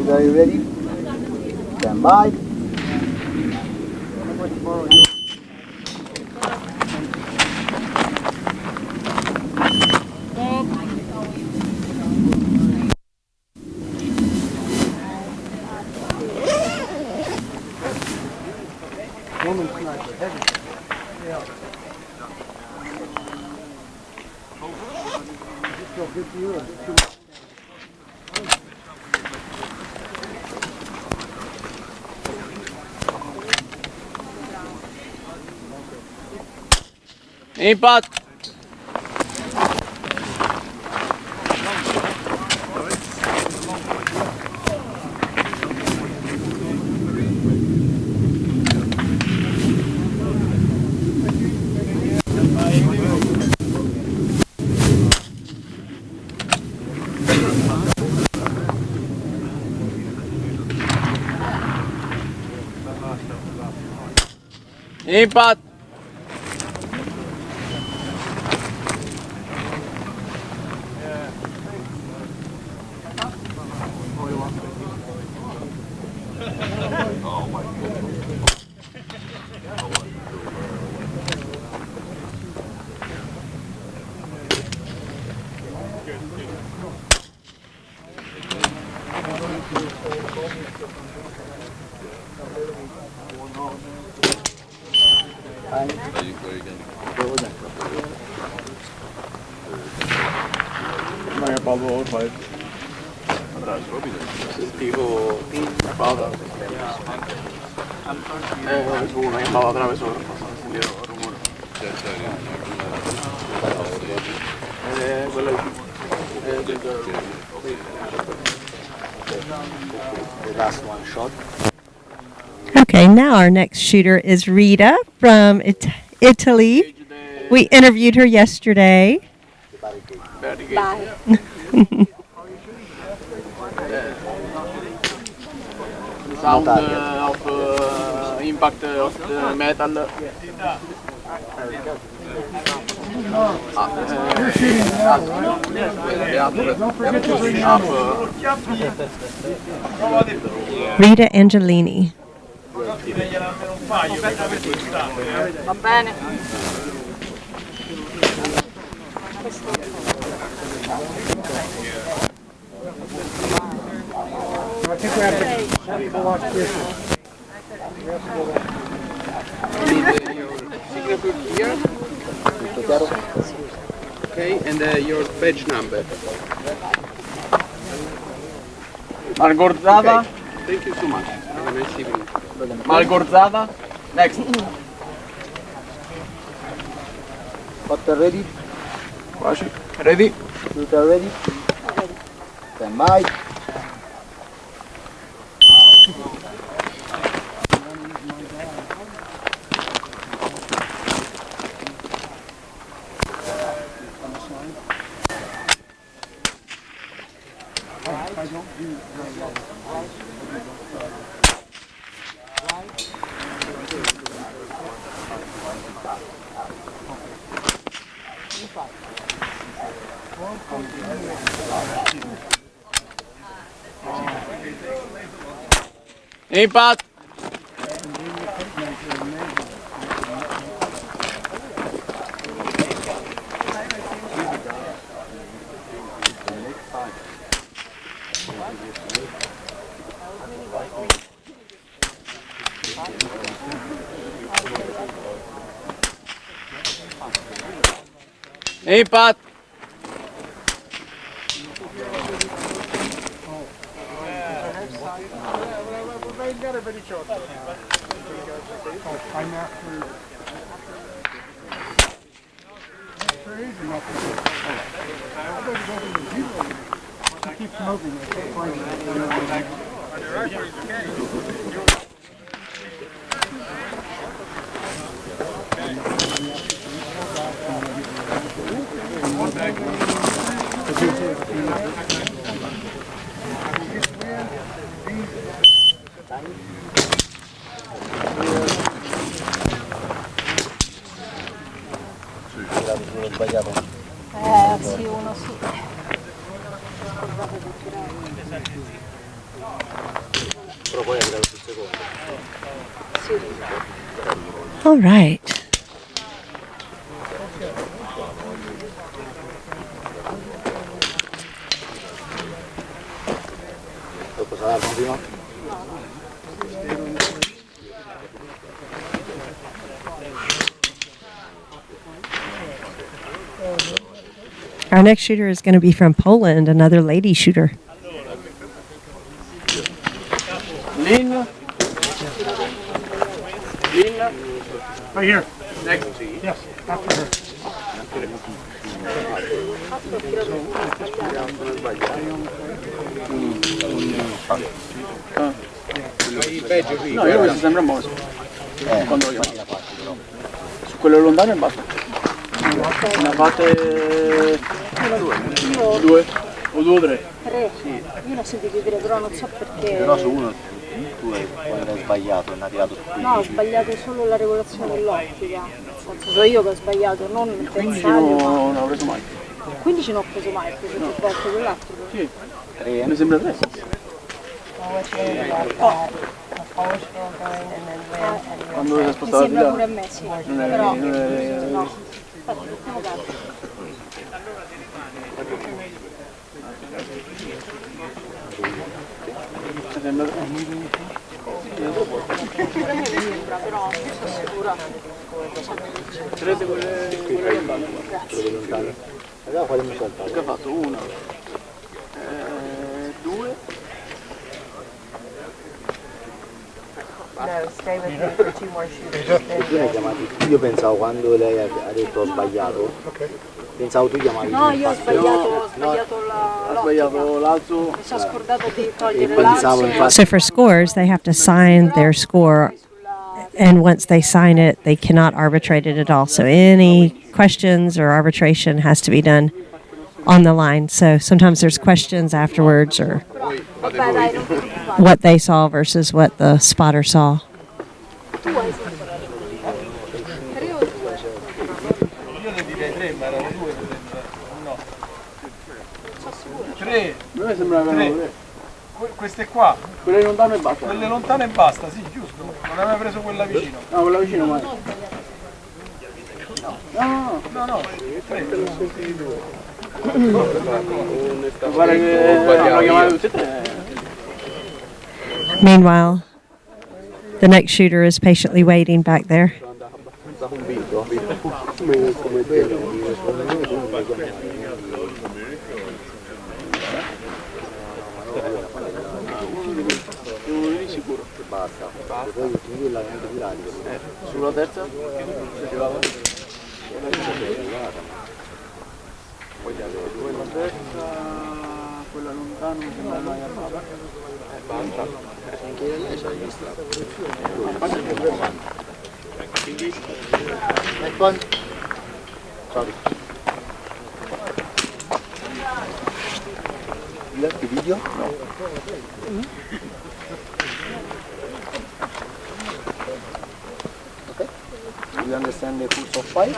Are you ready? Stand by. Impact. Impact. Pablo ormai sentivo spada una che andava attraverso sentivo il rumore quello The last one shot. Okay, now our next shooter is Rita from Italy. We interviewed her yesterday. Bye. The sound of impact of the metal. Rita Angelini. Va bene. I think we have to go watch Christmas. Signature here. Okay, and your badge number. Malgorzata. Okay. Thank you so much. Have a nice evening. Malgorzata. Next. Water ready? Ready? Shooter ready? Stand by. Impact. Impact. I'm after. Keep smoking. Sì, uno sì. Però poi arriva sul secondo. Sì. All right. Dopo sarà la prima? Our next shooter is going to be from Poland, another lady shooter. Lin. Lin. Right here. Next. Yes, after her. No, io questo sembra mosso. Quando io. Su quello lontano e basta. Ne fate due o due o tre? Tre? Sì. Io ne ho sentito dire, però non so perché. Però su uno tu hai sbagliato, non hai tirato su 15. No, ho sbagliato solo la regolazione dell'ottica. Nel senso, so io che ho sbagliato, non il 15 pensaglio. non ho preso mai. 15 non ho preso mai, ho preso più volte quell'altro. Sì. Mi sembra 3. Quando si è spostato mi sembra pure a me, sì. Però no. Aspetta, mettiamo caso. Pure a me mi sembra, però non sono sicura. Prese quelle lontane. Grazie. Allora quale mi saltare? Che ha fatto? 1, 2. No, stay with me for two more shooters. Tu ne hai chiamati. Io pensavo quando lei ha detto ho sbagliato. Pensavo tu chiamavi. No, io ho sbagliato l'alzo. Mi sono scordato di togliere l'alzo. So for scores, they have to sign their score and once they sign it, they cannot arbitrate it at all. So any questions or arbitration has to be done on the line. So sometimes there's questions afterwards or what they saw versus what the spotter saw. Noi sembravano Queste qua? quelle lontane e basta. Quelle lontane e basta, sì, giusto. Non aveva preso quella vicino. No, quella vicino mai. No. Guarda che hanno chiamato tutti e tre. Meanwhile, the next shooter is patiently waiting back there. Sulla terza? Quella terza, quella lontana mi sembra mai arrivata. Anche lei c'ha gli Quindi? Che video? No. Okay. Do you understand the course of fire?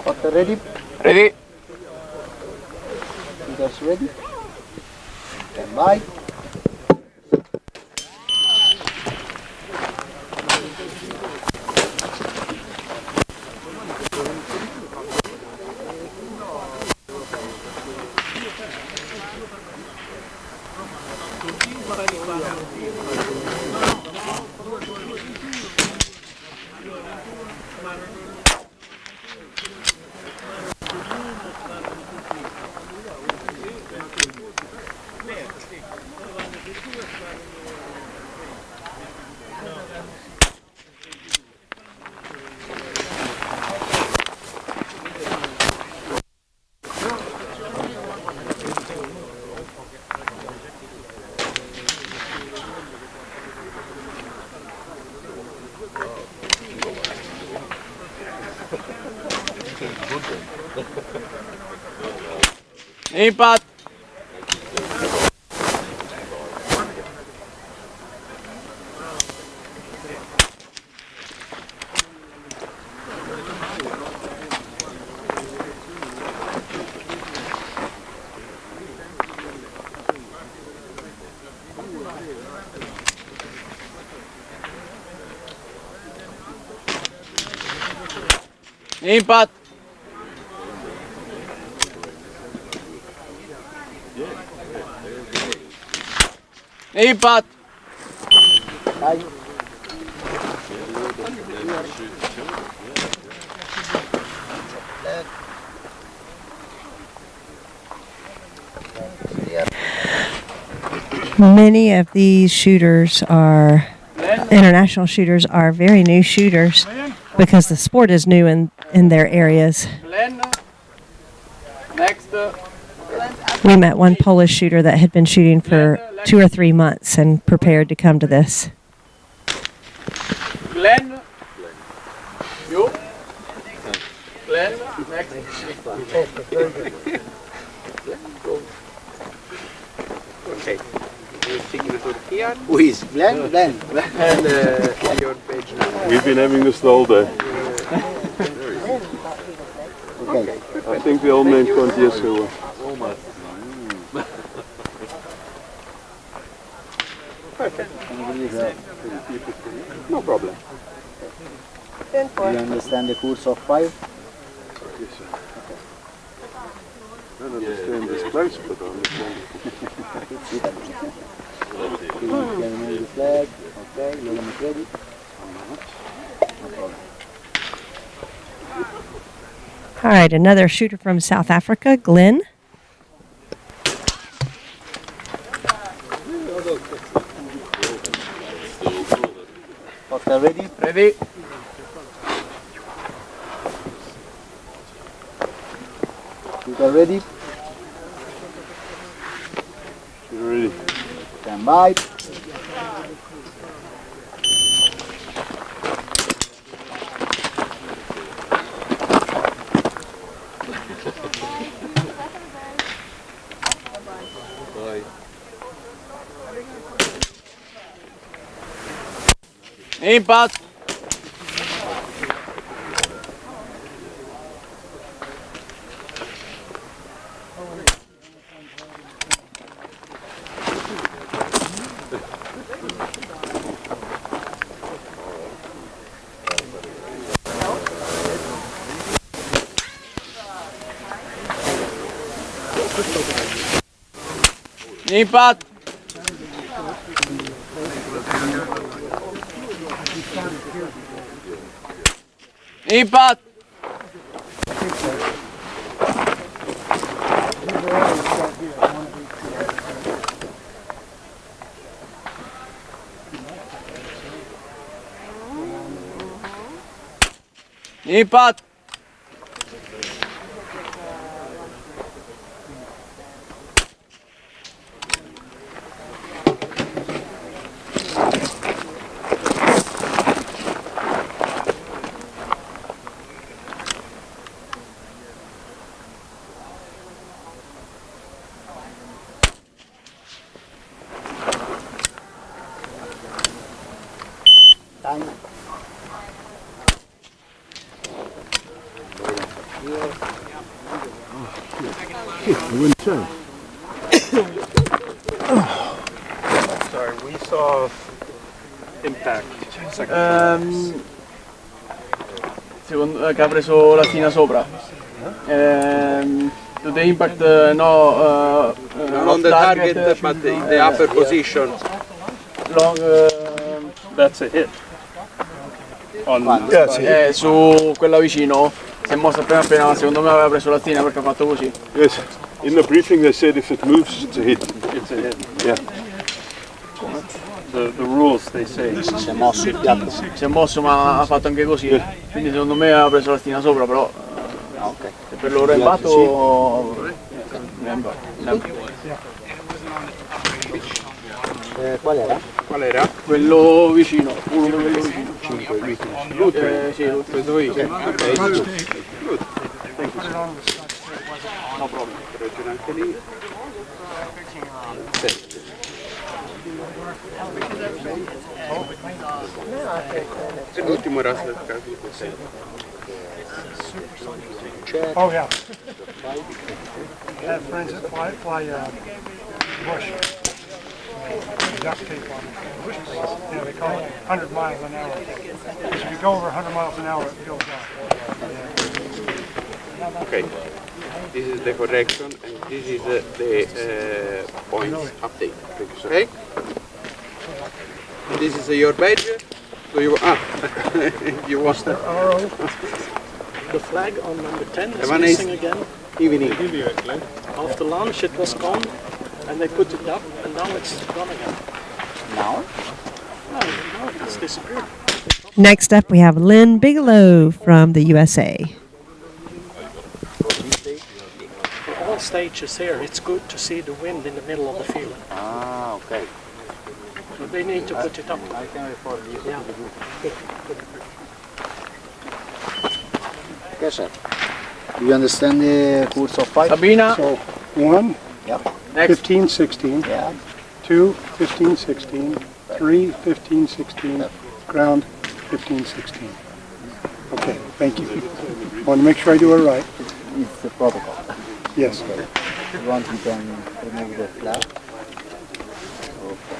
Doctor ready? Ready? Leaders ready? Stand by. Impact! Impact! Impact! Dai. Many of these shooters are international shooters are very new shooters because the sport is new in their areas. Next. We met one Polish shooter that had been shooting for 2 or 3 months and prepared to come to this. Glenn. You. Glenn. Next. Okay. Your signature here. Who is Glenn? Glenn. And your page now. We've been having this all day. Okay. I think we all named Contier so. Perfect. No problem. Do you understand the course of fire? Yes, sir. I don't understand this close, but I understand The flag. Okay. You're almost ready. All right, another shooter from South Africa, Glenn. Okay, ready? Ready? Shooter ready. Shooter ready. Stand by. Impact. Impact. Impact. Impact. Time. I wouldn't say. Sorry, we saw impact. Secondo che ha preso la stina sopra. To the impact, no. Not on the target, but in the upper position. Long. That's a hit. Su quella vicino si è mossa appena, ma secondo me aveva preso la stina perché ha fatto così. Yes. In the briefing they said if it moves, it's a hit. It's a hit. Yeah. The rules they say. Si è mosso il piatto. Si è mosso ma ha fatto anche così. Quindi secondo me aveva preso la stina sopra, però se per loro è impatto. Qual era? Qual era? Quello vicino, uno di quello vicino. 5 Sì, l'ho preso io. Good. No problem. Ragione anche lì. L'ultimo era stato Oh yeah. I have friends that fly bush. Duct tape on bush plates. You know, they call it 100 miles an hour. Because if you go over 100 miles an hour, it goes off. Okay. This is the correction and this is the points update. Okay? This is your badge. So you you want the RO. The flag on number 10 is Have a missing nice again. evening. After lunch it was gone and they put it up and now it's gone again. Now? No, it's disappeared. Next up, we have Lynn Bigelow from the USA. For all stages here, it's good to see the wind in the middle of the field. Ah, okay. So they need to put it up. I can report this. Yeah. Good. Okay, sir. Do you understand the course of fight? Sabina. So 1, Yep. 15, 16. Yeah. 2, 15, 16. 3, 15, 16. Ground, 15, 16. Okay, thank you. Want to make sure I do it right. It's the protocol. Yes. Okay. If you want, you can remove the flag. Okay.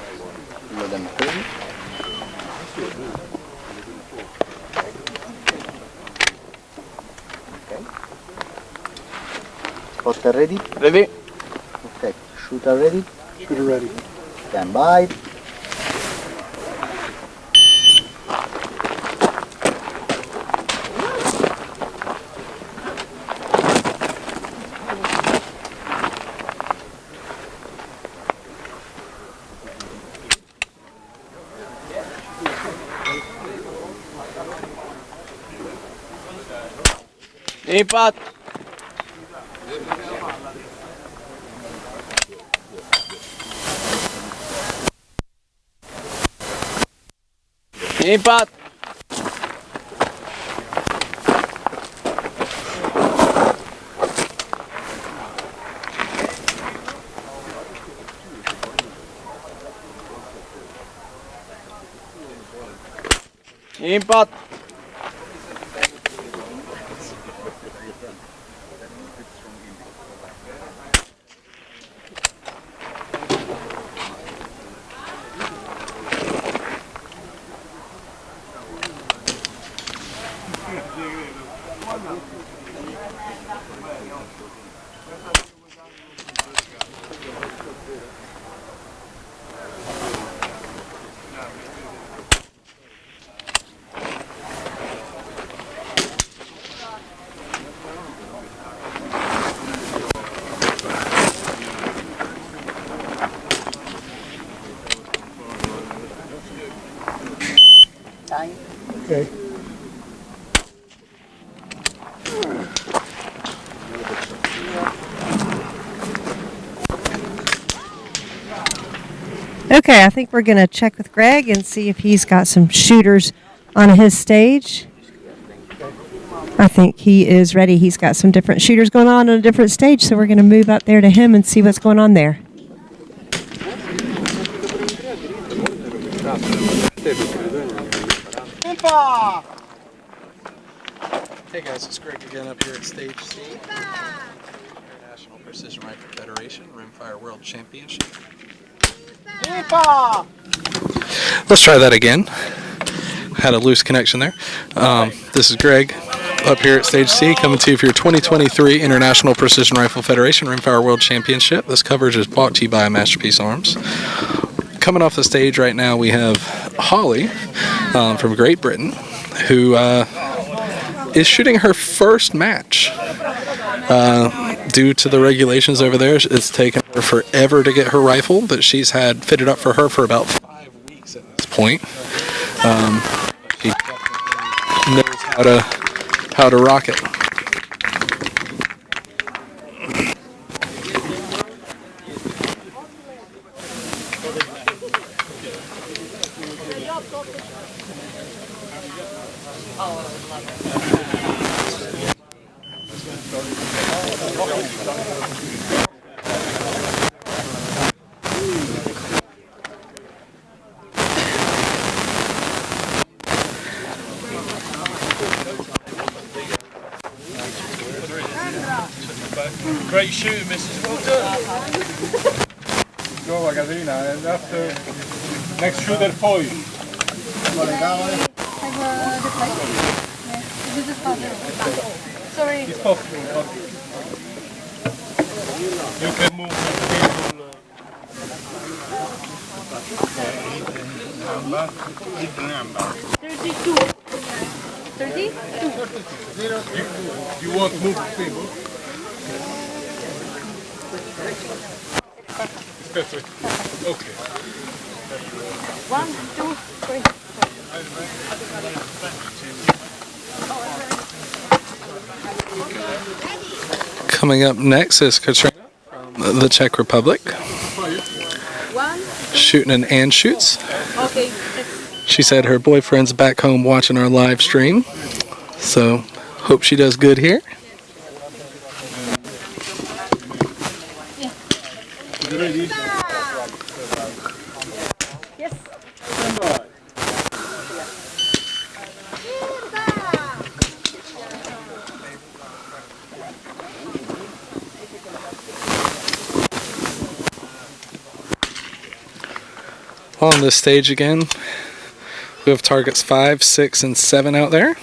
Let them turn. Okay. Spotter ready? Ready? Okay. Shooter ready? Shooter ready. Stand by. Impact. Impact. Impact. Okay. Okay, I think we're going to check with Greg and see if he's got some shooters on his stage. I think he is ready. He's got some different shooters going on a different stage, so we're going to move up there to him and see what's going on there. Hey guys, it's Greg again up here at Stage C. International Precision Rifle Federation Rimfire World Championship. Let's try that again. Had a loose connection there. This is Greg up here at Stage C, coming to you for your 2023 International Precision Rifle Federation Rimfire World Championship. This coverage is brought to you by Masterpiece Arms. Coming off the stage right now, we have Holly from Great Britain, who is shooting her first match. Due to the regulations over there, it's taken her forever to get her rifle that she's had fitted up for her for about 5 weeks at this point. She knows how to rock it. Great shooting, Mrs. Well done. Go, Ragazzina, and after next shooter for you. Sorry. It's possible, but you can move the table. 32. 32. You want to move the table? Perfect. Okay. 1, 2, 3. Coming up next is Katrina from the Czech Republic, shooting an and shoots. Okay. She said her boyfriend's back home watching our live stream, so hope she does good here. Yes. On this stage again, we have targets 5, 6, and 7 out there.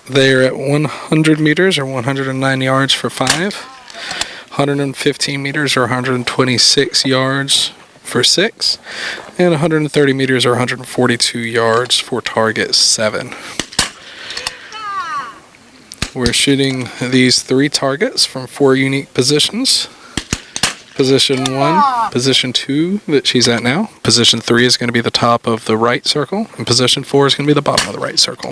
They're at 100 meters or 109 yards for 5, 115 meters or 126 yards for 6, and 130 meters or 142 yards for target 7. We're shooting these 3 targets from 4 unique positions. Position 1, position 2 that she's at now. Position 3 is going to be the top of the right circle, and position 4 is going to be the bottom of the right circle.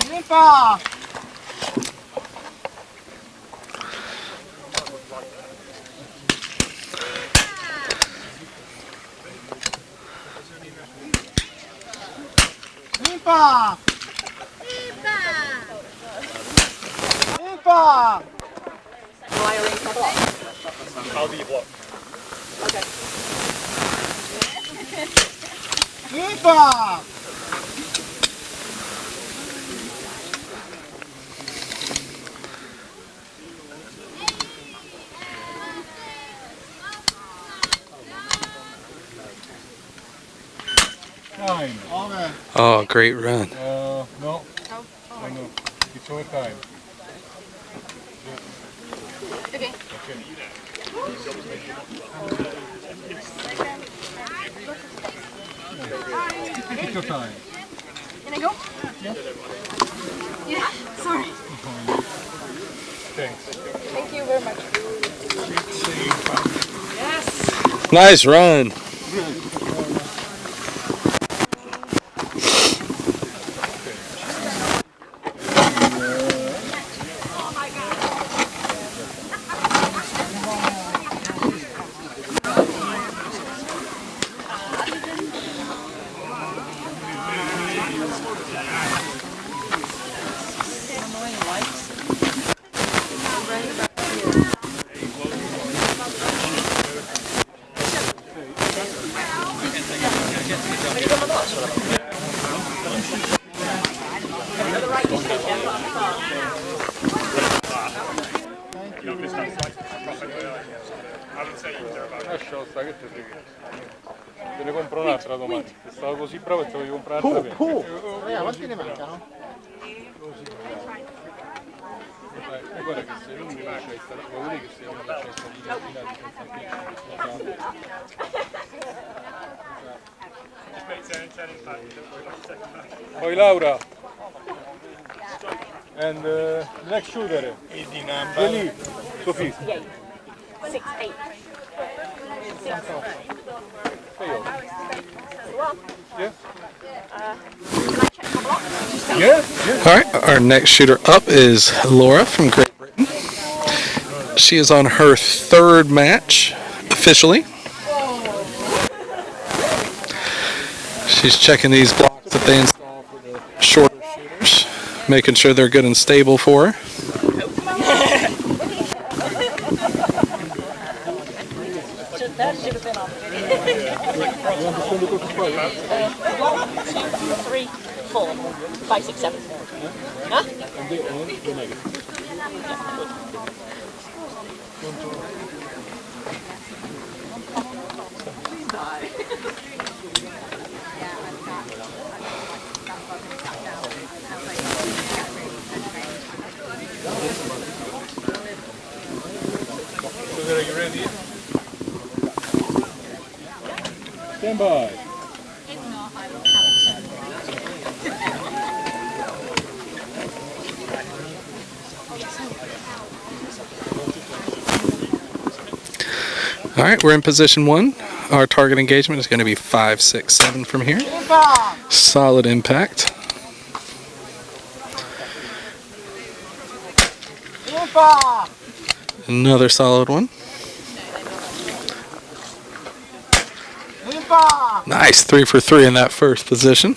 Viva! Viva! How do you block? Okay. Viva! Time. Oh, great run. No. Oh, no. It's over time. Okay. Take your time. Can I go? Yeah. Yeah. Sorry. Thanks. Thank you very much. Yes. Nice run. Lascia stare, che te frega. Te ne compro un'altra domani. Stavo così bravo e te voglio comprare un'altra per. Quanti ne mancano? Guarda che se non mi lascia stare, vuol dire che se non lascia stare. Poi Laura. And next shooter. Really, Sophie. 6, 8. Yeah. All right, our next shooter up is Laura from Great Britain. She is on her third match officially. She's checking these blocks that they install for the shorter shooters, making sure they're good and stable for her. That should have been on video. 1, 2, 3, 4, 5, 6, 7. Huh? Are you ready? Stand by. All right, we're in position 1. Our target engagement is going to be 5, 6, 7 from here. Solid impact. Another solid one. Nice, 3 for 3 in that first position.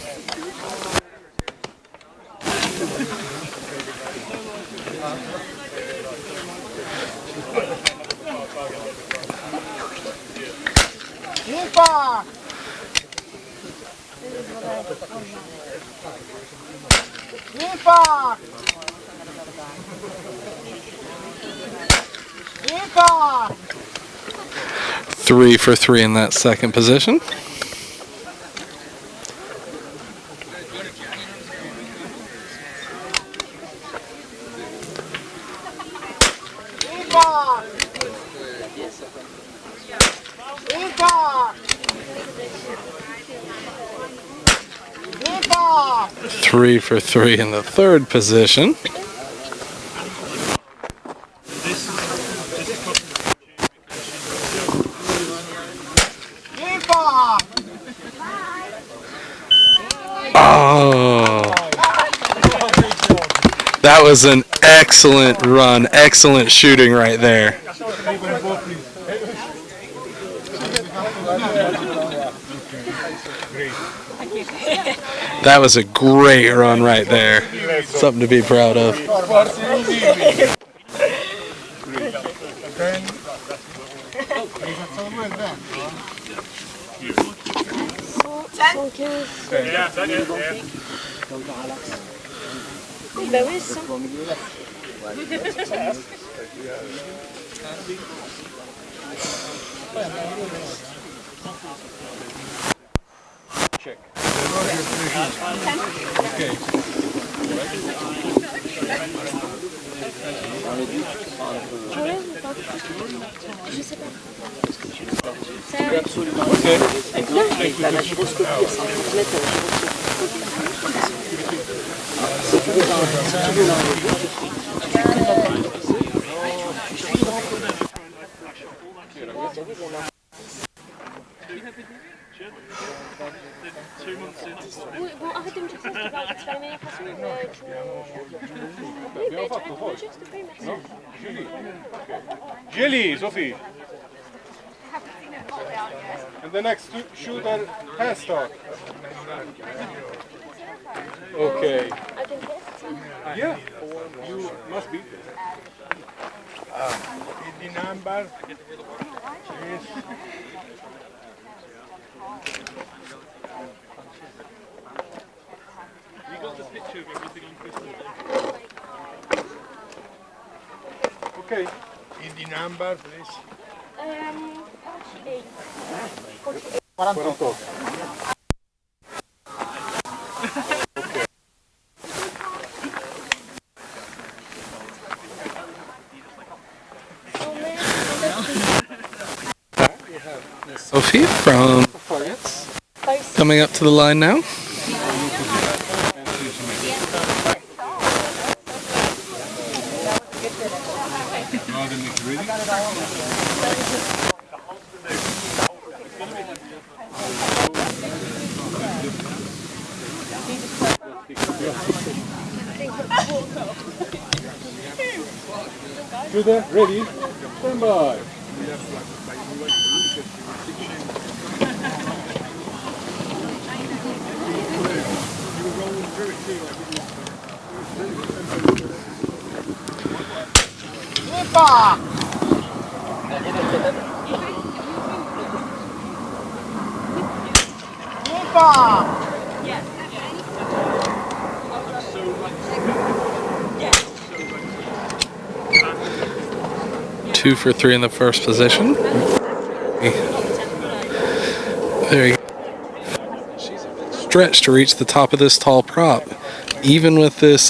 Three for 3 in that second position. Three for 3 in the third position. Oh, that was an excellent run, excellent shooting right there. That was a great run right there. Something to be proud of. Bah oui, ça. Check. Je sais pas. Bon, arrête de me dire ça, c'est pas la meilleure façon de... Oui, mais tu réponds juste, oui, merci. Jelly, Sophie. And the next shooter, pass talk. Okay. I can test. Yeah, you must be. The number is You got the picture of everything on Christmas. okay. The number, please. 8. 48. Sophie from coming up to the line now. Shooter, ready? Stand by. Two for three in the first position. There you go. She's a bit stretched to reach the top of this tall prop. Even with this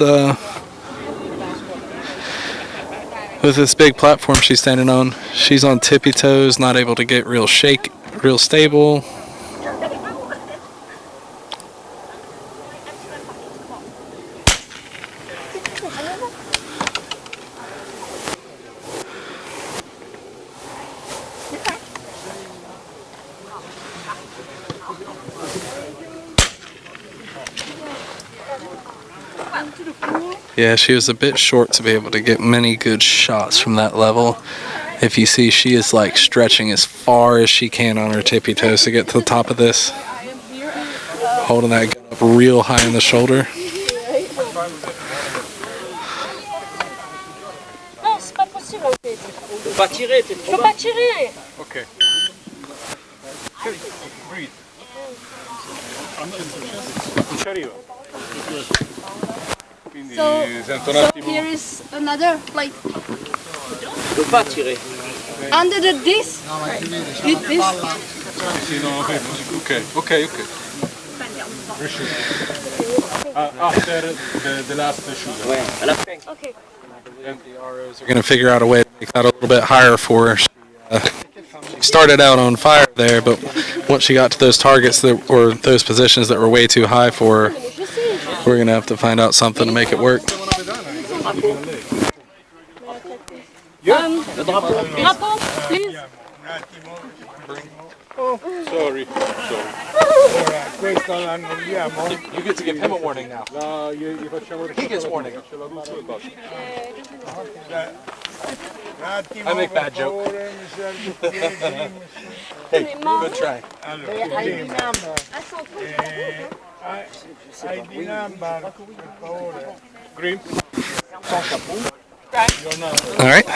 big platform she's standing on, she's on tippy toes, not able to get real stable. Yeah, she was a bit short to be able to get many good shots from that level. If you see, she is like stretching as far as she can on her tippy toes to get to the top of this. Holding that gun up real high in the shoulder. Non, c'est pas possible en fait. Faut pas tirer, t'es trop Faut pas tirer. Okay. Breathe. So here is another plate. Faut pas tirer. Under this, hit this. Okay. Reshoot. After the last shoot. Okay. And the ROs are going to figure out a way to make that a little bit higher for her. She started out on fire there, but once she got to those targets or those positions that were way too high for her, we're going to have to find out something to make it work. Drapeau, please. Sorry. You get to give him a warning now. He gets warning. I make bad jokes. Hey, good try. ID number. ID number, per favore. Green. All right.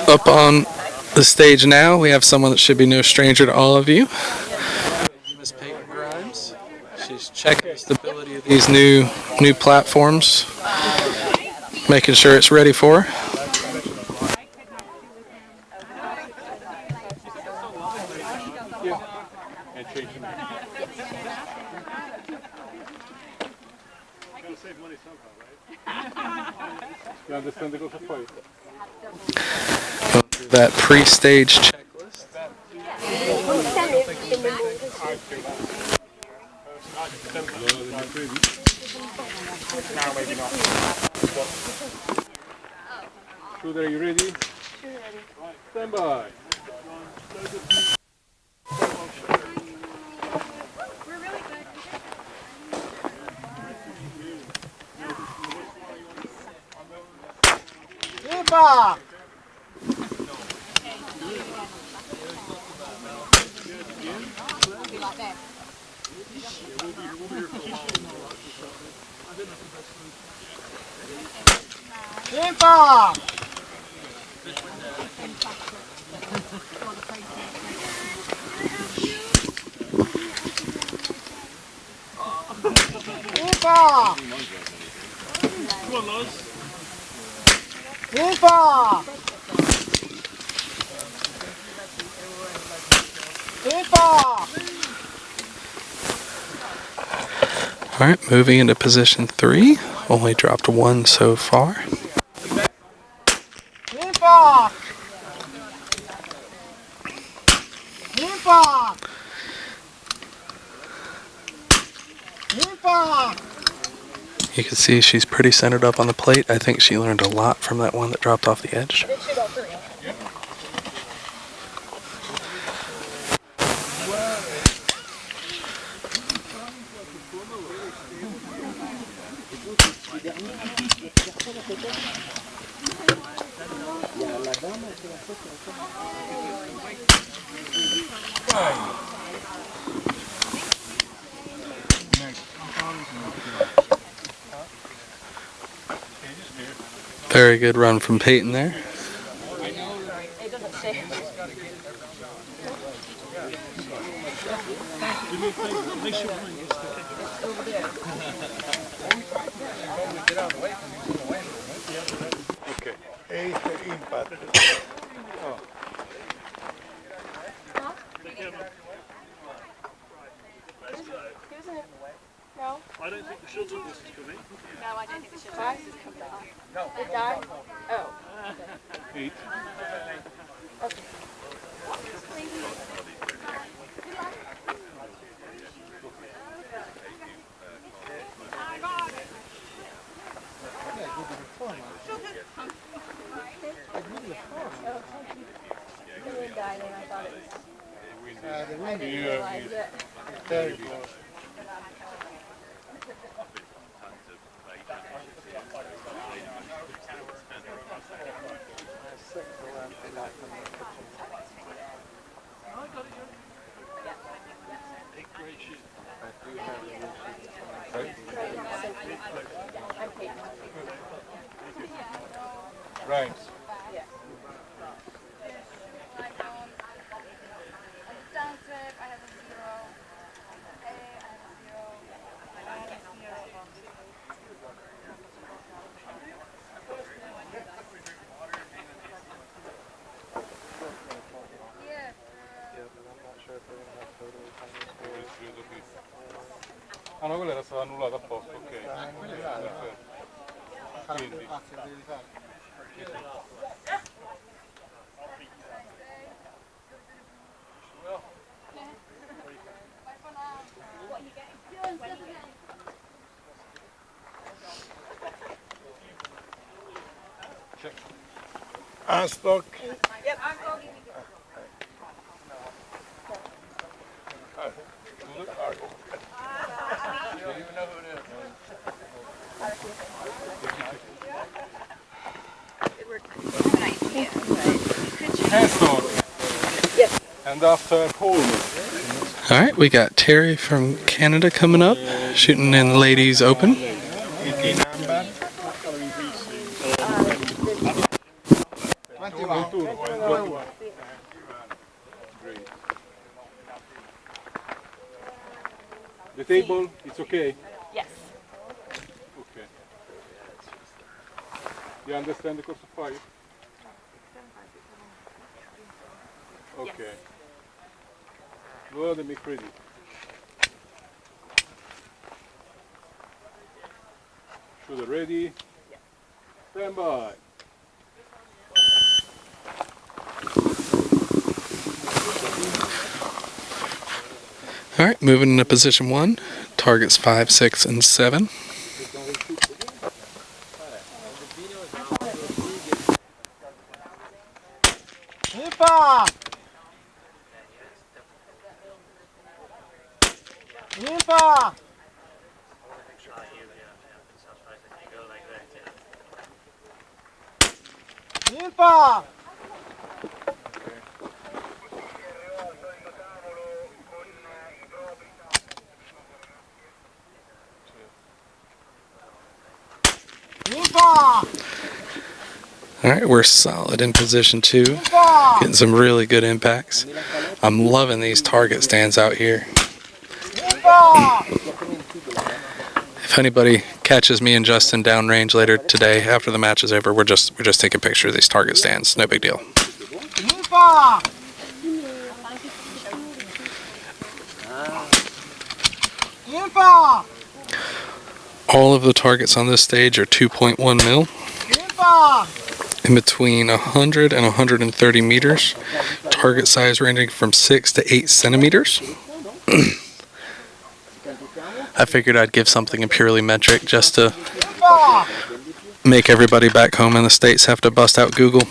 Up on the stage now, we have someone that should be no stranger to all of you. Miss Peyton Grimes. She's checking the stability of these new platforms, making sure it's ready for her. You understand the goes for Going through that pre-stage checklist. Shooter, are you ready? Stand by. Viva! Viva! Viva! Come on, Loz. Viva! Viva! All right, moving into position 3. Only dropped 1 so far. Viva! Viva! Viva! You can see she's pretty centered up on the plate. I think she learned a lot from that one that dropped off the edge. Very good run from Peyton there. It doesn't say. Okay. 8 impact. Oh. No. I don't think the shuttle bus is coming. No, I don't think the shuttle bus is coming. No. It died? Oh. 8. Okay. The wind died and I thought it was... I didn't realize it. Very good. Right. Ah no, quella era stata annullata apposta, ok. Perfetto. Quindi. Check. Unstock. Yep, I'm going. Good work. And after Coleman. All right, we got Terry from Canada coming up, shooting in the ladies open. The table, it's okay? Yes. Okay. You understand the course of fire? Okay. Good, make ready. Shooter ready. Stand by. All right, moving into position 1. Targets 5, 6, and 7. Rimfire! Rimfire! Rimfire! All right, we're solid in position 2. Getting some really good impacts. I'm loving these target stands out here. If anybody catches me and Justin downrange later today after the match is over, we're just taking pictures of these target stands. No big deal. All of the targets on this stage are 2.1 mil. In between 100 and 130 meters. Target size ranging from 6 to 8 centimeters. I figured I'd give something a purely metric just to make everybody back home in the States have to bust out Google.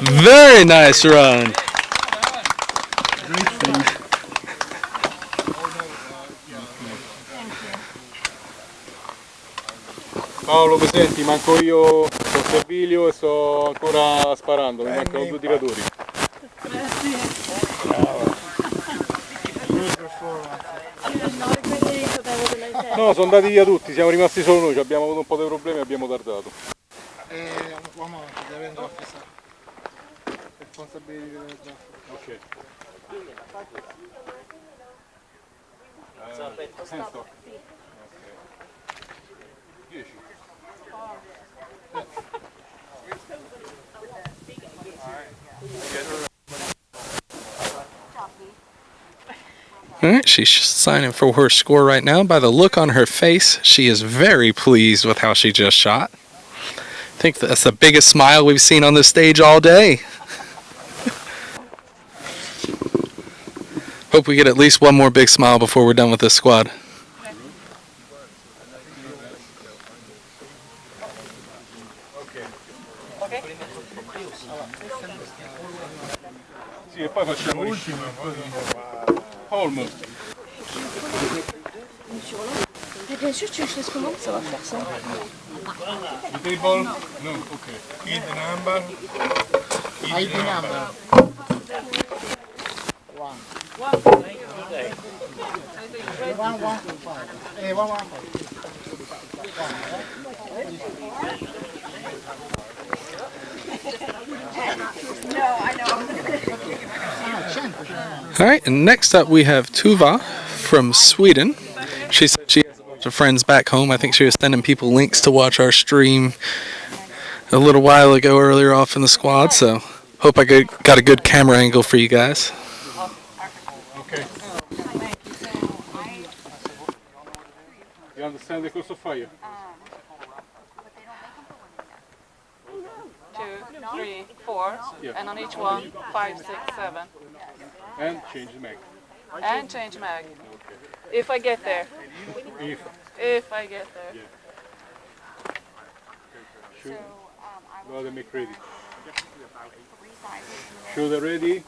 Very nice run. Paolo, presenti, manco io, sto Servilio e sto ancora sparando, mi mancano 2 tiratori. No, sono andati via tutti, siamo rimasti solo noi, abbiamo avuto un po' di problemi e abbiamo tardato. Uomo, deve già fissare. Responsabilità deve già. Ok. Sento. 10. All right, she's signing for her score right now. By the look on her face, she is very pleased with how she just shot. I think that's the biggest smile we've seen on this stage all day. Hope we get at least one more big smile before we're done with this squad. Sì, e poi facciamo l'ultimo. Holmes. Bien sûr, tu sais comment ça va faire ça. The table? No, okay. Hit the number. ID number. 1. 1. All right, and next up we have Tuva from Sweden. She said she has a bunch of friends back home. I think she was sending people links to watch our stream a little while ago earlier off in the squad, so hope I got a good camera angle for you guys. Okay. You understand the course of fire? 2, 3, 4, Yeah. and on each one, 5, 6, 7. And change the mag. And change mag. If I get there. If I get there. Yeah. Shoot. Go ahead and make ready. Shoot ready.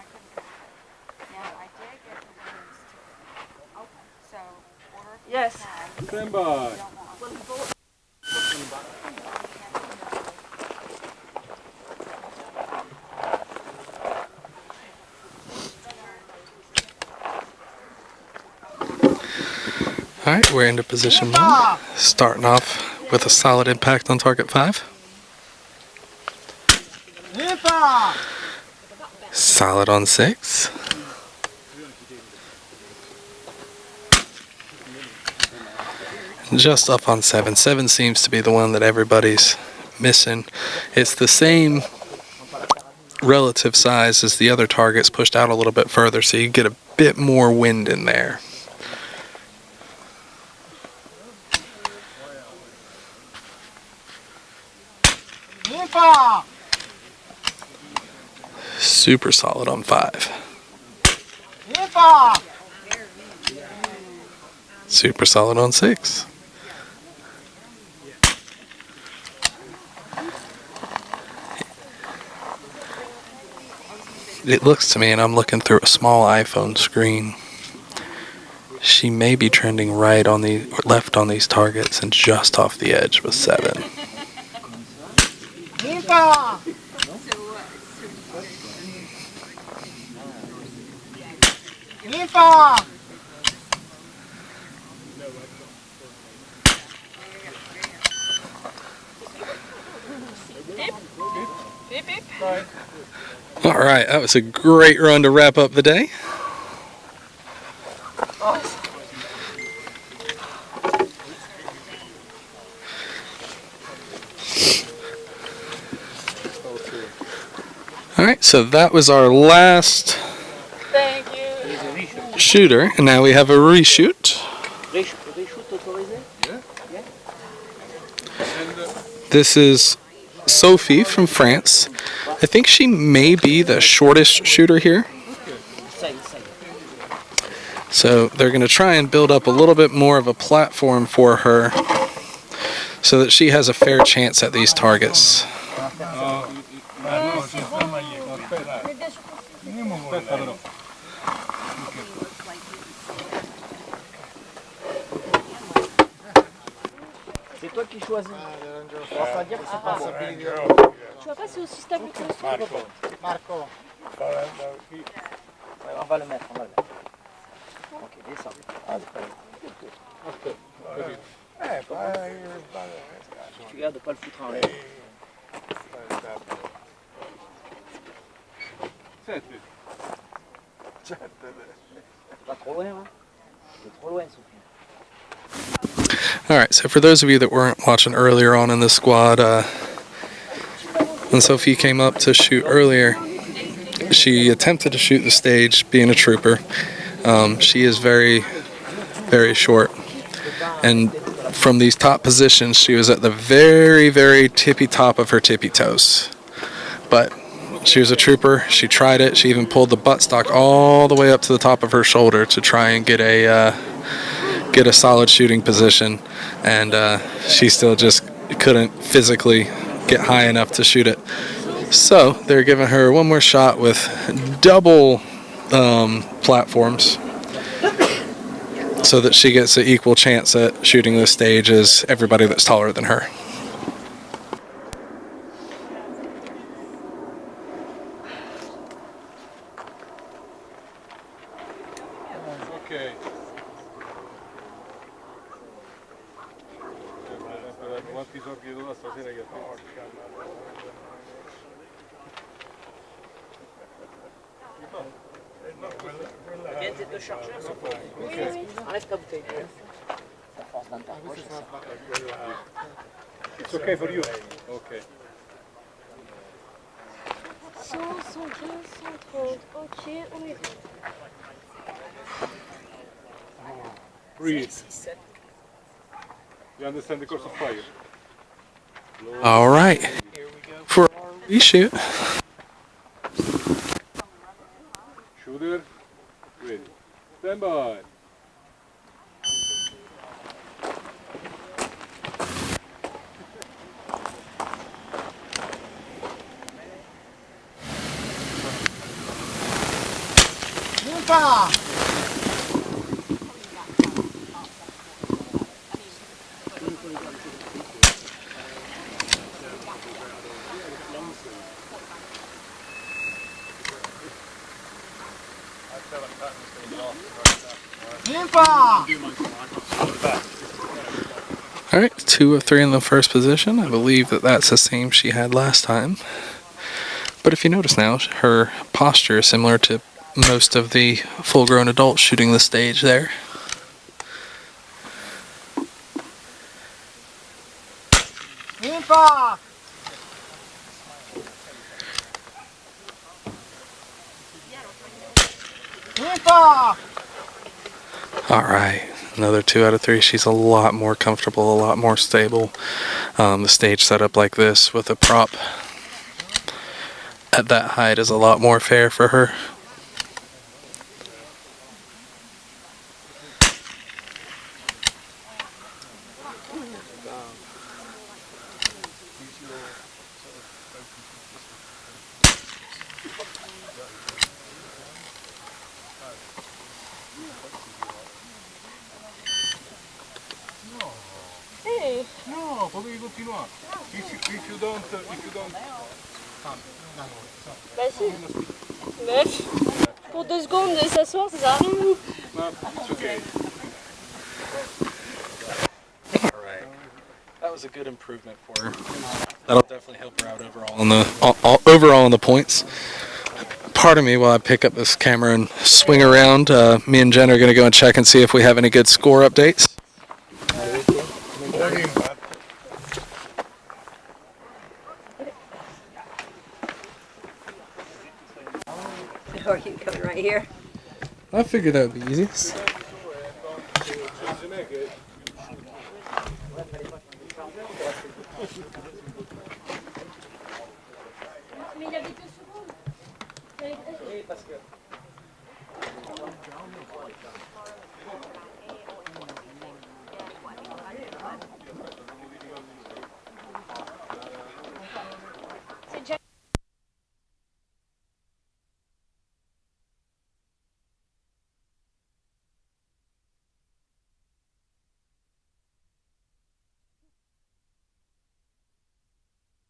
Yes. Stand by. Alright, we're into position 1. Starting off with a solid impact on target 5. Solid on 6. Just up on 7. 7 seems to be the one that everybody's missing. It's the same relative size as the other targets, pushed out a little bit further, so you get a bit more wind in there. Super solid on 5. Super solid on 6. It looks to me, and I'm looking through a small iPhone screen, she may be trending right on the or left on these targets and just off the edge with 7. Alright, that was a great run to wrap up the day. Alright, so that was our last shooter, and now we have a reshoot. This is Sophie from France. I think she may be the shortest shooter here. So they're going to try and build up a little bit more of a platform for her so that she has a fair chance at these targets. C'est toi qui choisis. On va dire que c'est pas ça. Tu vois pas, c'est aussi stable que le sol. Marco. On va le mettre, Ok, descends. Tu regardes de pas le foutre en l'air. Pas trop loin, hein? C'est trop loin, Sophie. Alright, so for those of you that weren't watching earlier on in the squad, when Sophie came up to shoot earlier, she attempted to shoot the stage being a trooper. She is very, very short. And from these top positions, she was at the very, very tippy top of her tippy toes. But she was a trooper. She tried it. She even pulled the buttstock all the way up to the top of her shoulder to try and get a solid shooting position, and she still just couldn't physically get high enough to shoot it. So they're giving her one more shot with double platforms so that she gets an equal chance at shooting the stage as everybody that's taller than her. Okay. Viens de charger un sofa. Enlève ta bouteille. Ça force dans ta poche. It's okay for you. Okay. 100, 115, 130. Ok, on est bon. Breathe. You understand the course of fire? Alright, for our reshoot. Shooter, ready. Stand by. Limpa! All right, 2 of 3 in the first position. I believe that that's the same she had last time. But if you notice now, her posture is similar to most of the full-grown adults shooting the stage there. Rimfire! Rimfire! All right, another 2 out of 3. She's a lot more comfortable, a lot more stable. The stage setup like this with a prop at that height is a lot more fair for her. Hey. No, potevi continuare. If you don't Bah si. Meuf. Pour 2 secondes de s'asseoir, ça sert à rien. No, it's okay. All right, that was a good improvement for her. That'll definitely help her out overall in the overall in the points. Pardon me while I pick up this camera and swing around. Me and Jen are going to go and check and see if we have any good score updates. Or you coming right here? I figured that would be easiest.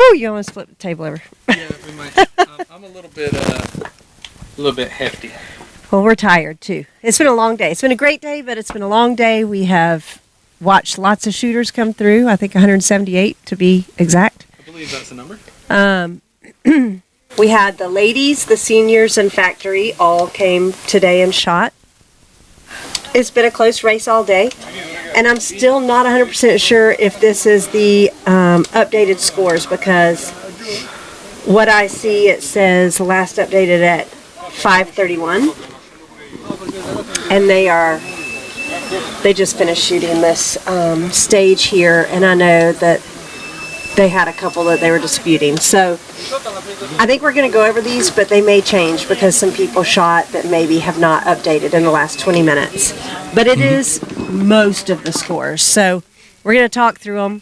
Oh, you almost flipped the table over. Yeah, we might. I'm a little bit hefty. Well, we're tired too. It's been a long day. It's been a great day, but it's been a long day. We have watched lots of shooters come through. I think 178 to be exact. I believe that's the number. We had the ladies, the seniors, and factory all came today and shot. It's been a close race all day, and I'm still not 100% sure if this is the updated scores, because what I see, it says last updated at 5:31, and they just finished shooting this stage here, and I know that they had a couple that they were disputing. So I think we're going to go over these, but they may change because some people shot that maybe have not updated in the last 20 minutes. But it is most of the scores. So we're going to talk through them.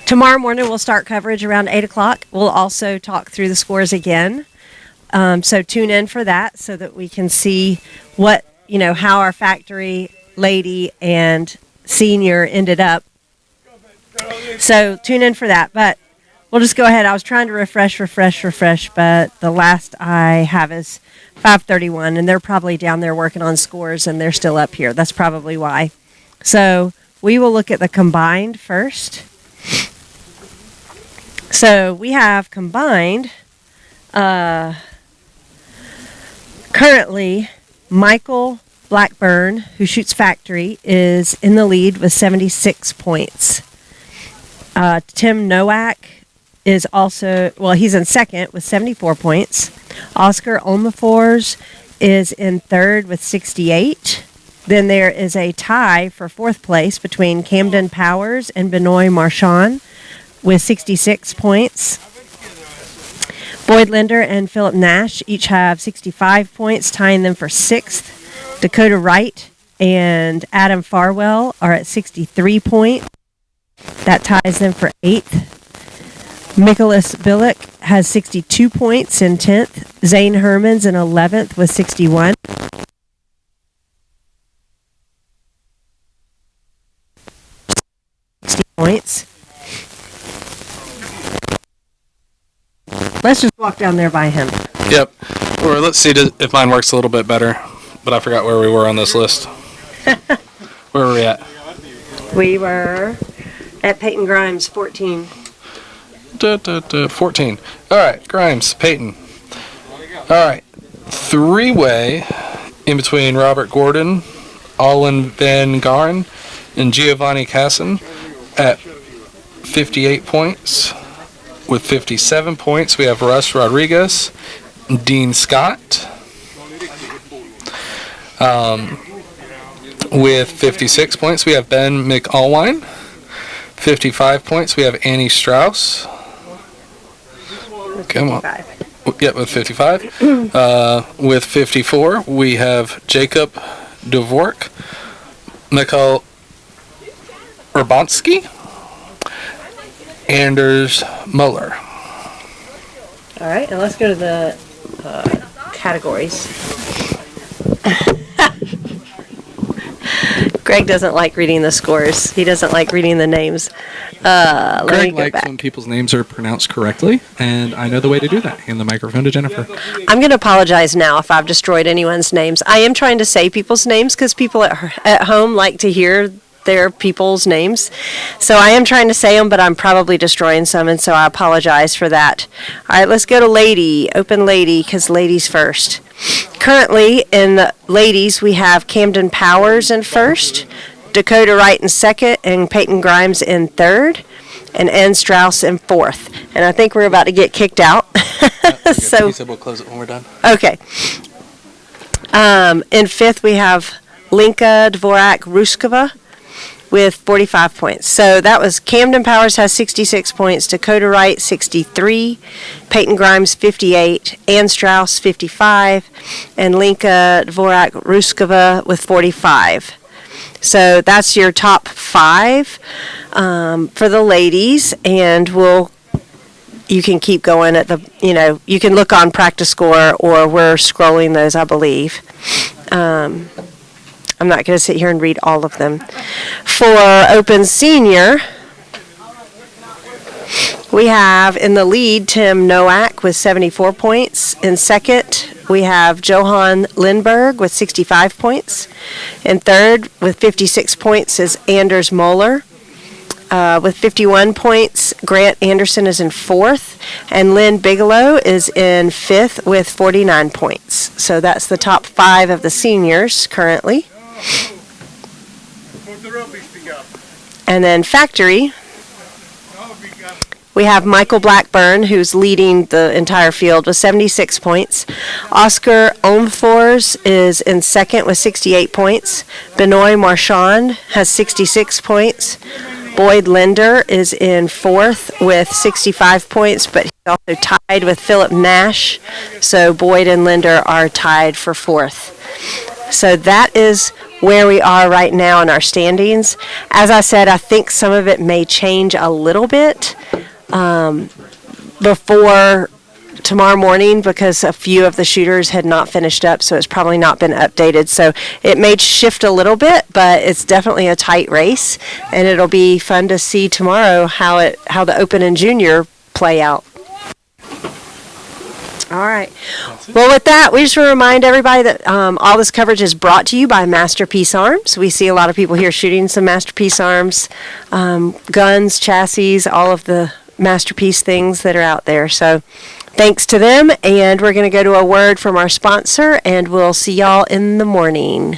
Tomorrow morning we'll start coverage around 8 o'clock. We'll also talk through the scores again. So tune in for that so that we can see what, how our factory, lady, and senior ended up. So tune in for that, but we'll just go ahead. I was trying to refresh, but the last I have is 5:31, and they're probably down there working on scores, and they're still up here. That's probably why. So we will look at the combined first. So we have combined, currently, Michael Blackburn, who shoots factory, is in the lead with 76 points. Tim Nowak is also, he's in second with 74 points. Oscar Olmafors is in third with 68. Then there is a tie for fourth place between Camden Powers and Benoit Marchand with 66 points. Boyd Linder and Philip Nash each have 65 points, tying them for sixth. Dakota Wright and Adam Farwell are at 63 points. That ties them for 8th. Nicholas Billick has 62 points in 10th. Zane Herman's in 11th with 61. Points. Let's just walk down there by him. Yep. Or let's see if mine works a little bit better. But I forgot where we were on this list. Where were we at? We were at Peyton Grimes, 14. 14. All right, Grimes, Peyton. All right, three-way in between Robert Gordon, Olin Van Garen, and Giovanni Casson at 58 points. With 57 points, we have Russ Rodriguez, Dean Scott. With 56 points, we have Ben McAlwine. 55 points, we have Annie Strauss. Come on. Yeah, with 55. With 54, we have Jacob Dvork, Mikhail Urbanski, Anders Muller. All right, and let's go to the categories. Greg doesn't like reading the scores. He doesn't like reading the names. Greg likes when people's names are pronounced correctly, and I know the way to do that. Hand the microphone to Jennifer. I'm going to apologize now if I've destroyed anyone's names. I am trying to say people's names because people at home like to hear their people's names. So I am trying to say them, but I'm probably destroying some, and so I apologize for that. All right, let's go to lady. Open lady, because ladies first. Currently, in the ladies, we have Camden Powers in first, Dakota Wright in second, and Peyton Grimes in third, and Ann Strauss in fourth. And I think we're about to get kicked out. So he said we'll close it when we're done. Okay. In fifth, we have Linka Dvorak-Ruskova with 45 points. So that was Camden Powers has 66 points, Dakota Wright 63, Peyton Grimes 58, Ann Strauss 55, and Linka Dvorak-Ruskova with 45. So that's your top five for the ladies, and you can keep going at you can look on practice score, or we're scrolling those, I believe. I'm not going to sit here and read all of them. For Open Senior, we have in the lead Tim Nowak with 74 points. In second, we have Johan Lindberg with 65 points. In third, with 56 points, is Anders Moeller. With 51 points, Grant Anderson is in fourth, and Lynn Bigelow is in fifth with 49 points. So that's the top five of the seniors currently. And then factory, we have Michael Blackburn, who's leading the entire field with 76 points. Oscar Omfors is in second with 68 points. Benoit Marchand has 66 points. Boyd Linder is in fourth with 65 points, but he's also tied with Philip Nash. So Boyd and Linder are tied for fourth. So that is where we are right now in our standings. As I said, I think some of it may change a little bit before tomorrow morning, because a few of the shooters had not finished up, so it's probably not been updated. So it may shift a little bit, but it's definitely a tight race, and it'll be fun to see tomorrow how the Open and Junior play out. All right. Well, with that, we just want to remind everybody that all this coverage is brought to you by Masterpiece Arms. We see a lot of people here shooting some Masterpiece Arms, guns, chassis, all of the Masterpiece things that are out there. So thanks to them, and we're going to go to a word from our sponsor, and we'll see y'all in the morning.